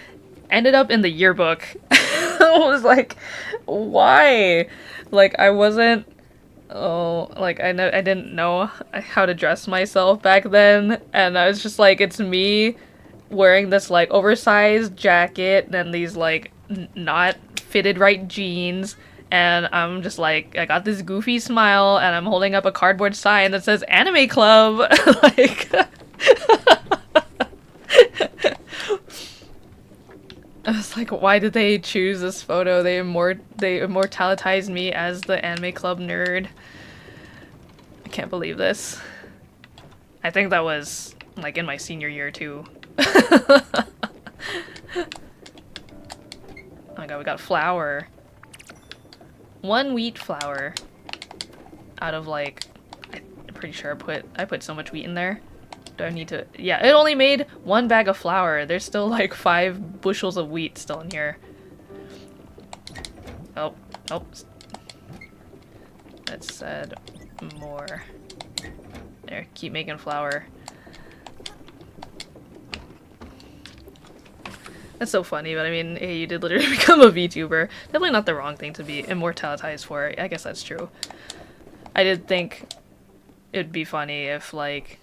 ended up in the yearbook. I was like, why? Like, I wasn't, I didn't know how to dress myself back then, and I was just like, it's me wearing this like oversized jacket and these like not fitted right jeans, and I'm just like, I got this goofy smile and I'm holding up a cardboard sign that says Anime Club. Like I was like, why did they choose this photo? They immortalized me as the Anime Club nerd. I can't believe this. I think that was like in my senior year too. Oh my god, we got flour. 1 wheat flour out of like, I'm pretty sure I put so much wheat in there. Do I need to? Yeah, it only made 1 bag of flour. There's still like 5 bushels of wheat still in here. Oh. That said more. There, keep making flour. That's so funny, but I mean, hey, you did literally become a VTuber. Definitely not the wrong thing to be immortalized for. I guess that's true. I did think it'd be funny if, like,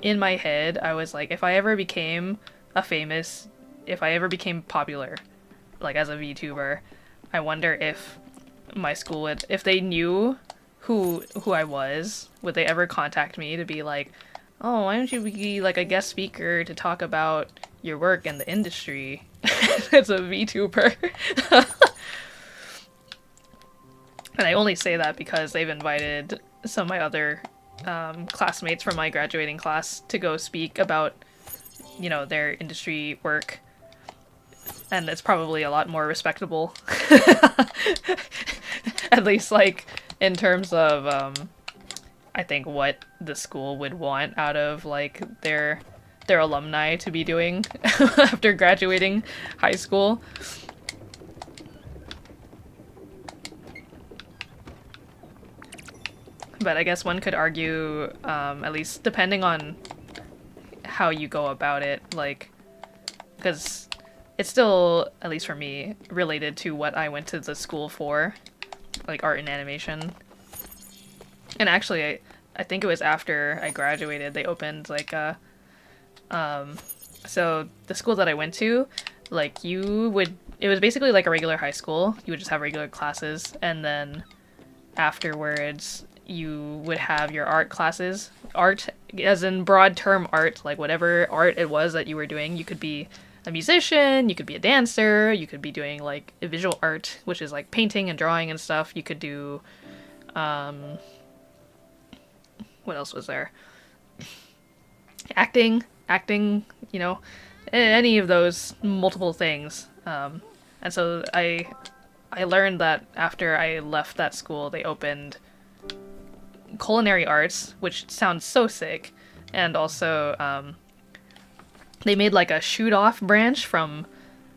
in my head, I was like, if I ever became popular, like, as a VTuber, I wonder if my school would, if they knew who I was, would they ever contact me to be like, oh, why don't you be, like, a guest speaker to talk about your work in the industry as a VTuber? And I only say that because they've invited some of my other classmates from my graduating class to go speak about, their industry work. And it's probably a lot more respectable. At least, like, in terms of, I think what the school would want out of, like, their alumni to be doing after graduating high school. But I guess one could argue, at least depending on how you go about it, like, because it's still, at least for me, related to what I went to the school for, like art and animation. And actually, I think it was after I graduated, they opened like a, so the school that I went to, like it was basically like a regular high school. You would just have regular classes, and then afterwards you would have your art classes. Art, as in broad term art, like whatever art it was that you were doing. You could be a musician, you could be a dancer, you could be doing like a visual art, which is like painting and drawing and stuff. You could do, what else was there? Acting, any of those multiple things. And so I learned that after I left that school, they opened culinary arts, which sounds so sick, and also they made like a shoot-off branch from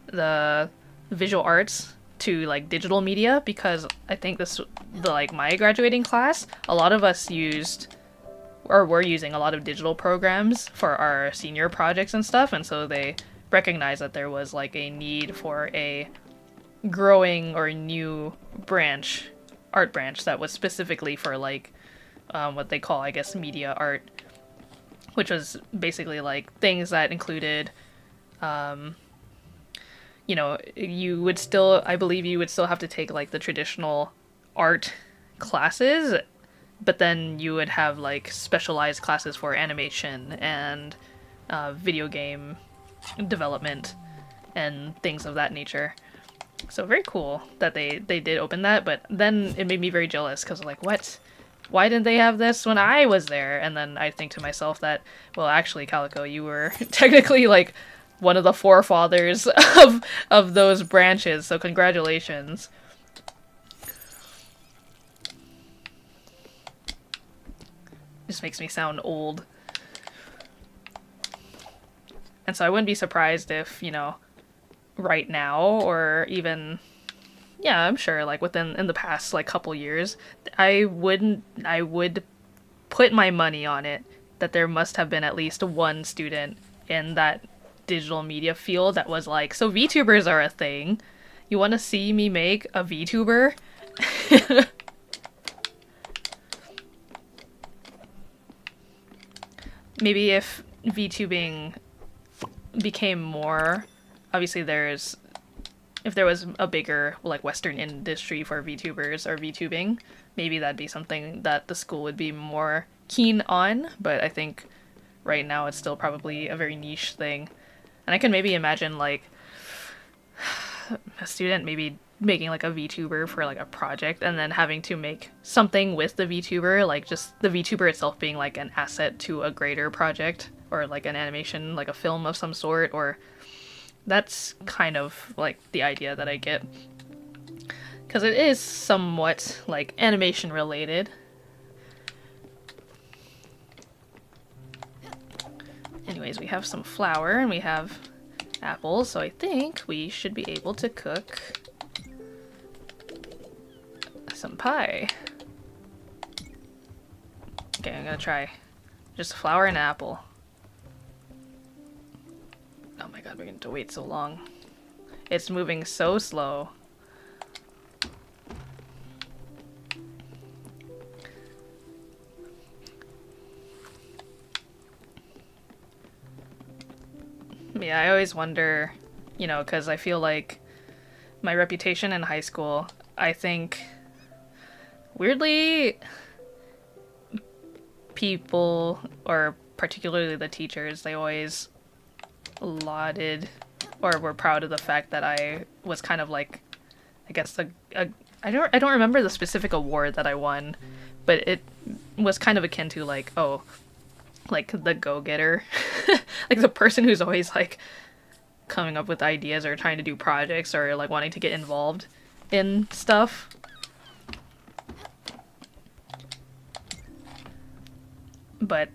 the visual arts to like digital media, because I think my graduating class, a lot of us were using a lot of digital programs for our senior projects and stuff, and so they recognized that there was like a need for a growing or new branch, art branch that was specifically for like what they call, I guess, media art, which was basically like things that included, you know, you would still, I believe you would still have to take like the traditional art classes, but then you would have like specialized classes for animation and video game development and things of that nature. So very cool that they did open that, but then it made me very jealous because like, what? Why didn't they have this when I was there? And then I think to myself that, well, actually, Calico, you were technically like one of the forefathers of those branches, so congratulations. Just makes me sound old. And so I wouldn't be surprised if, you know, right now or even, yeah, I'm sure like in the past like couple years, I would put my money on it that there must have been at least one student in that digital media field that was like, so VTubers are a thing. You want to see me make a VTuber? Maybe if VTubing became more, obviously if there was a bigger like Western industry for VTubers or VTubing, maybe that'd be something that the school would be more keen on, but I think right now it's still probably a very niche thing. And I can maybe imagine like a student maybe making like a VTuber for like a project and then having to make something with the VTuber, like just the VTuber itself being like an asset to a greater project or like an animation, like a film of some sort, or that's kind of like the idea that I get. Because it is somewhat like animation related. Anyways, we have some flour and we have apples, so I think we should be able to cook some pie. Okay, I'm gonna try just flour and apple. Oh my god, we're going to have to wait so long. It's moving so slow. Yeah, I always wonder, you know, because I feel like my reputation in high school, I think, weirdly, people, or particularly the teachers, they always lauded or were proud of the fact that I was kind of like, I guess I don't remember the specific award that I won, but it was kind of akin to like, oh, like the go-getter, like the person who's always like coming up with ideas or trying to do projects or like wanting to get involved in stuff. But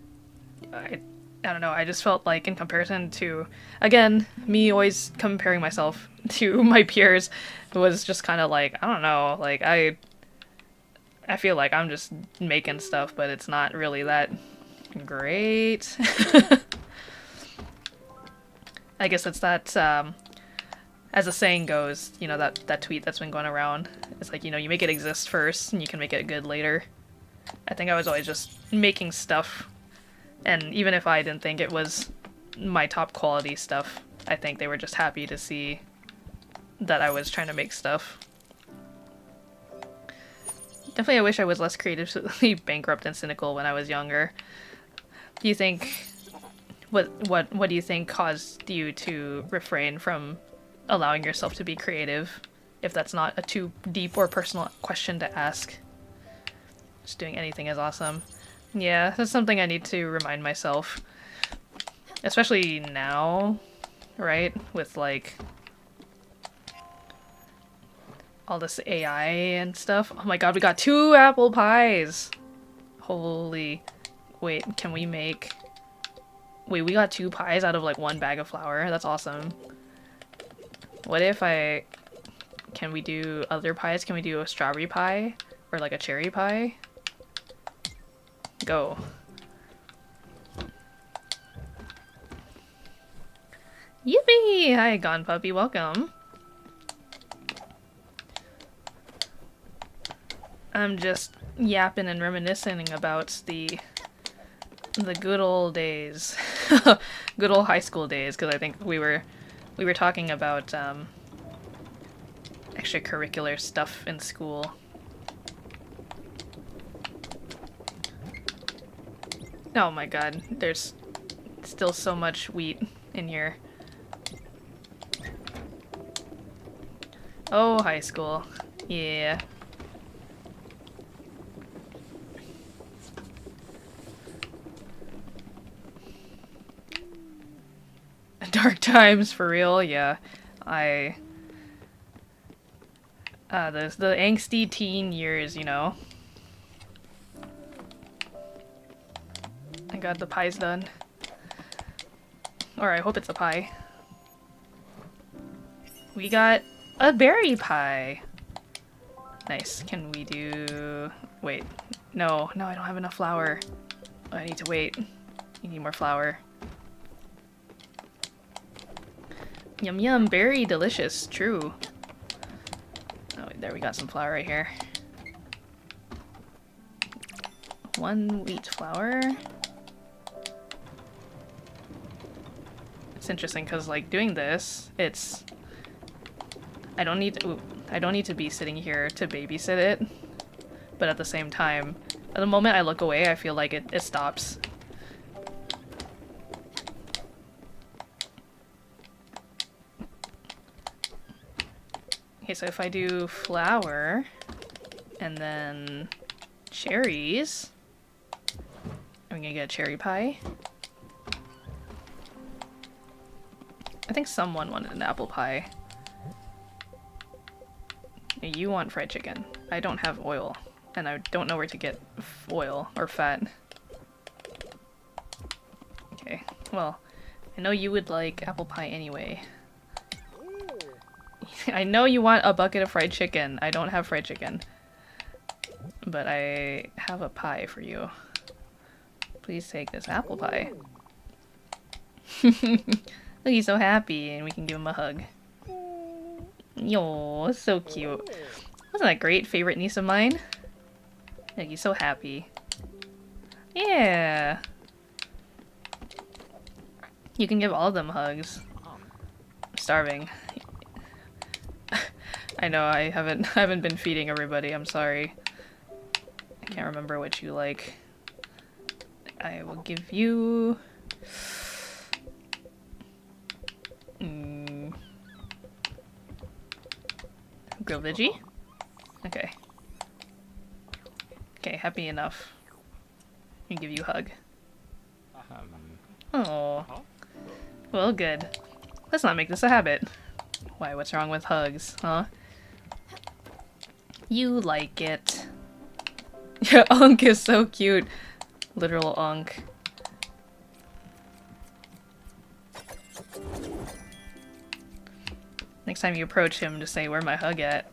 I don't know, I just felt like in comparison to, again, me always comparing myself to my peers, it was just kind of like, I don't know, like I feel like I'm just making stuff, but it's not really that great. I guess it's that, as the saying goes, you know, that tweet that's been going around, it's like, you know, you make it exist first and you can make it good later. I think I was always just making stuff. And even if I didn't think it was my top quality stuff, I think they were just happy to see that I was trying to make stuff. Definitely I wish I was less creatively bankrupt and cynical when I was younger. Do you think... What do you think caused you to refrain from allowing yourself to be creative? If that's not a too deep or personal question to ask. Just doing anything is awesome. Yeah, that's something I need to remind myself. Especially now, right? With, like, all this AI and stuff. Oh my god, we got 2 apple pies! Holy... Wait, can we make... Wait, we got 2 pies out of, like, 1 bag of flour? That's awesome. What if I... Can we do other pies? Can we do a strawberry pie? Or, like, a cherry pie? Go. Yippee! Hi, Gone Puppy, welcome. I'm just yapping and reminiscing about the good old days. Good old high school days, because I think we were talking about extracurricular stuff in school. Oh my god, there's still so much wheat in here. Oh, high school. Yeah. Dark times, for real, yeah. The angsty teen years, you know. I got the pies done. Or I hope it's a pie. We got a berry pie. Nice. Can we do... Wait. No, I don't have enough flour. Oh, I need to wait. You need more flour. Yum yum, berry delicious, true. Oh, there we got some flour right here. 1 wheat flour. It's interesting because, like, doing this, it's... I don't need to be sitting here to babysit it, but at the same time, at the moment I look away, I feel like it stops. Okay, so if I do flour, and then cherries, I'm gonna get a cherry pie. I think someone wanted an apple pie. You want fried chicken. I don't have oil, and I don't know where to get oil or fat. Okay, well, I know you would like apple pie anyway. I know you want a bucket of fried chicken. I don't have fried chicken. But I have a pie for you. Please take this apple pie. Look, he's so happy, and we can give him a hug. Yo, so cute. Wasn't that great? Favorite niece of mine? Look, he's so happy. Yeah. You can give all of them hugs. I'm starving. I know I haven't been feeding everybody. I'm sorry. I can't remember what you like. I will give you grilled veggie. Okay. Okay, happy enough. I can give you a hug. Oh. Well, good. Let's not make this a habit. Why? What's wrong with hugs, huh? You like it. Your Unk is so cute. Literal Unk. Next time you approach him, just say, "Where my hug at?"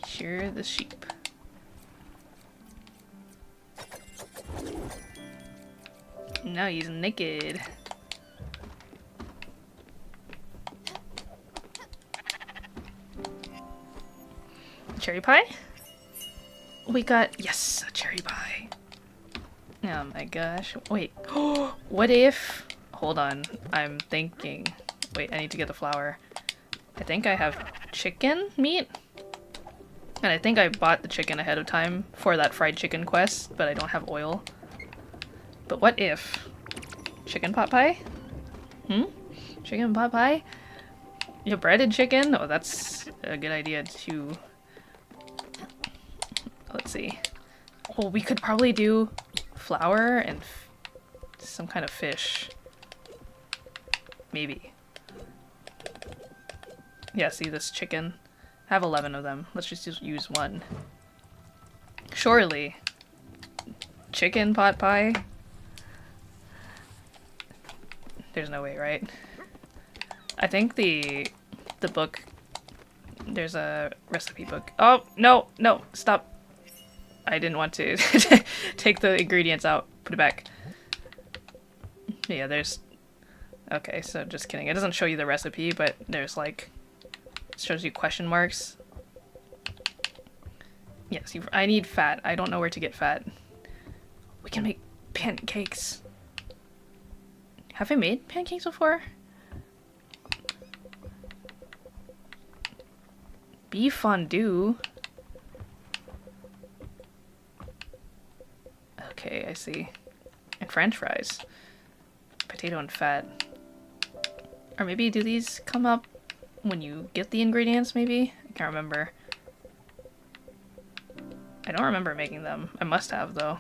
Shear the sheep. Now he's naked. Cherry pie? We got, yes, a cherry pie. Oh my gosh. Wait. What if... Hold on. I'm thinking... Wait, I need to get the flour. I think I have chicken meat? And I think I bought the chicken ahead of time for that fried chicken quest, but I don't have oil. But what if... Chicken pot pie? Chicken pot pie? You breaded chicken? Oh, that's a good idea too. Let's see. Oh, we could probably do flour and some kind of fish. Maybe. Yeah, see this chicken? I have 11 of them. Let's just use one. Surely. Chicken pot pie? There's no way, right? I think the book... There's a recipe book. Oh, no, no, stop. I didn't want to take the ingredients out. Put it back. Yeah, there's... Okay, so just kidding. It doesn't show you the recipe, but there's like... It shows you question marks. Yes, I need fat. I don't know where to get fat. We can make pancakes. Have I made pancakes before? Beef fondue? Okay, I see. And french fries. Potato and fat. Or maybe do these come up when you get the ingredients, maybe? I can't remember. I don't remember making them. I must have, though.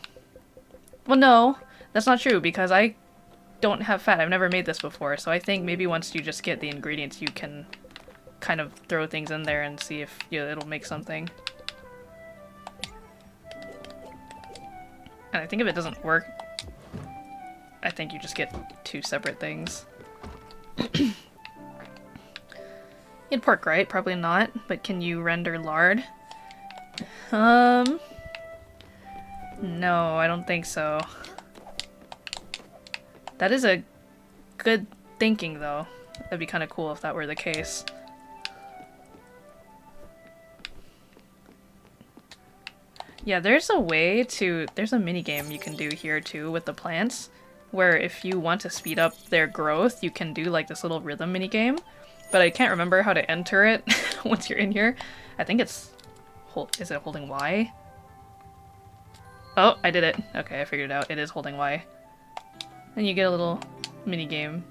Well, no, that's not true, because I don't have fat. I've never made this before, so I think maybe once you just get the ingredients, you can kind of throw things in there and see if it'll make something. And I think if it doesn't work, I think you just get two separate things. You'd pork, right? Probably not, but can you render lard? No, I don't think so. That is a good thinking, though. That'd be kind of cool if that were the case. Yeah, there's a way to... There's a mini game you can do here, too, with the plants, where if you want to speed up their growth, you can do, like, this little rhythm mini game. But I can't remember how to enter it once you're in here. I think it's... Is it holding Y? Oh, I did it. Okay, I figured it out. It is holding Y. And you get a little mini game.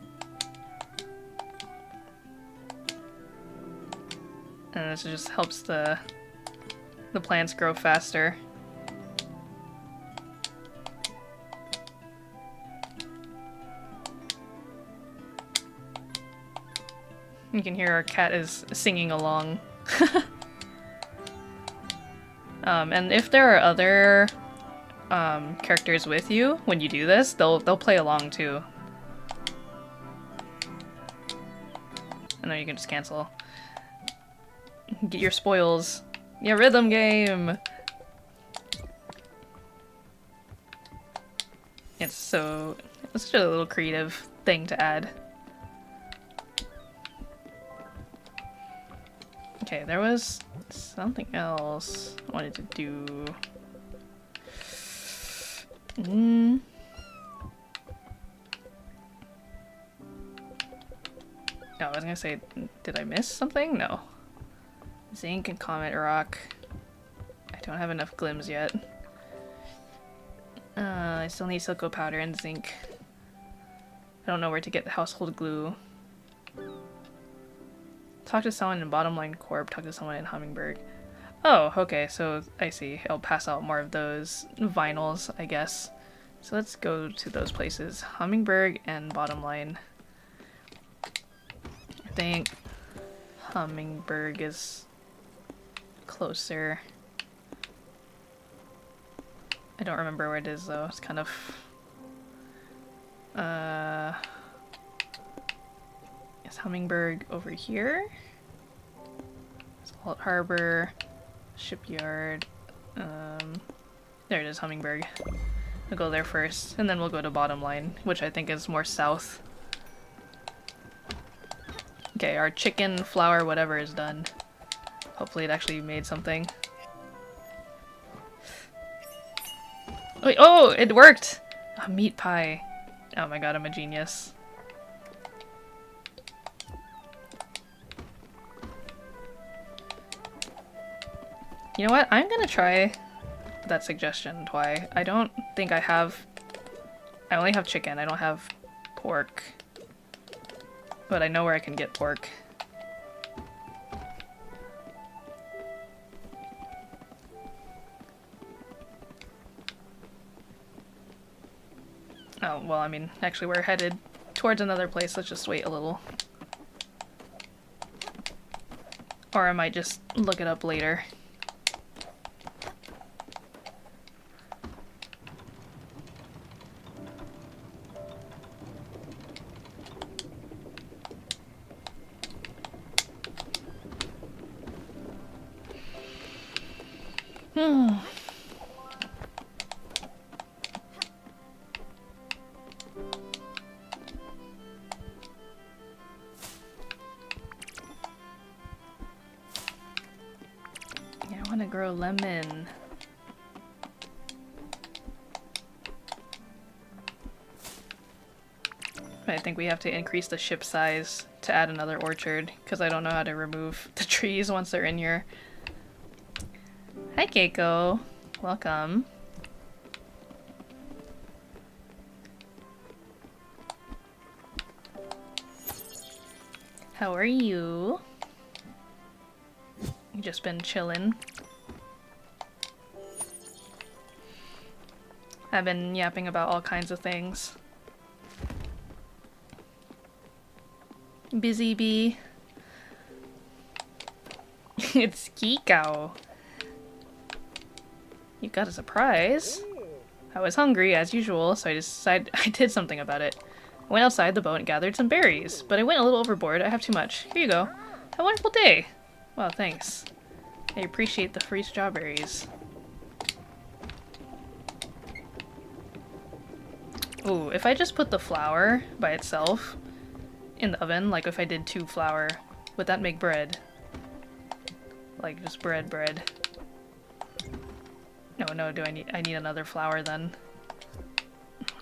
And this just helps the plants grow faster. You can hear our cat is singing along. And if there are other characters with you when you do this, they'll play along too. And then you can just cancel. Get your spoils. Yeah, rhythm game! It's such a little creative thing to add. Okay, there was something else I wanted to do. No, I was gonna say, did I miss something? No. Zinc and comet rock. I don't have enough glims yet. I still need silico powder and zinc. I don't know where to get the household glue. Talk to someone in Bottom Line Corp. Talk to someone in Hummingbird. Oh, okay, so I see. I'll pass out more of those vinyls, I guess. So let's go to those places. Hummingbird and Bottom Line. I think Hummingbird is closer. I don't remember where it is though. It's kind of is Hummingbird over here? Float Harbor, shipyard. There it is, Hummingbird. We'll go there first, and then we'll go to Bottom Line, which I think is more south. Okay, our chicken, flour, whatever is done. Hopefully it actually made something. Wait, oh, it worked! A meat pie. Oh my god, I'm a genius. You know what? I'm gonna try that suggestion, Twy. I don't think I have... I only have chicken. I don't have pork. But I know where I can get pork. Oh, well, I mean, actually we're headed towards another place. Let's just wait a little. Or I might just look it up later. grow lemon. I think we have to increase the ship size to add another orchard, because I don't know how to remove the trees once they're in here. Hi Keiko! Welcome. How are you? You just been chillin'. I've been yapping about all kinds of things. Busy bee. It's Geeko. You got a surprise. I was hungry as usual, so I decided I did something about it. I went outside the boat and gathered some berries, but I went a little overboard. I have too much. Here you go. Have a wonderful day. Well, thanks. I appreciate the free strawberries. Ooh, if I just put the flour by itself in the oven, like if I did 2 flour, would that make bread? Like just bread. No, I need another flour then.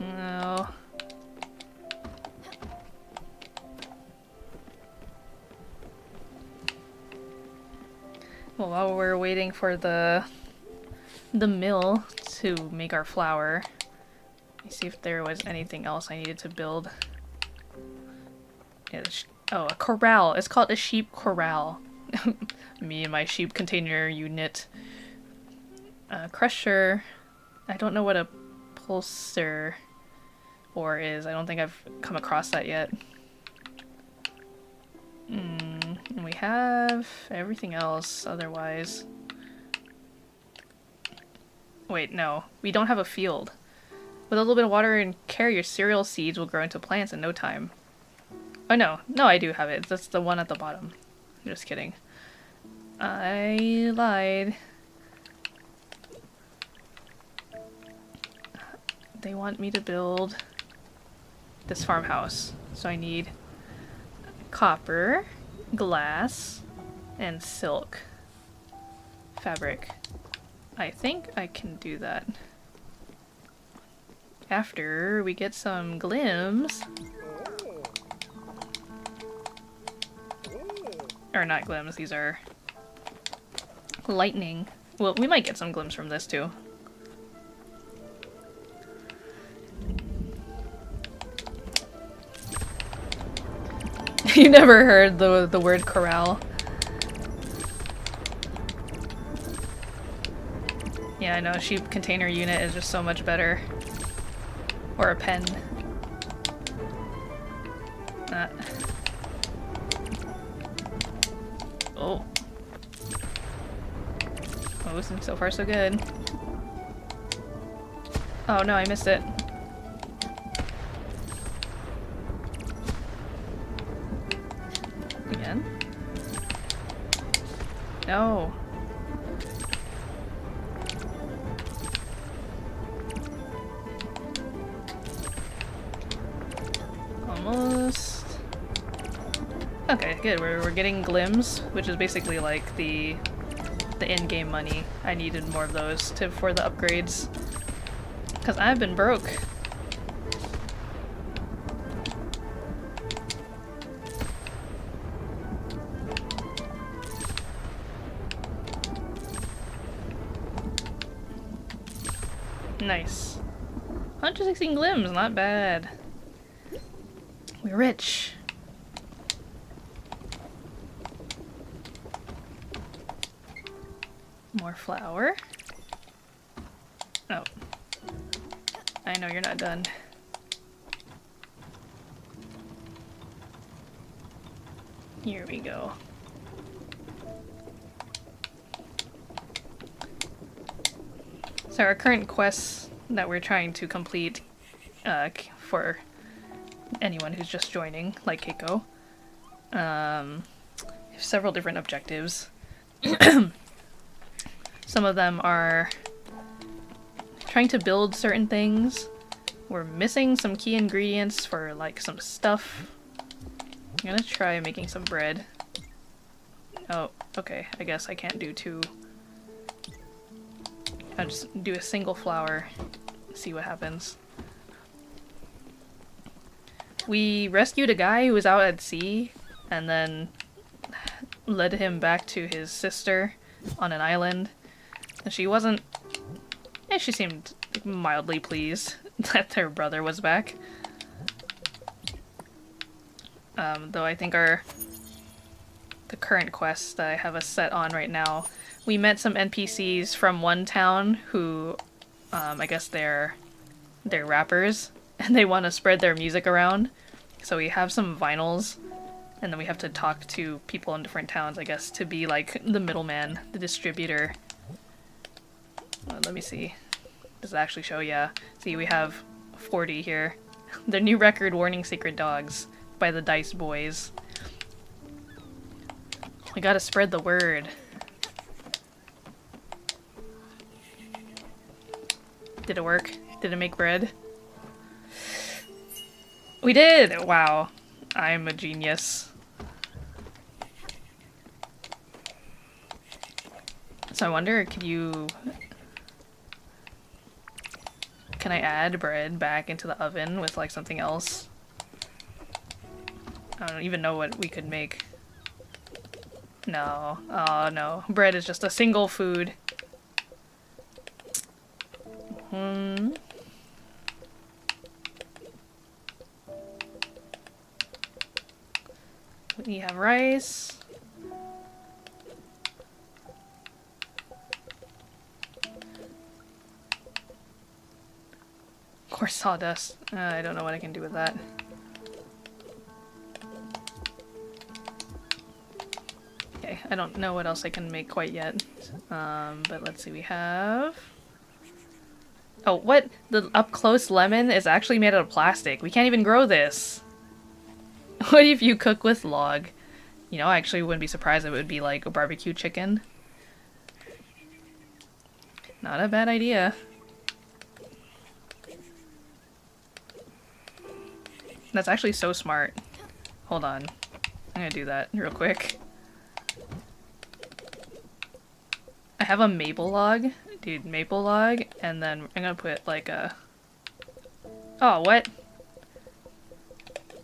No. Well, while we're waiting for the mill to make our flour, let me see if there was anything else I needed to build. Yeah, oh, a corral. It's called a sheep corral. Me and my sheep container unit. Crusher. I don't know what a pulser ore is. I don't think I've come across that yet. And we have everything else otherwise. Wait, no. We don't have a field. With a little bit of water and care, your cereal seeds will grow into plants in no time. Oh no. No, I do have it. That's the one at the bottom. I'm just kidding. I lied. They want me to build this farmhouse. So I need copper, glass, and silk fabric. I think I can do that. After we get some glims. Or not glims, these are lightning. Well, we might get some glims from this too. You never heard the word corral. Yeah, I know, a sheep container unit is just so much better. Or a pen. Oh. Oh, so far so good. Oh no, I missed it. Again? No. Almost. Okay, good. We're getting glims, which is basically like the in-game money. I needed more of those for the upgrades. Because I've been broke. Nice. 116 glims, not bad. We're rich. More flour. Oh. I know you're not done. Here we go. So our current quests that we're trying to complete for anyone who's just joining, like Keiko, have several different objectives. Some of them are trying to build certain things. We're missing some key ingredients for like some stuff. I'm gonna try making some bread. Oh, okay. I guess I can't do two I'll just do a single flower, see what happens. We rescued a guy who was out at sea, and then led him back to his sister on an island. And she wasn't... she seemed mildly pleased that their brother was back. Though I think the current quest that I have us set on right now, we met some NPCs from one town who, I guess they're rappers, and they want to spread their music around. So we have some vinyls, and then we have to talk to people in different towns, I guess, to be like the middleman, the distributor. Let me see. Does it actually show? Yeah. See, we have 40 here. The new record, Warning Secret Dogs, by the Dice Boys. We gotta spread the word. Did it work? Did it make bread? We did! Wow. I'm a genius. So I wonder, can I add bread back into the oven with like something else? I don't even know what we could make. No. Oh no. Bread is just a single food. We have rice. Of course, sawdust. I don't know what I can do with that. Okay, I don't know what else I can make quite yet. But let's see, we have... Oh, what? The up-close lemon is actually made out of plastic. We can't even grow this. What if you cook with log? You know, I actually wouldn't be surprised if it would be like a barbecue chicken. Not a bad idea. That's actually so smart. Hold on. I'm gonna do that real quick. I have a maple log. Dude, maple log. And then I'm gonna put like a... Oh, what?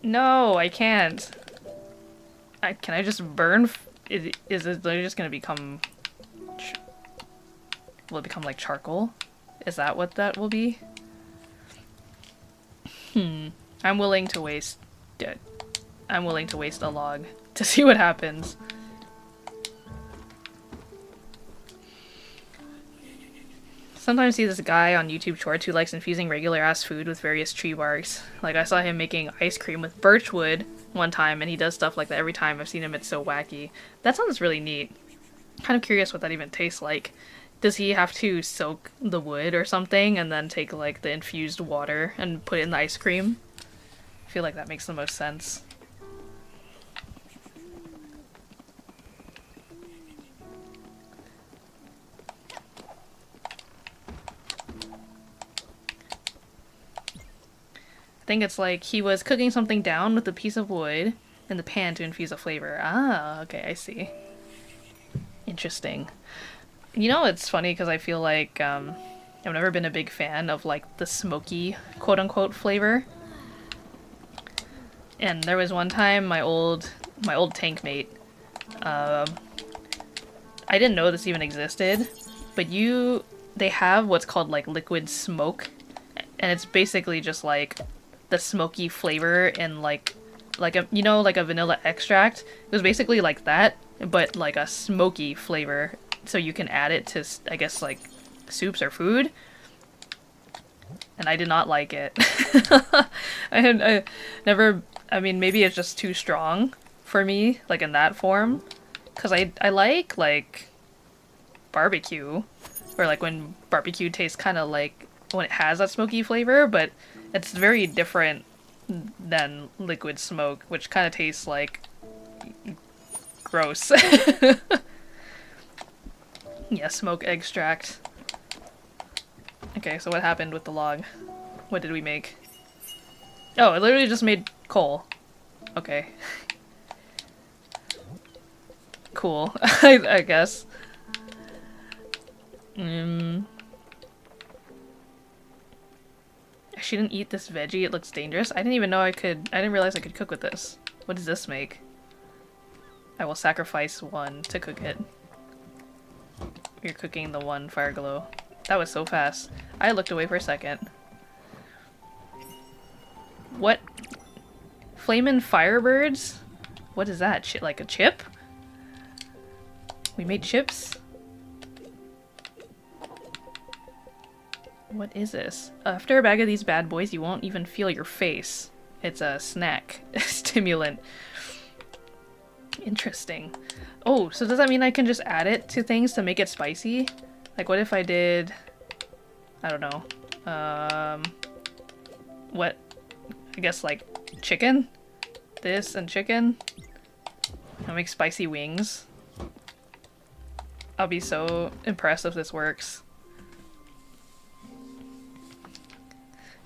No, I can't. Can I just burn? Is it just gonna become... Will it become like charcoal? Is that what that will be? I'm willing to waste a log to see what happens. Sometimes I see this guy on YouTube Shorts who likes infusing regular ass food with various tree barks. Like I saw him making ice cream with birch wood one time, and he does stuff like that every time I've seen him. It's so wacky. That sounds really neat. Kind of curious what that even tastes like. Does he have to soak the wood or something and then take like the infused water and put it in the ice cream? I feel like that makes the most sense. I think it's like he was cooking something down with a piece of wood in the pan to infuse a flavor. Ah, okay, I see. Interesting. You know, it's funny because I feel like I've never been a big fan of like the smoky quote-unquote flavor. And there was one time my old tank mate, I didn't know this even existed, but they have what's called like liquid smoke, and it's basically just like the smoky flavor in like a, you know, like a vanilla extract. It was basically like that, but like a smoky flavor, so you can add it to, I guess, like soups or food. And I did not like it. I never, I mean, maybe it's just too strong for me, like in that form. Because I like barbecue, or like when barbecue tastes kind of like when it has that smoky flavor, but it's very different than liquid smoke, which kind of tastes like gross. Yeah, smoke extract. Okay, so what happened with the log? What did we make? Oh, it literally just made coal. Okay. Cool, I guess. she didn't eat this veggie. It looks dangerous. I didn't even know I didn't realize I could cook with this. What does this make? I will sacrifice one to cook it. You're cooking the one fire glow. That was so fast. I looked away for a second. What? Flamin' Firebirds? What is that? Shit, like a chip? We made chips? What is this? After a bag of these bad boys, you won't even feel your face. It's a snack. Stimulant. Interesting. Oh, so does that mean I can just add it to things to make it spicy? Like, what if I did... I don't know. What? I guess, like, chicken? This and chicken? I'll make spicy wings. I'll be so impressed if this works.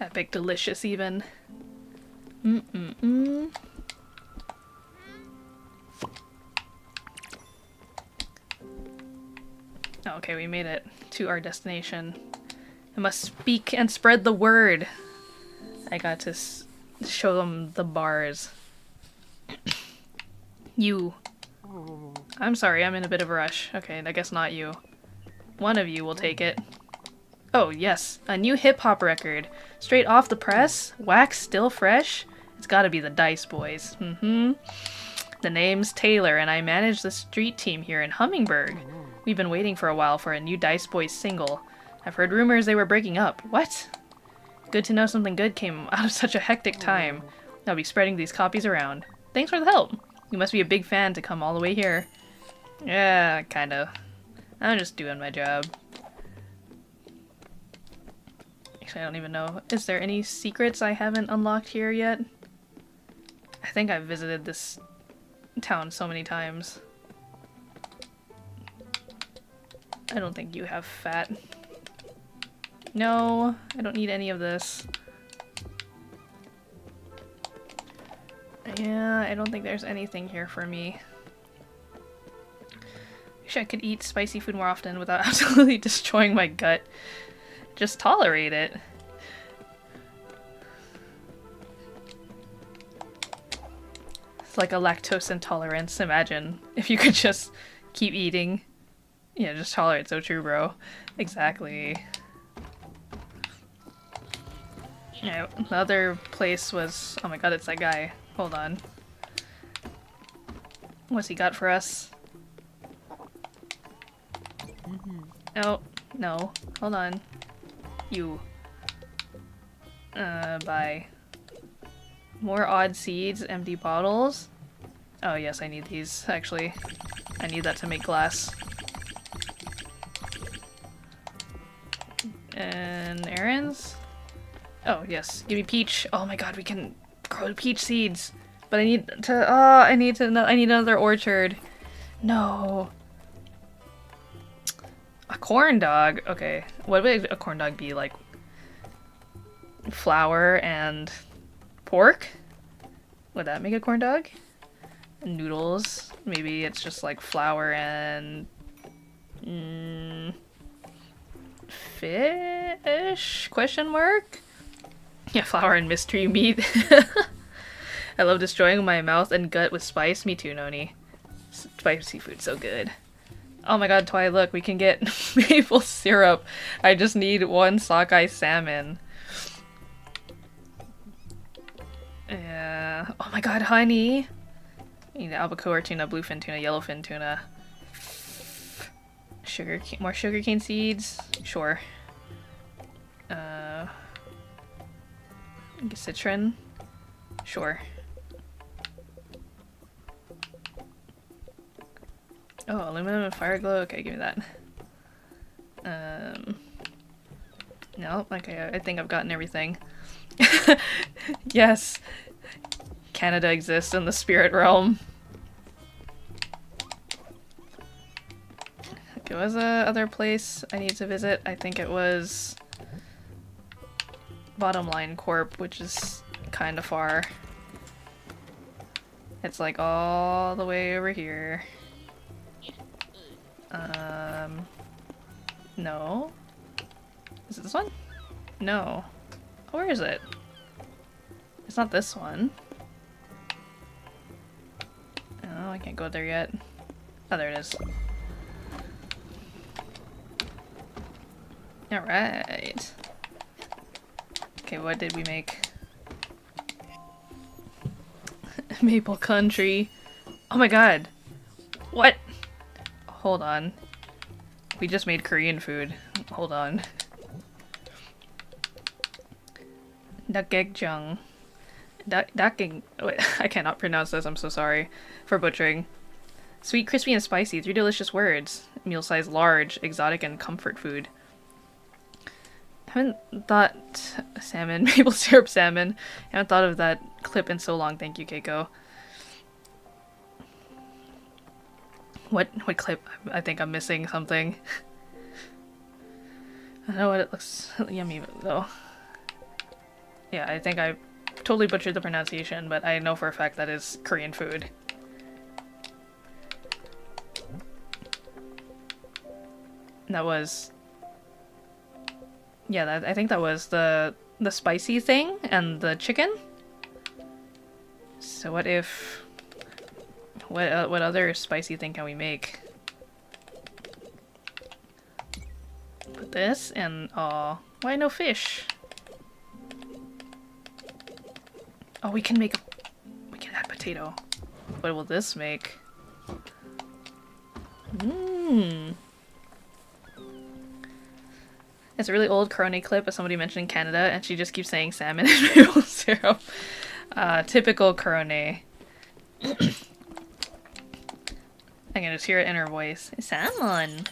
Epic delicious, even. Okay, we made it to our destination. I must speak and spread the word. I got to show them the bars. You. I'm sorry, I'm in a bit of a rush. Okay, I guess not you. One of you will take it. Oh, yes, a new hip-hop record. Straight off the press, wax still fresh. It's gotta be the Dice Boys. The name's Taylor, and I manage the street team here in Hummingburg. We've been waiting for a while for a new Dice Boys single. I've heard rumors they were breaking up. What? Good to know something good came out of such a hectic time. I'll be spreading these copies around. Thanks for the help. You must be a big fan to come all the way here. Yeah, kind of. I'm just doing my job. Actually, I don't even know. Is there any secrets I haven't unlocked here yet? I think I've visited this town so many times. I don't think you have fat. No, I don't need any of this. Yeah, I don't think there's anything here for me. Wish I could eat spicy food more often without absolutely destroying my gut. Just tolerate it. It's like a lactose intolerance. Imagine if you could just keep eating. Yeah, just tolerate. So true, bro. Exactly. Yeah, the other place was... Oh my god, it's that guy. Hold on. What's he got for us? Oh, no. Hold on. You. Buy. More odd seeds, empty bottles. Oh yes, I need these, actually. I need that to make glass. And errands? Oh yes, give me peach. Oh my god, we can grow peach seeds. But I need to, I need another orchard. No. A corn dog? Okay. What would a corn dog be? Like flour and pork? Would that make a corn dog? Noodles? Maybe it's just like flour and fish? Question mark? Yeah, flour and mystery meat. I love destroying my mouth and gut with spice. Me too, Noni. Spicy food, so good. Oh my god, Twi, look, we can get maple syrup. I just need one sockeye salmon. Yeah. Oh my god, honey! You need albacore tuna, bluefin tuna, yellowfin tuna. More sugarcane seeds? Sure. Citron? Sure. Oh, aluminum and fire glow? Okay, give me that. No, okay, I think I've gotten everything. Yes! Canada exists in the spirit realm. Okay, what was the other place I need to visit? I think it was Bottom Line Corp, which is kind of far. It's like all the way over here. No. Is it this one? No. Where is it? It's not this one. Oh, I can't go there yet. Oh, there it is. Alright. Okay, what did we make? Maple country. Oh my god. What? Hold on. We just made Korean food. Hold on. Dakgaejjang. Dakgaejjang. Wait, I cannot pronounce this, I'm so sorry for butchering. Sweet, crispy, and spicy. 3 delicious words. Meal size large, exotic, and comfort food. I haven't thought salmon, maple syrup salmon. I haven't thought of that clip in so long. Thank you, Keiko. What clip? I think I'm missing something. I don't know what it looks yummy though. Yeah, I think I totally butchered the pronunciation, but I know for a fact that is Korean food. That was... yeah, I think that was the spicy thing and the chicken. So what if... what other spicy thing can we make? Put this and... oh, why no fish? Oh, we can add potato. What will this make? Mmm. It's a really old Corone clip of somebody mentioning Canada, and she just keeps saying salmon and maple syrup. Typical Corone. I can just hear it in her voice. Salmon!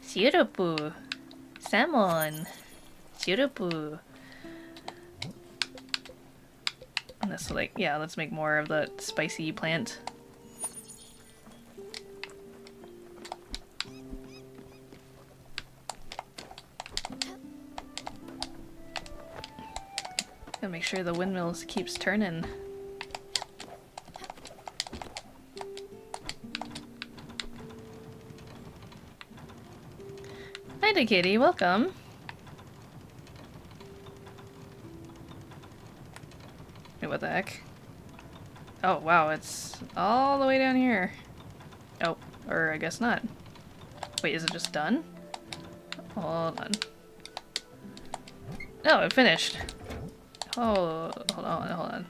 Syrupu! Salmon! Syrupu! And that's like, yeah, let's make more of the spicy plant. Gotta make sure the windmills keeps turning. Hi there, Kitty. Welcome. Wait, what the heck? Oh, wow, it's all the way down here. Oh, or I guess not. Wait, is it just done? Hold on. Oh, it finished. Oh, hold on.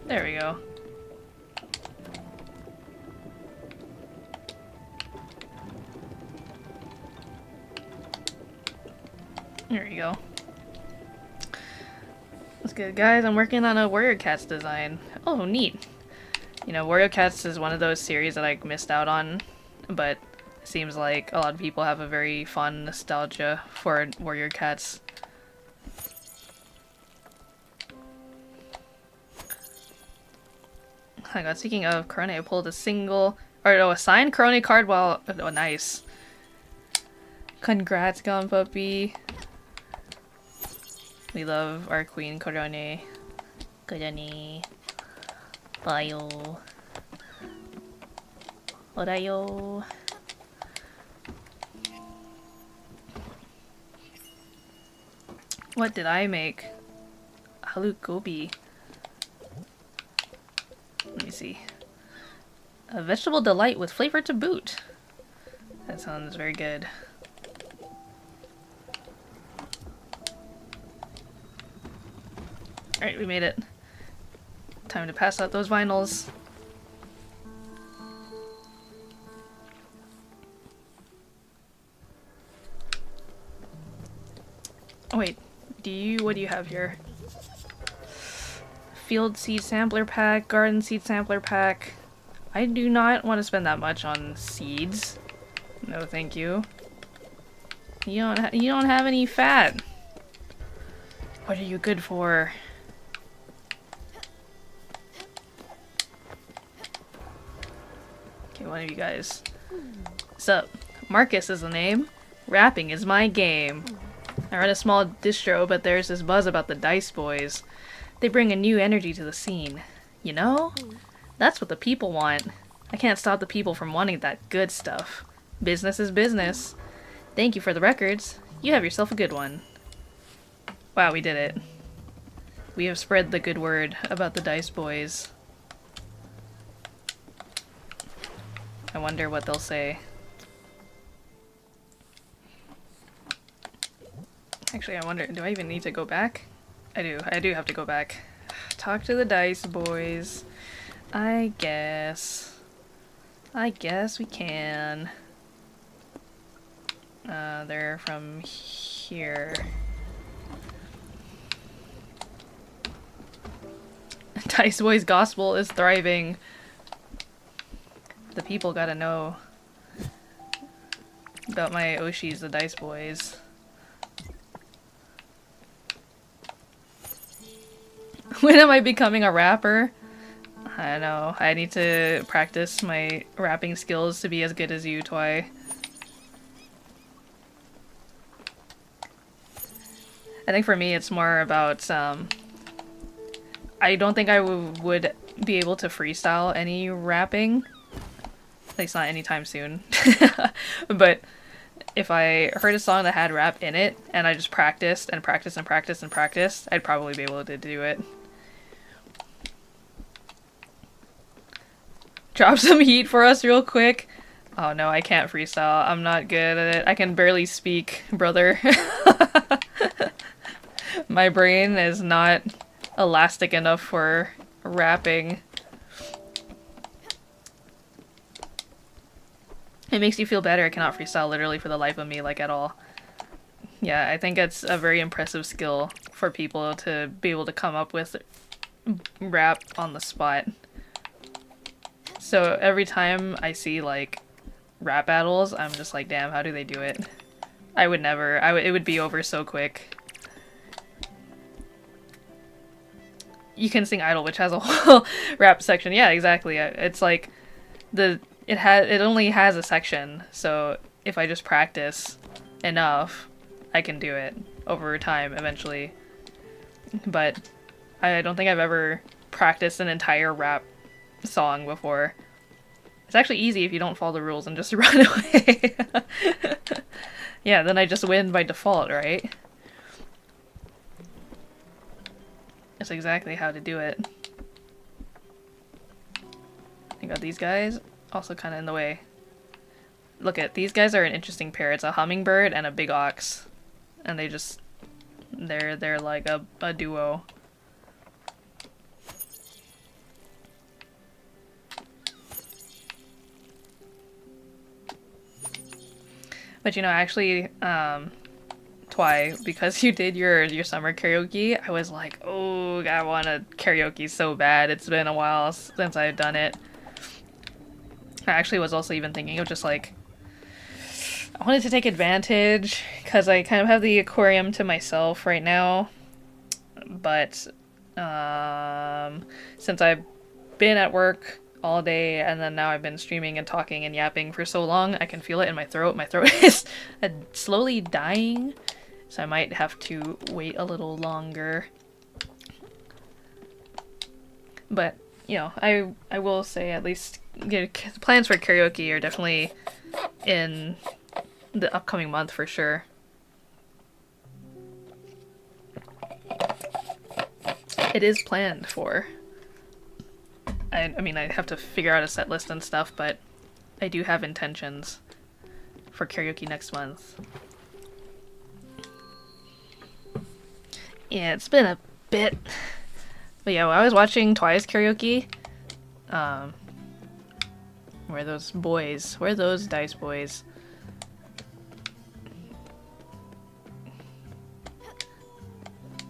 There we go. There we go. That's good, guys. I'm working on a Warrior Cats design. Oh, neat. You know, Warrior Cats is one of those series that I missed out on, but it seems like a lot of people have a very fond nostalgia for Warrior Cats. Hang on, speaking of Corone, I pulled a signed Corone card while... oh, nice. Congrats, Gone Puppy. We love our Queen Corone. Corone. Bayo. Orayo. What did I make? Halu gobi. Let me see. A vegetable delight with flavor to boot. That sounds very good. Alright, we made it. Time to pass out those vinyls. Oh wait, what do you have here? Field seed sampler pack, garden seed sampler pack. I do not want to spend that much on seeds. No, thank you. You don't have any fat. What are you good for? Okay, one of you guys. What's up? Marcus is the name. Rapping is my game. I run a small distro, but there's this buzz about the Dice Boys. They bring a new energy to the scene. You know? That's what the people want. I can't stop the people from wanting that good stuff. Business is business. Thank you for the records. You have yourself a good one. Wow, we did it. We have spread the good word about the Dice Boys. I wonder what they'll say. Actually, I wonder, do I even need to go back? I do have to go back. Talk to the Dice Boys. I guess we can. They're from here. Dice Boys Gospel is thriving. The people gotta know about my Oshis, the Dice Boys. When am I becoming a rapper? I don't know. I need to practice my rapping skills to be as good as you, Twy. I think for me it's more about, I don't think I would be able to freestyle any rapping. At least not anytime soon. But if I heard a song that had rap in it, and I just practiced and practiced and practiced and practiced, I'd probably be able to do it. Drop some heat for us real quick. Oh no, I can't freestyle. I'm not good at it. I can barely speak, brother. My brain is not elastic enough for rapping. It makes you feel better. I cannot freestyle literally for the life of me, like at all. Yeah, I think it's a very impressive skill for people to be able to come up with rap on the spot. So every time I see like rap battles, I'm just like, damn, how do they do it? I would never. It would be over so quick. You can sing Idol, which has a whole rap section. Yeah, exactly. It's like it only has a section, so if I just practice enough, I can do it over time eventually. But I don't think I've ever practiced an entire rap song before. It's actually easy if you don't follow the rules and just run away. Yeah, then I just win by default, right? That's exactly how to do it. I got these guys also kind of in the way. Look at these guys are an interesting pair. It's a hummingbird and a big ox, and they're like a duo. But you know, actually, Twy, because you did your summer karaoke, I was like, oh, I want to karaoke so bad. It's been a while since I've done it. I actually was also even thinking of just like, I wanted to take advantage, because I kind of have the aquarium to myself right now. But since I've been at work all day, and then now I've been streaming and talking and yapping for so long, I can feel it in my throat. My throat is slowly dying, so I might have to wait a little longer. But, you know, I will say at least plans for karaoke are definitely in the upcoming month for sure. It is planned for. I mean, I have to figure out a set list and stuff, but I do have intentions for karaoke next month. Yeah, it's been a bit. But yeah, when I was watching Twy's karaoke, where are those boys? Where are those Dice Boys?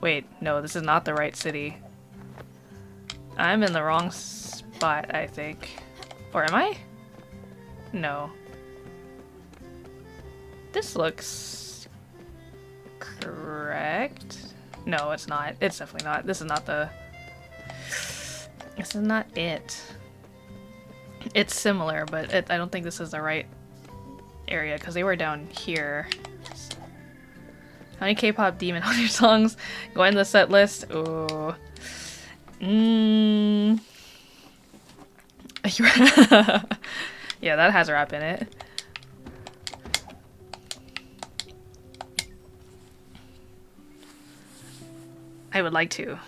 Wait, no, this is not the right city. I'm in the wrong spot, I think. Or am I? No. This looks correct. No, it's not. It's definitely not. This is not the... This is not it. It's similar, but I don't think this is the right area, because they were down here. How many K-pop Demon Hunter songs go in the set list? Ooh. Yeah, that has rap in it. I would like to.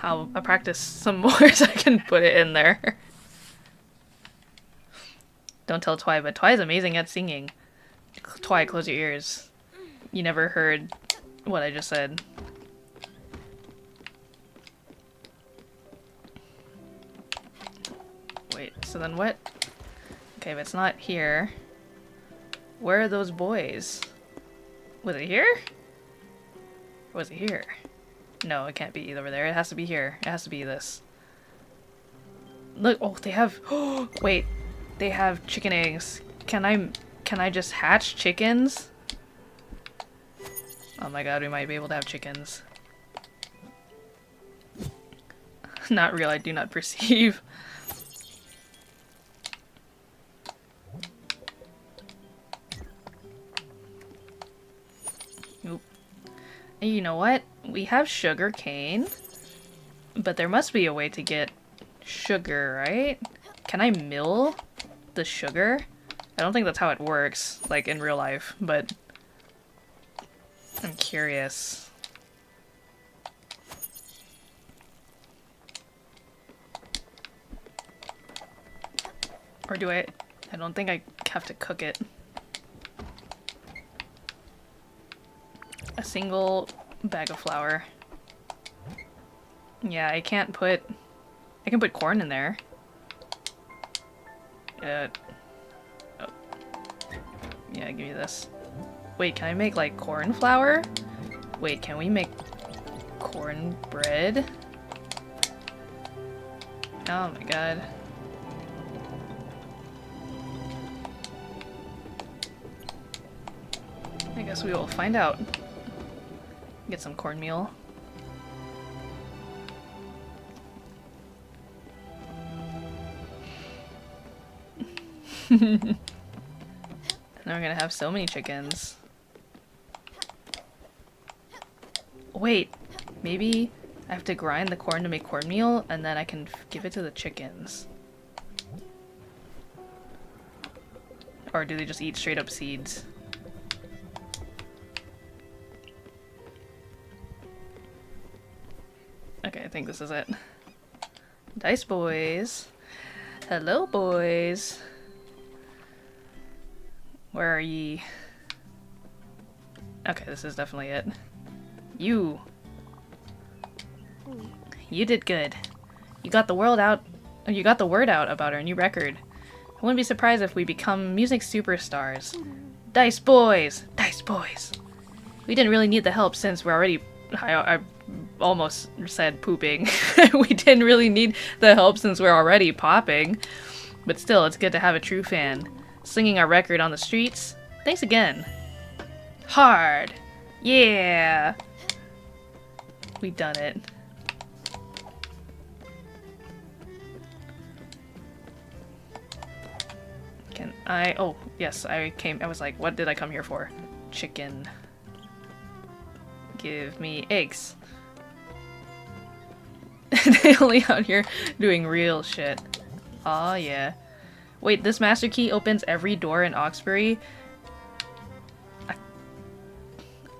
I'll practice some more so I can put it in there. Don't tell Twy, but Twy is amazing at singing. Twy, close your ears. You never heard what I just said. Wait, so then what? Okay, if it's not here, where are those boys? Was it here? Or was it here? No, it can't be over there. It has to be here. It has to be this. Look, oh, they have, oh, wait, they have chicken eggs. Can I just hatch chickens? Oh my god, we might be able to have chickens. Not real, I do not perceive. Oop. And you know what? We have sugar cane, but there must be a way to get sugar, right? Can I mill the sugar? I don't think that's how it works, like in real life, but I'm curious. Or do I don't think I have to cook it. A single bag of flour. Yeah, I can put corn in there. Oh. Yeah, give me this. Wait, can I make like corn flour? Wait, can we make corn bread? Oh my god. I guess we will find out. Get some cornmeal. Now we're gonna have so many chickens. Wait, maybe I have to grind the corn to make cornmeal and then I can give it to the chickens. Or do they just eat straight up seeds? Okay, I think this is it. Dice boys. Hello, boys. Where are ye? Okay, this is definitely it. You did good. You got the word out about our new record. I wouldn't be surprised if we become music superstars. Dice boys! Dice boys! We didn't really need the help since we're already... I almost said pooping. We didn't really need the help since we're already popping. But still, it's good to have a true fan. Singing our record on the streets. Thanks again. Hard! Yeah! We done it. Can I... Oh, yes, I was like, what did I come here for? Chicken. Give me eggs. They only out here doing real shit. Aw, yeah. Wait, this master key opens every door in Oxbury?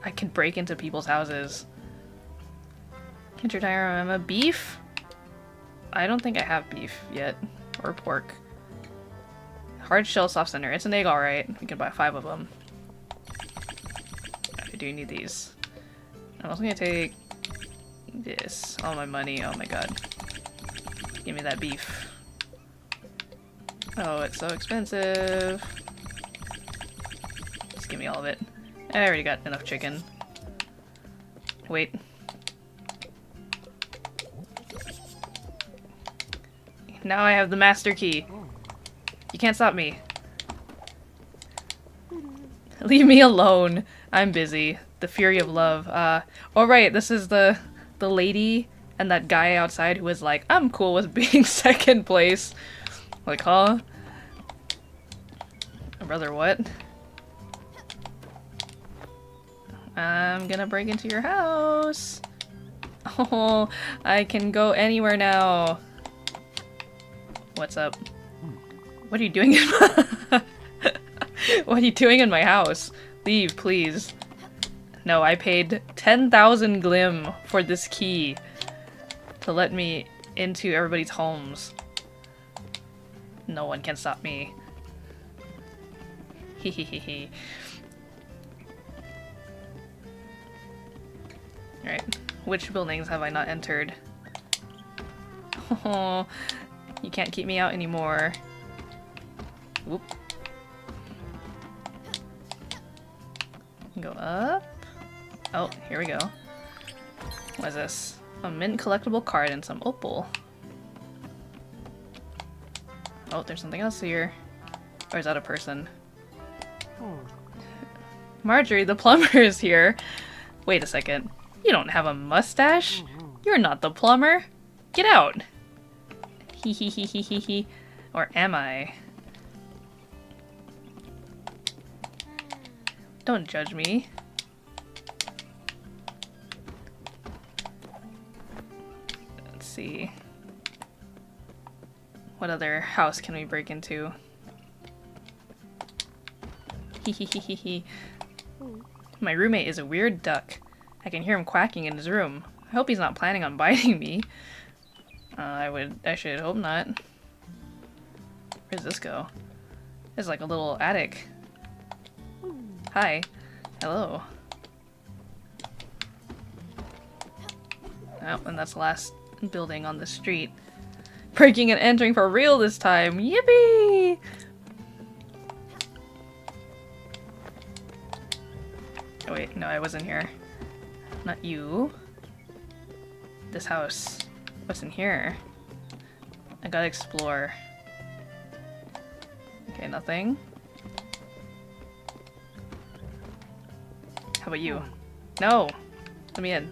I can break into people's houses. Can't you tire I'm a beef? I don't think I have beef yet. Or pork. Hard shell soft center. It's an egg, alright. We can buy 5 of them. I do need these. I'm also gonna take this. All my money. Oh my god. Give me that beef. Oh, it's so expensive. Just give me all of it. I already got enough chicken. Wait. Now I have the master key. You can't stop me. Leave me alone. I'm busy. The fury of love. Oh right, this is the lady and that guy outside who was like, I'm cool with being second place. Like, huh? Brother, what? I'm gonna break into your house. Oh, I can go anywhere now. What's up? What are you doing in my... What are you doing in my house? Leave, please. No, I paid 10,000 glim for this key to let me into everybody's homes. No one can stop me. Hehehehe. Alright, which buildings have I not entered? Oh, you can't keep me out anymore. Whoop. Go up. Oh, here we go. What is this? A mint collectible card and some opal. Oh, there's something else here. Or is that a person? Marjorie, the plumber, is here. Wait a second. You don't have a mustache? You're not the plumber. Get out. Hee hee hee hee hee hee. Or am I? Don't judge me. Let's see. What other house can we break into? Hee hee hee hee hee. My roommate is a weird duck. I can hear him quacking in his room. I hope he's not planning on biting me. I should hope not. Where does this go? It's like a little attic. Hi. Hello. Oh, and that's the last building on the street. Breaking and entering for real this time! Yippee! Oh wait, no, I wasn't here. Not you. This house. What's in here? I gotta explore. Okay, nothing. How about you? No! Let me in.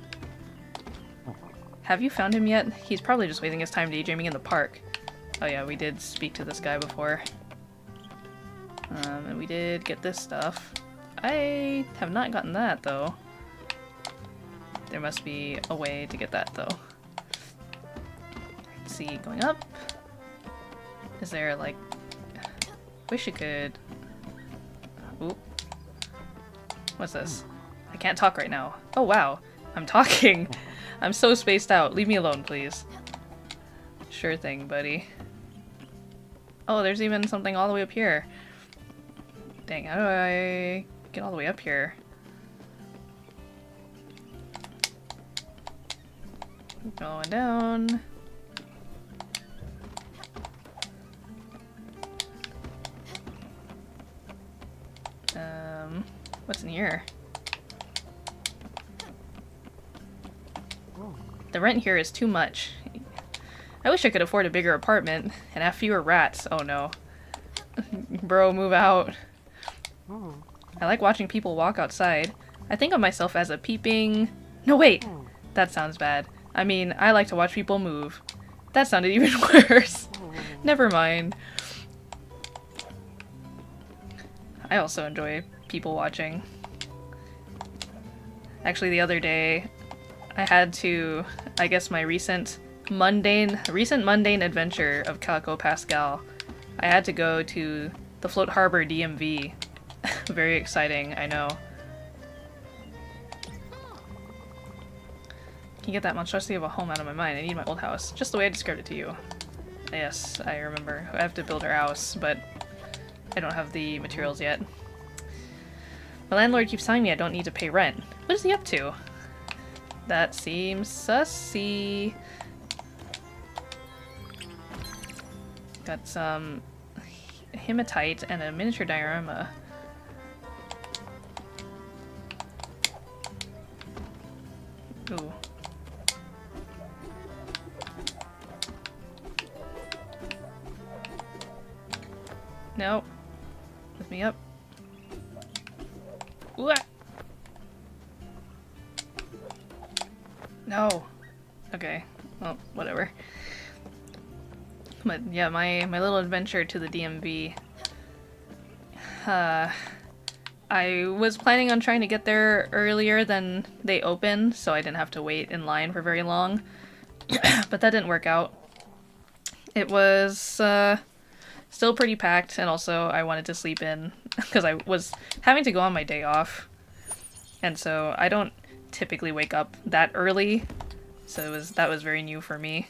Have you found him yet? He's probably just wasting his time daydreaming in the park. Oh yeah, we did speak to this guy before. And we did get this stuff. I have not gotten that, though. There must be a way to get that, though. Let's see, going up. Is there, like... Wish you could... Oop. What's this? I can't talk right now. Oh, wow. I'm talking. I'm so spaced out. Leave me alone, please. Sure thing, buddy. Oh, there's even something all the way up here. Dang, how do I get all the way up here? Going down. What's in here? The rent here is too much. I wish I could afford a bigger apartment and have fewer rats. Oh no. Bro, move out. I like watching people walk outside. I think of myself as a peeping... No, wait! That sounds bad. I mean, I like to watch people move. That sounded even worse. Never mind. I also enjoy people watching. Actually, the other day, I had to, I guess my recent mundane adventure of Calico Pascal, I had to go to the Float Harbor DMV. Very exciting, I know. Can you get that monstrosity of a home out of my mind? I need my old house. Just the way I described it to you. Yes, I remember. I have to build our house, but I don't have the materials yet. My landlord keeps telling me I don't need to pay rent. What is he up to? That seems sussy. Got some hematite and a miniature diorama. Ooh. No. Lift me up. Ooh. No. Okay. Well, whatever. But yeah, my little adventure to the DMV. I was planning on trying to get there earlier than they opened, so I didn't have to wait in line for very long. But that didn't work out. It was still pretty packed, and also I wanted to sleep in because I was having to go on my day off. And so I don't typically wake up that early, so that was very new for me.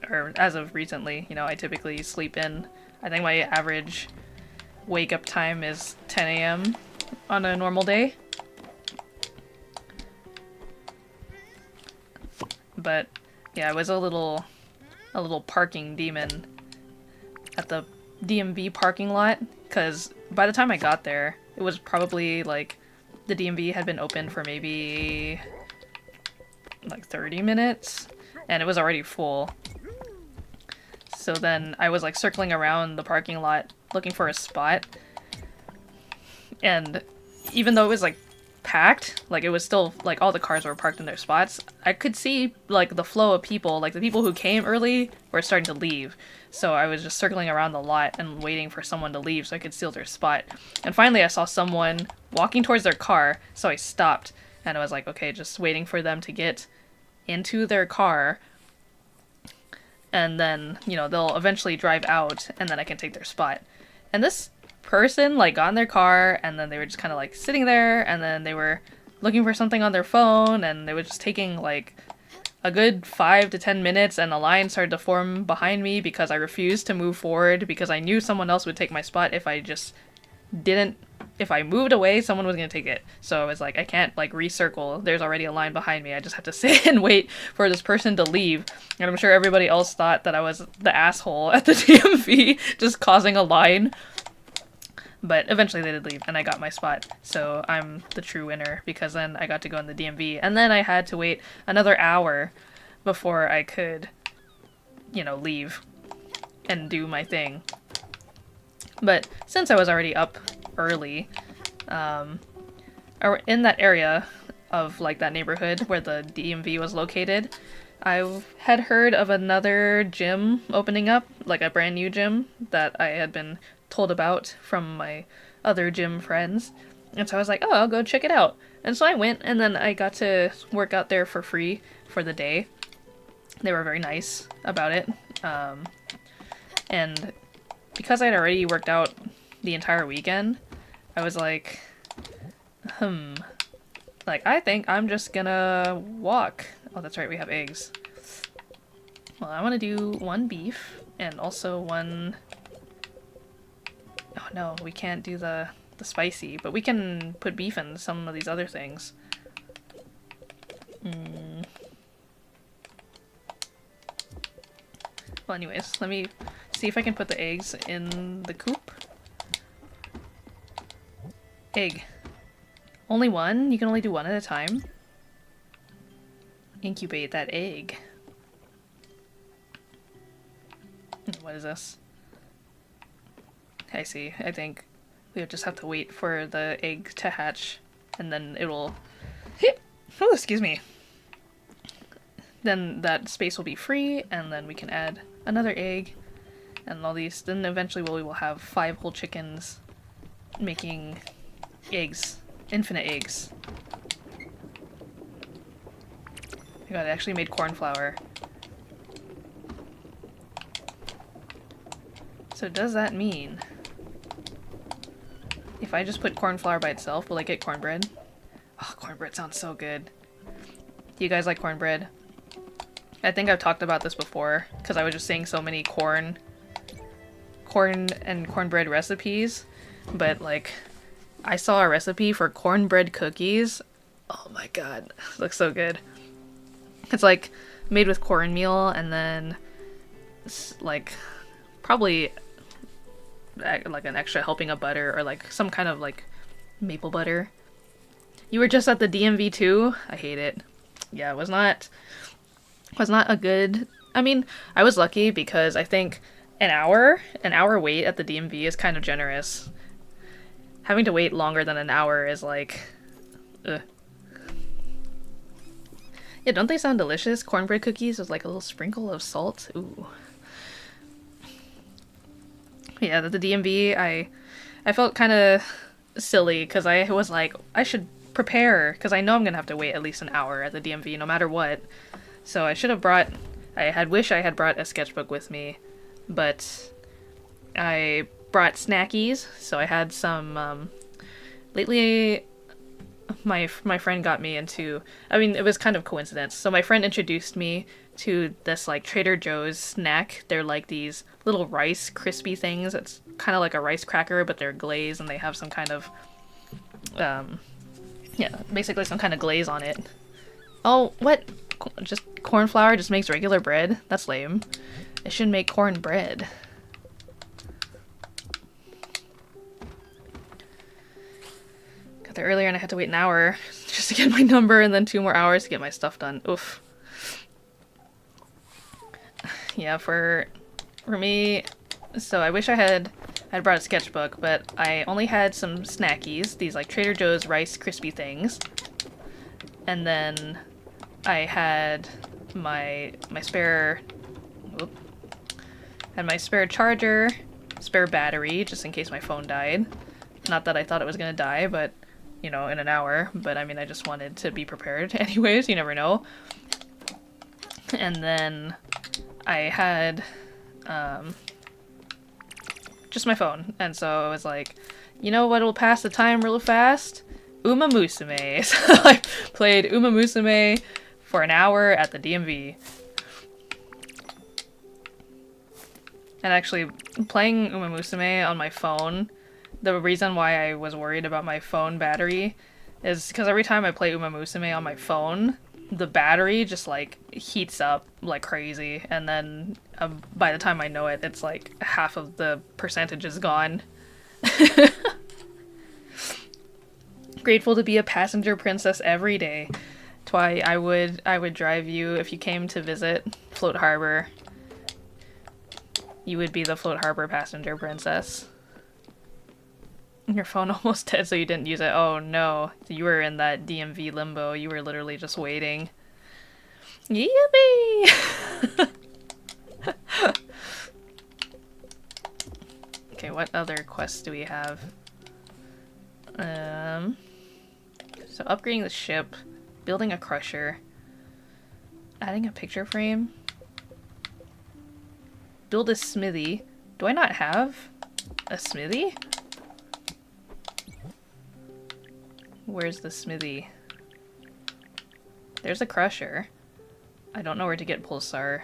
Or as of recently, you know, I typically sleep in. I think my average wake up time is 10 a.m. on a normal day. But yeah, I was a little parking demon at the DMV parking lot, because by the time I got there, it was probably like the DMV had been open for maybe like 30 minutes and it was already full. So then I was like circling around the parking lot looking for a spot, and even though it was like packed, like it was still like all the cars were parked in their spots, I could see like the flow of people, like the people who came early were starting to leave. So I was just circling around the lot and waiting for someone to leave so I could steal their spot. And finally I saw someone walking towards their car, so I stopped and I was like, okay, just waiting for them to get into their car, and then, you know, they'll eventually drive out and then I can take their spot. And this person like got in their car and then they were just kind of like sitting there, and then they were looking for something on their phone, and they were just taking like a good 5 to 10 minutes, and a line started to form behind me because I refused to move forward because I knew someone else would take my spot if I moved away, someone was going to take it. So I was like, I can't like recircle. There's already a line behind me. I just have to sit and wait for this person to leave. And I'm sure everybody else thought that I was the asshole at the DMV just causing a line. But eventually they did leave and I got my spot. So I'm the true winner because then I got to go in the DMV. And then I had to wait another hour before I could, you know, leave and do my thing. But since I was already up early, or in that area of like that neighborhood where the DMV was located, I had heard of another gym opening up, like a brand new gym that I had been told about from my other gym friends. And so I was like, oh, I'll go check it out. And so I went, and then I got to work out there for free for the day. They were very nice about it. And because I'd already worked out the entire weekend, I was like, like, I think I'm just gonna walk. Oh, that's right, we have eggs. Well, I want to do one beef and also one... Oh no, we can't do the spicy, but we can put beef in some of these other things. Well, anyways, let me see if I can put the eggs in the coop. Egg. Only one? You can only do one at a time? Incubate that egg. What is this? I see. I think we would just have to wait for the egg to hatch, and then it will... Oh, excuse me. Then that space will be free, and then we can add another egg, and all these. Then eventually we will have 5 whole chickens making eggs. Infinite eggs. Oh my god, I actually made corn flour. So does that mean if I just put corn flour by itself, will I get cornbread? Oh, cornbread sounds so good. Do you guys like cornbread? I think I've talked about this before because I was just seeing so many corn and cornbread recipes, but like I saw a recipe for cornbread cookies. Oh my god, looks so good. It's like made with cornmeal and then like probably like an extra helping of butter or like some kind of like maple butter. You were just at the DMV too? I hate it. Yeah, it was not a good... I mean, I was lucky because I think an hour wait at the DMV is kind of generous. Having to wait longer than an hour is like... ugh. Yeah, don't they sound delicious? Cornbread cookies with like a little sprinkle of salt. Ooh. Yeah, the DMV, I felt kind of silly because I was like, I should prepare because I know I'm gonna have to wait at least an hour at the DMV no matter what. So I should have brought... I wish I had brought a sketchbook with me, but I brought snackies. So I had some... lately, my friend got me into. I mean, it was kind of coincidence. So my friend introduced me to this like Trader Joe's snack. They're like these little rice crispy things. It's kind of like a rice cracker, but they're glazed and they have some kind of yeah, basically some kind of glaze on it. Oh, what? Just corn flour just makes regular bread? That's lame. It should make corn bread. Got there earlier and I had to wait an hour just to get my number and then 2 more hours to get my stuff done. Oof. Yeah, for me, so I wish I'd brought a sketchbook, but I only had some snackies, these like Trader Joe's Rice Krispie things. And then I had my spare charger, spare battery, just in case my phone died. Not that I thought it was gonna die, but you know, in an hour. But I mean, I just wanted to be prepared anyways, you never know. And then I had just my phone, and so I was like, you know what will pass the time real fast? Uma Musume. So I played Uma Musume for an hour at the DMV. And actually, playing Uma Musume on my phone, the reason why I was worried about my phone battery is because every time I play Uma Musume on my phone, the battery just like heats up like crazy, and then by the time I know it, it's like half of the percentage is gone. Grateful to be a passenger princess every day. That's why I would drive you if you came to visit Float Harbor. You would be the Float Harbor passenger princess. Your phone almost dead, so you didn't use it. Oh no, you were in that DMV limbo. You were literally just waiting. Yippee! Okay, what other quests do we have? So upgrading the ship, building a crusher, adding a picture frame, build a smithy. Do I not have a smithy? Where's the smithy? There's a crusher. I don't know where to get pulsar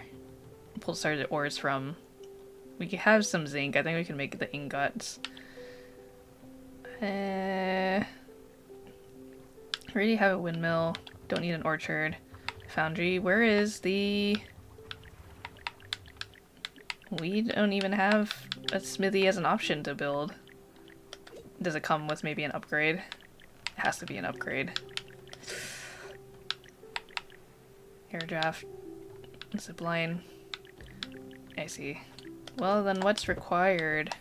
ores from. We could have some zinc. I think we can make the ingots. Already have a windmill. Don't need an orchard. Foundry. Where is the... We don't even have a smithy as an option to build. Does it come with maybe an upgrade? It has to be an upgrade. Air draft. Zipline. I see. Well, then what's required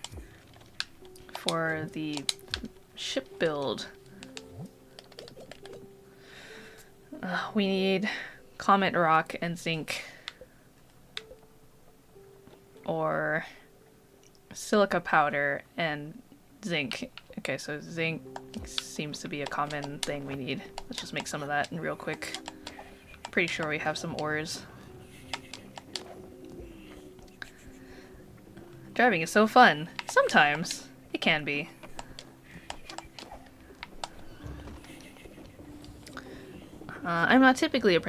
for the ship build? We need comet rock and zinc. Or silica powder and zinc. Okay, so zinc seems to be a common thing we need. Let's just make some of that real quick. Pretty sure we have some ores. Driving is so fun. Sometimes. It can be. I'm not typically a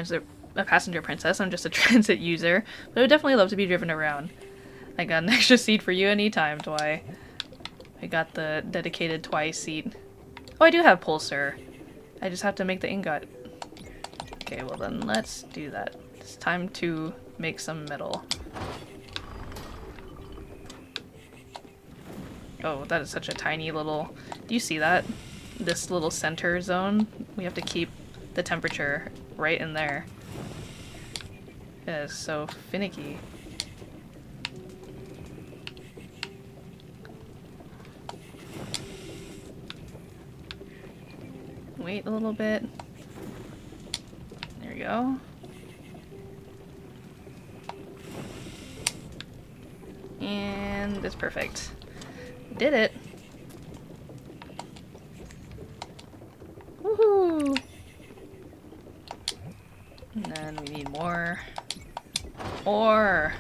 passenger princess, I'm just a transit user, but I would definitely love to be driven around. I got an extra seat for you anytime, Twy. I got the dedicated Twy seat. Oh, I do have pulsar. I just have to make the ingot. Okay, well then let's do that. It's time to make some metal. Oh, that is such a tiny little... Do you see that? This little center zone? We have to keep the temperature right in there. It is so finicky. Wait a little bit. There we go. And it's perfect. Did it. Woohoo! And then we need more ore.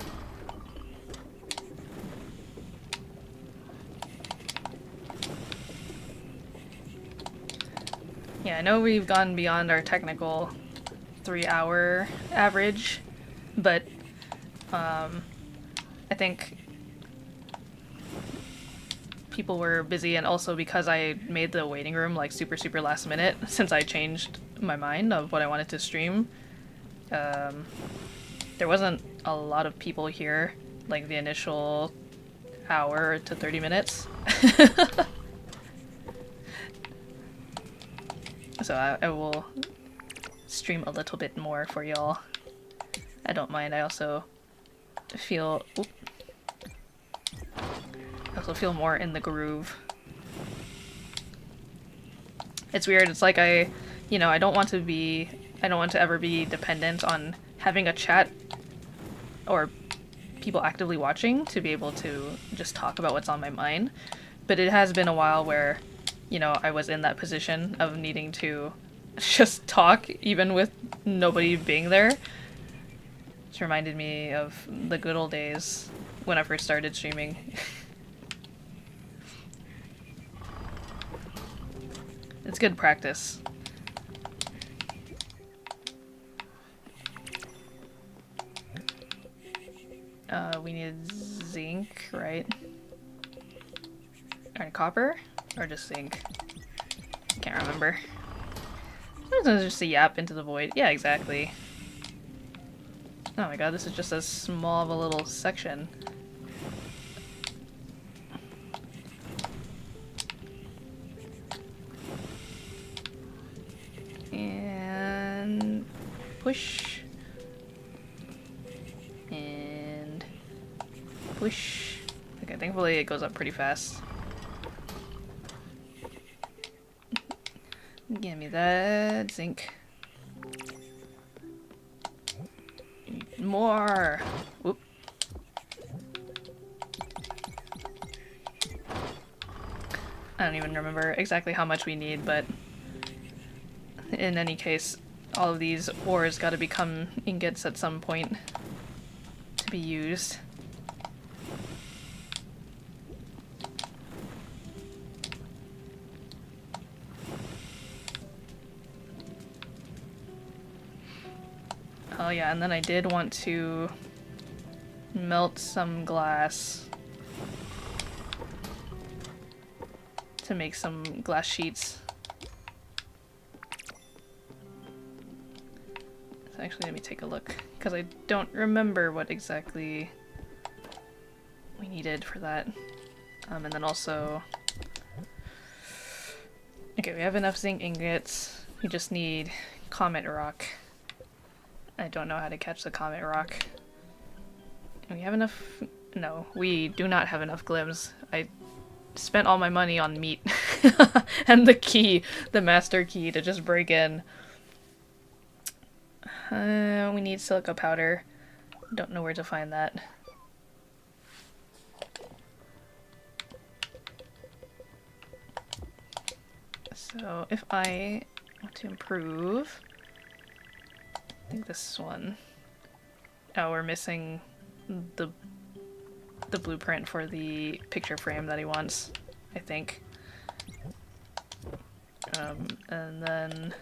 Yeah, I know we've gone beyond our technical 3-hour average, but I think people were busy, and also because I made the waiting room like super last minute since I changed my mind of what I wanted to stream. There wasn't a lot of people here, like the initial hour to 30 minutes. So I will stream a little bit more for y'all. I don't mind. I also feel more in the groove. It's weird. It's like I don't want to ever be dependent on having a chat or people actively watching to be able to just talk about what's on my mind. But it has been a while where, I was in that position of needing to just talk even with nobody being there. It's reminded me of the good old days when I first started streaming. It's good practice. We need zinc, right? Or copper? Or just zinc? Can't remember. Sometimes just a yap into the void. Yeah, exactly. Oh my god, this is just as small of a little section. And push. And push. Okay, thankfully it goes up pretty fast. Give me that zinc. More! Whoop. I don't even remember exactly how much we need, but in any case, all of these ores gotta become ingots at some point to be used. Oh yeah, and then I did want to melt some glass to make some glass sheets. So actually, let me take a look, because I don't remember what exactly we needed for that. And then also... Okay, we have enough zinc ingots. We just need comet rock. I don't know how to catch the comet rock. And we have enough... No, we do not have enough glims. I spent all my money on meat. And the key, the master key to just break in. We need silica powder. Don't know where to find that. So if I want to improve... I think this one. Oh, we're missing the blueprint for the picture frame that he wants, I think. And then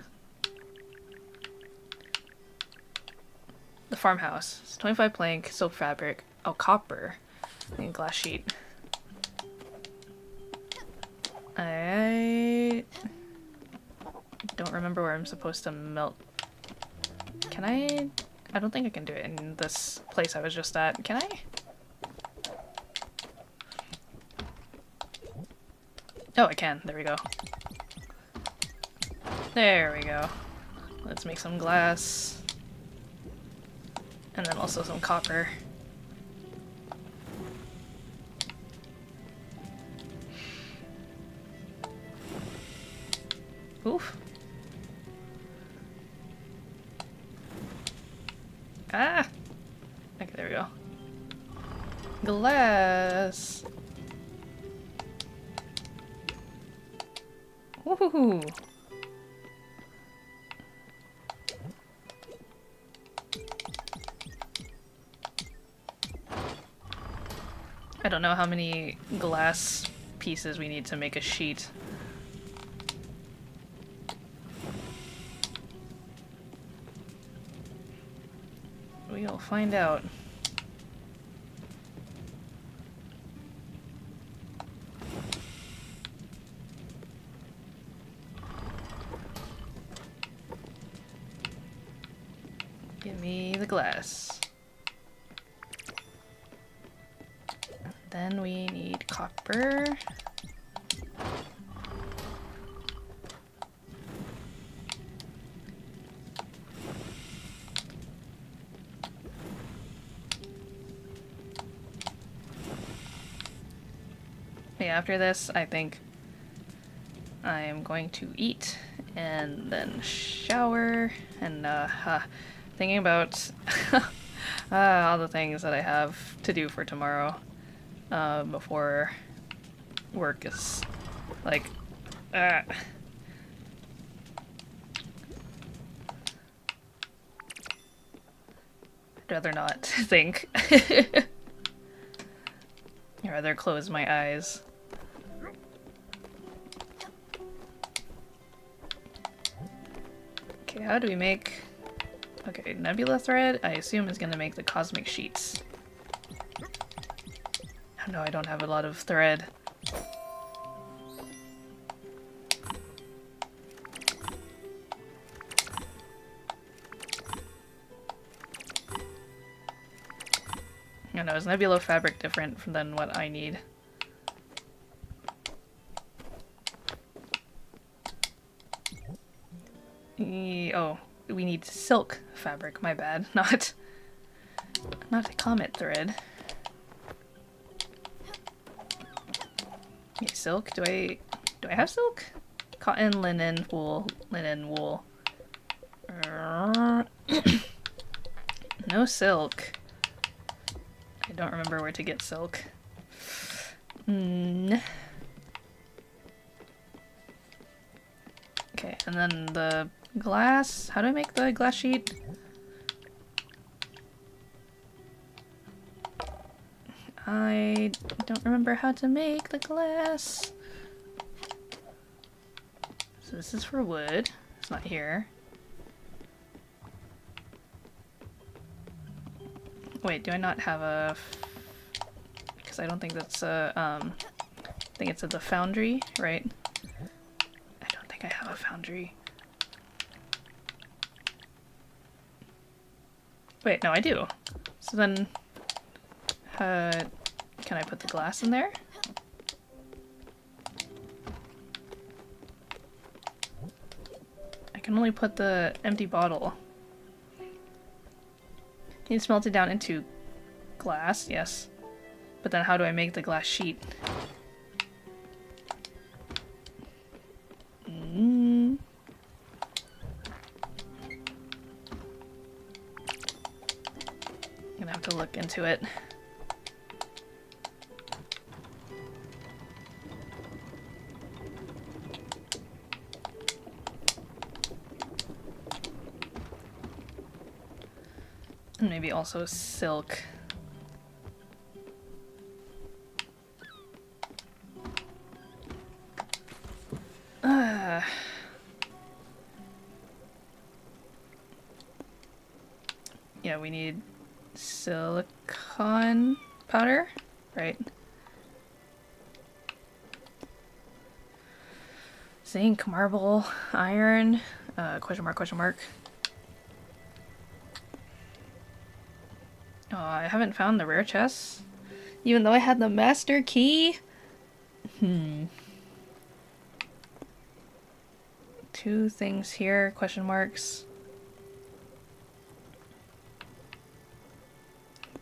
the farmhouse. It's 25 plank, silk fabric. Oh, copper. And glass sheet. I don't remember where I'm supposed to melt. Can I? I don't think I can do it in this place I was just at. Can I? Oh, I can. There we go. There we go. Let's make some glass. And then also some copper. Oof. Ah! Okay, there we go. Glass! Woohoo! I don't know how many glass pieces we need to make a sheet. we'll find out. Give me the glass. Then we need copper. Yeah, after this, I think I am going to eat and then shower and thinking about all the things that I have to do for tomorrow before work is like I'd rather not think. I'd rather close my eyes. Okay, how do we make... Okay, nebula thread, I assume is gonna make the cosmic sheets. Oh no, I don't have a lot of thread. I know, is nebula fabric different than what I need? Oh, we need silk fabric, my bad. Not a comet thread. Okay, silk, do I have silk? Cotton, linen, wool, linen, wool. No silk. I don't remember where to get silk. Okay, and then the glass. How do I make the glass sheet? I don't remember how to make the glass. So this is for wood. It's not here. Wait, do I not have a... Because I don't think that's a, I think it's at the foundry, right? I don't think I have a foundry. Wait, no, I do. So then, can I put the glass in there? I can only put the empty bottle. You smelt it down into glass, yes. But then how do I make the glass sheet? I'm gonna have to look into it. And maybe also silk. Yeah, we need silicon powder, right? Zinc, marble, iron, question mark, question mark. Oh, I haven't found the rare chests, even though I had the master key. Two things here, question marks.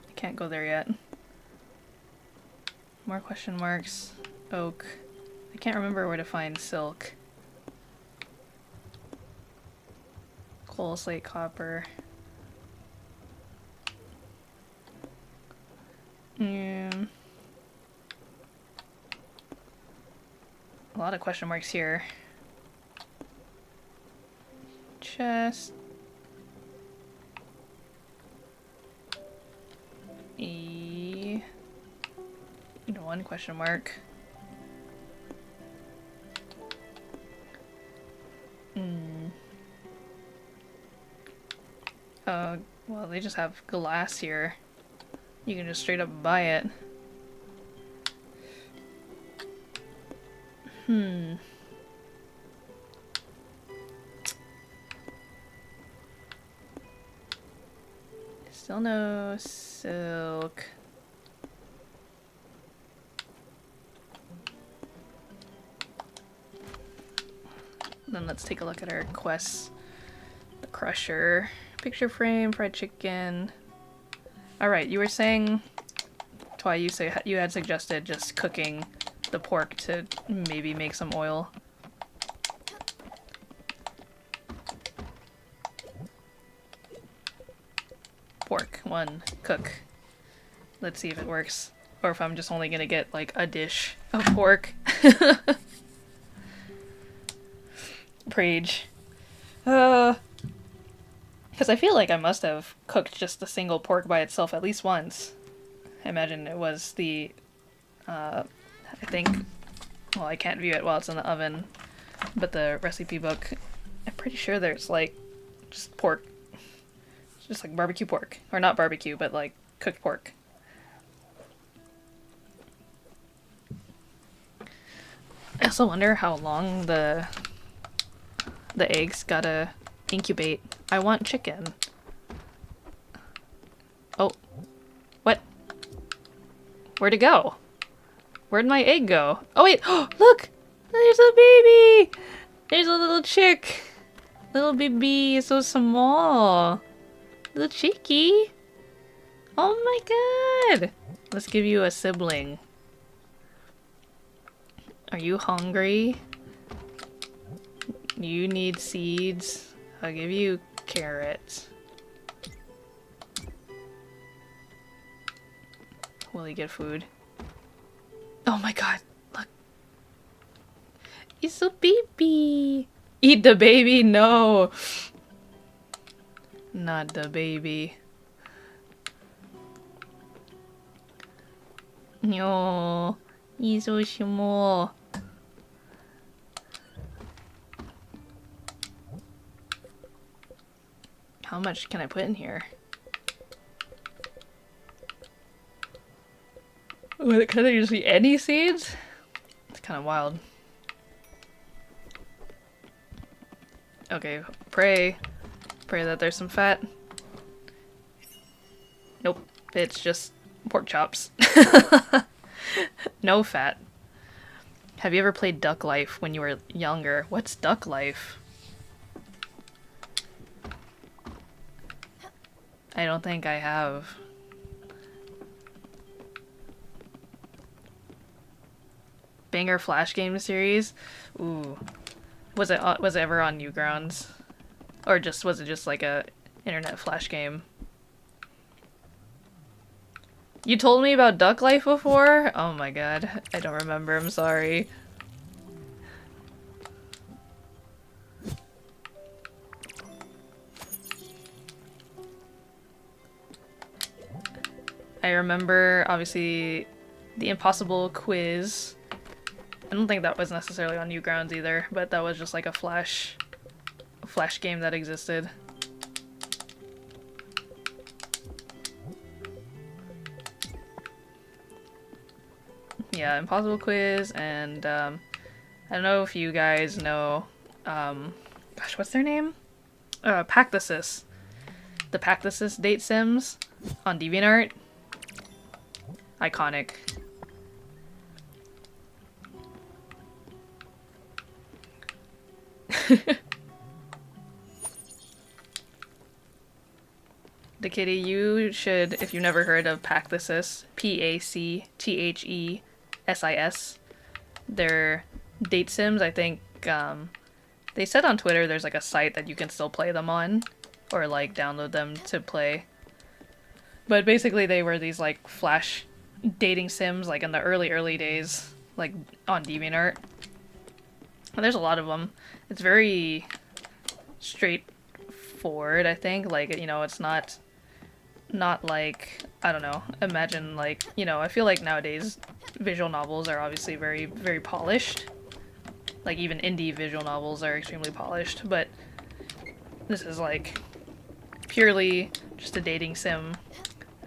I can't go there yet. More question marks. Oak. I can't remember where to find silk. Coal, slate, copper. A lot of question marks here. Chest. One question mark. Well they just have glass here. You can just straight up buy it. Still no silk. Then let's take a look at our quests. The crusher, picture frame, fried chicken. Alright, you were saying, Twy, you had suggested just cooking the pork to maybe make some oil. Pork, 1, cook. Let's see if it works. Or if I'm just only gonna get like a dish of pork. Prage. Because I feel like I must have cooked just a single pork by itself at least once. I imagine it was the, I think, well, I can't view it while it's in the oven, but the recipe book, I'm pretty sure there's like just pork. It's just like barbecue pork. Or not barbecue, but like cooked pork. I also wonder how long the eggs gotta incubate. I want chicken. Oh. What? Where'd it go? Where'd my egg go? Oh wait! Oh, look! There's a baby! There's a little chick! Little baby, so small. Little chickie. Oh my god! Let's give you a sibling. Are you hungry? You need seeds. I'll give you carrots. Will he get food? Oh my god, look. It's a baby. Eat the baby? No. Not the baby. No. He's so small. How much can I put in here? Can there just be any seeds? It's kind of wild. Okay, pray. Pray that there's some fat. Nope, it's just pork chops. No fat. Have you ever played Duck Life when you were younger? What's Duck Life? I don't think I have. Banger Flash game series? Ooh. Was it ever on Newgrounds? Or was it just like a internet Flash game? You told me about Duck Life before? Oh my god. I don't remember, I'm sorry. I remember, obviously, the Impossible Quiz. I don't think that was necessarily on Newgrounds either, but that was just like a flash game that existed. Yeah, Impossible Quiz, and I don't know if you guys know, gosh, what's their name? Pactasis. The Pactasis date sims on DeviantArt. Iconic. The kitty, you should, if you've never heard of Pactasis, Pacthesis, they're date sims. I think they said on Twitter there's like a site that you can still play them on, or like download them to play. But basically they were these like flash dating sims like in the early days, like on DeviantArt. And there's a lot of them. It's very straightforward, I think. Like, you know, it's not like, I don't know, imagine like, you know, I feel like nowadays visual novels are obviously very, very polished. Like even indie visual novels are extremely polished, but this is like purely Just a dating sim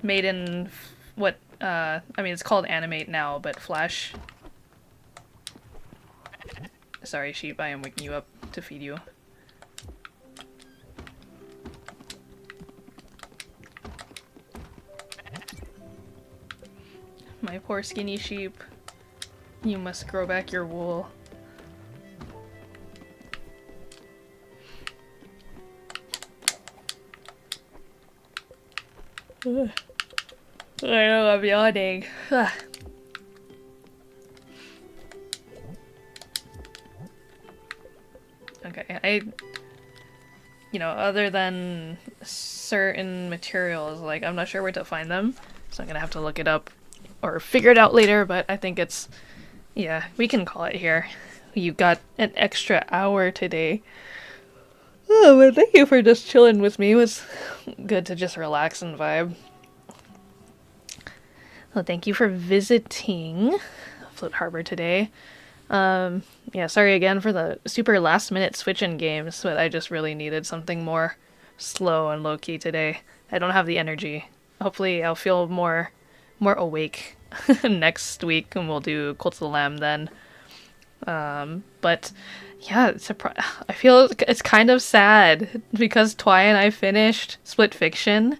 made in what I mean, it's called Animate now, but Flash. Sorry, sheep, I am waking you up to feed you. My poor skinny sheep. You must grow back your wool. Ugh. I know, I'm yawning. Ugh. Okay, you know, other than certain materials, like, I'm not sure where to find them, so I'm gonna have to look it up or figure it out later, but I think it's, yeah, we can call it here. You got an extra hour today. Oh, but thank you for just chilling with me. It was good to just relax and vibe. Well, thank you for visiting Float Harbor today. Yeah, sorry again for the super last minute switch in games, but I just really needed something more slow and low key today. I don't have the energy. Hopefully I'll feel more awake next week and we'll do Cult of the Lamb then. But yeah, I feel it's kind of sad because Twy and I finished Split Fiction.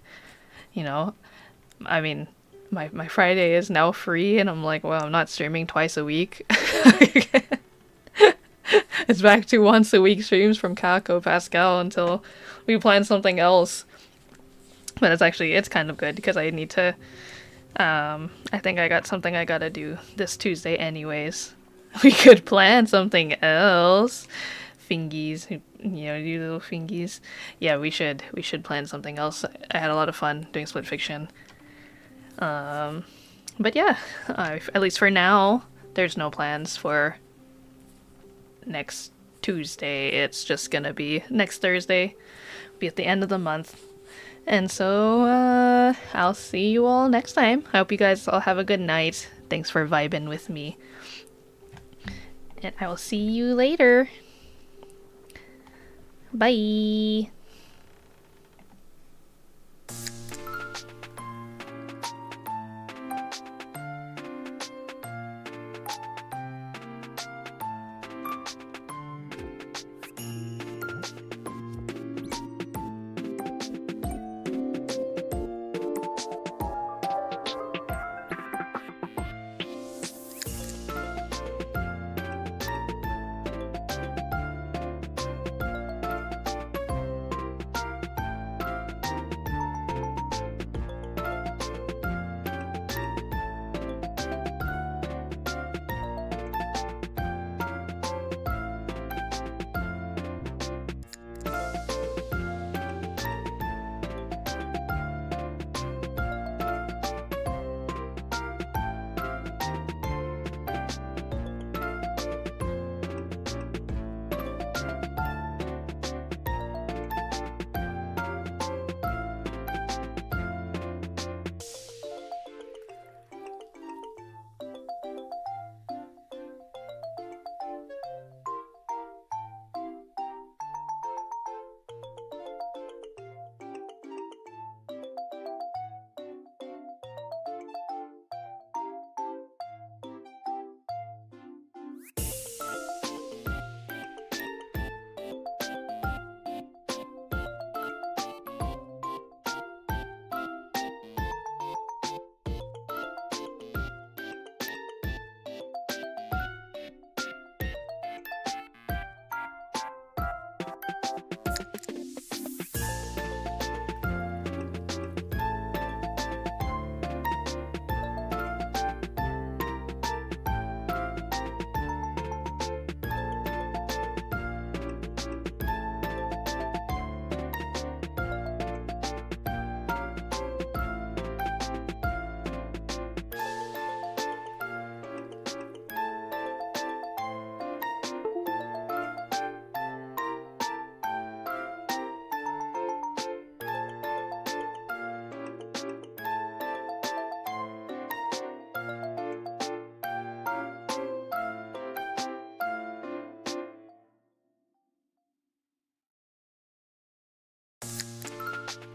You know, I mean, my Friday is now free and I'm like, well, I'm not streaming twice a week. It's back to once a week streams from Calico Pascal until we plan something else. But it's kind of good because I need to, I think I got something I gotta do this Tuesday anyways. We could plan something else. Fingies, you know, you little fingies. Yeah, we should plan something else. I had a lot of fun doing Split Fiction. But yeah, at least for now, there's no plans for next Tuesday. It's just gonna be next Thursday. Be at the end of the month. And so, I'll see you all next time. I hope you guys all have a good night. Thanks for vibing with me. And I will see you later. Bye!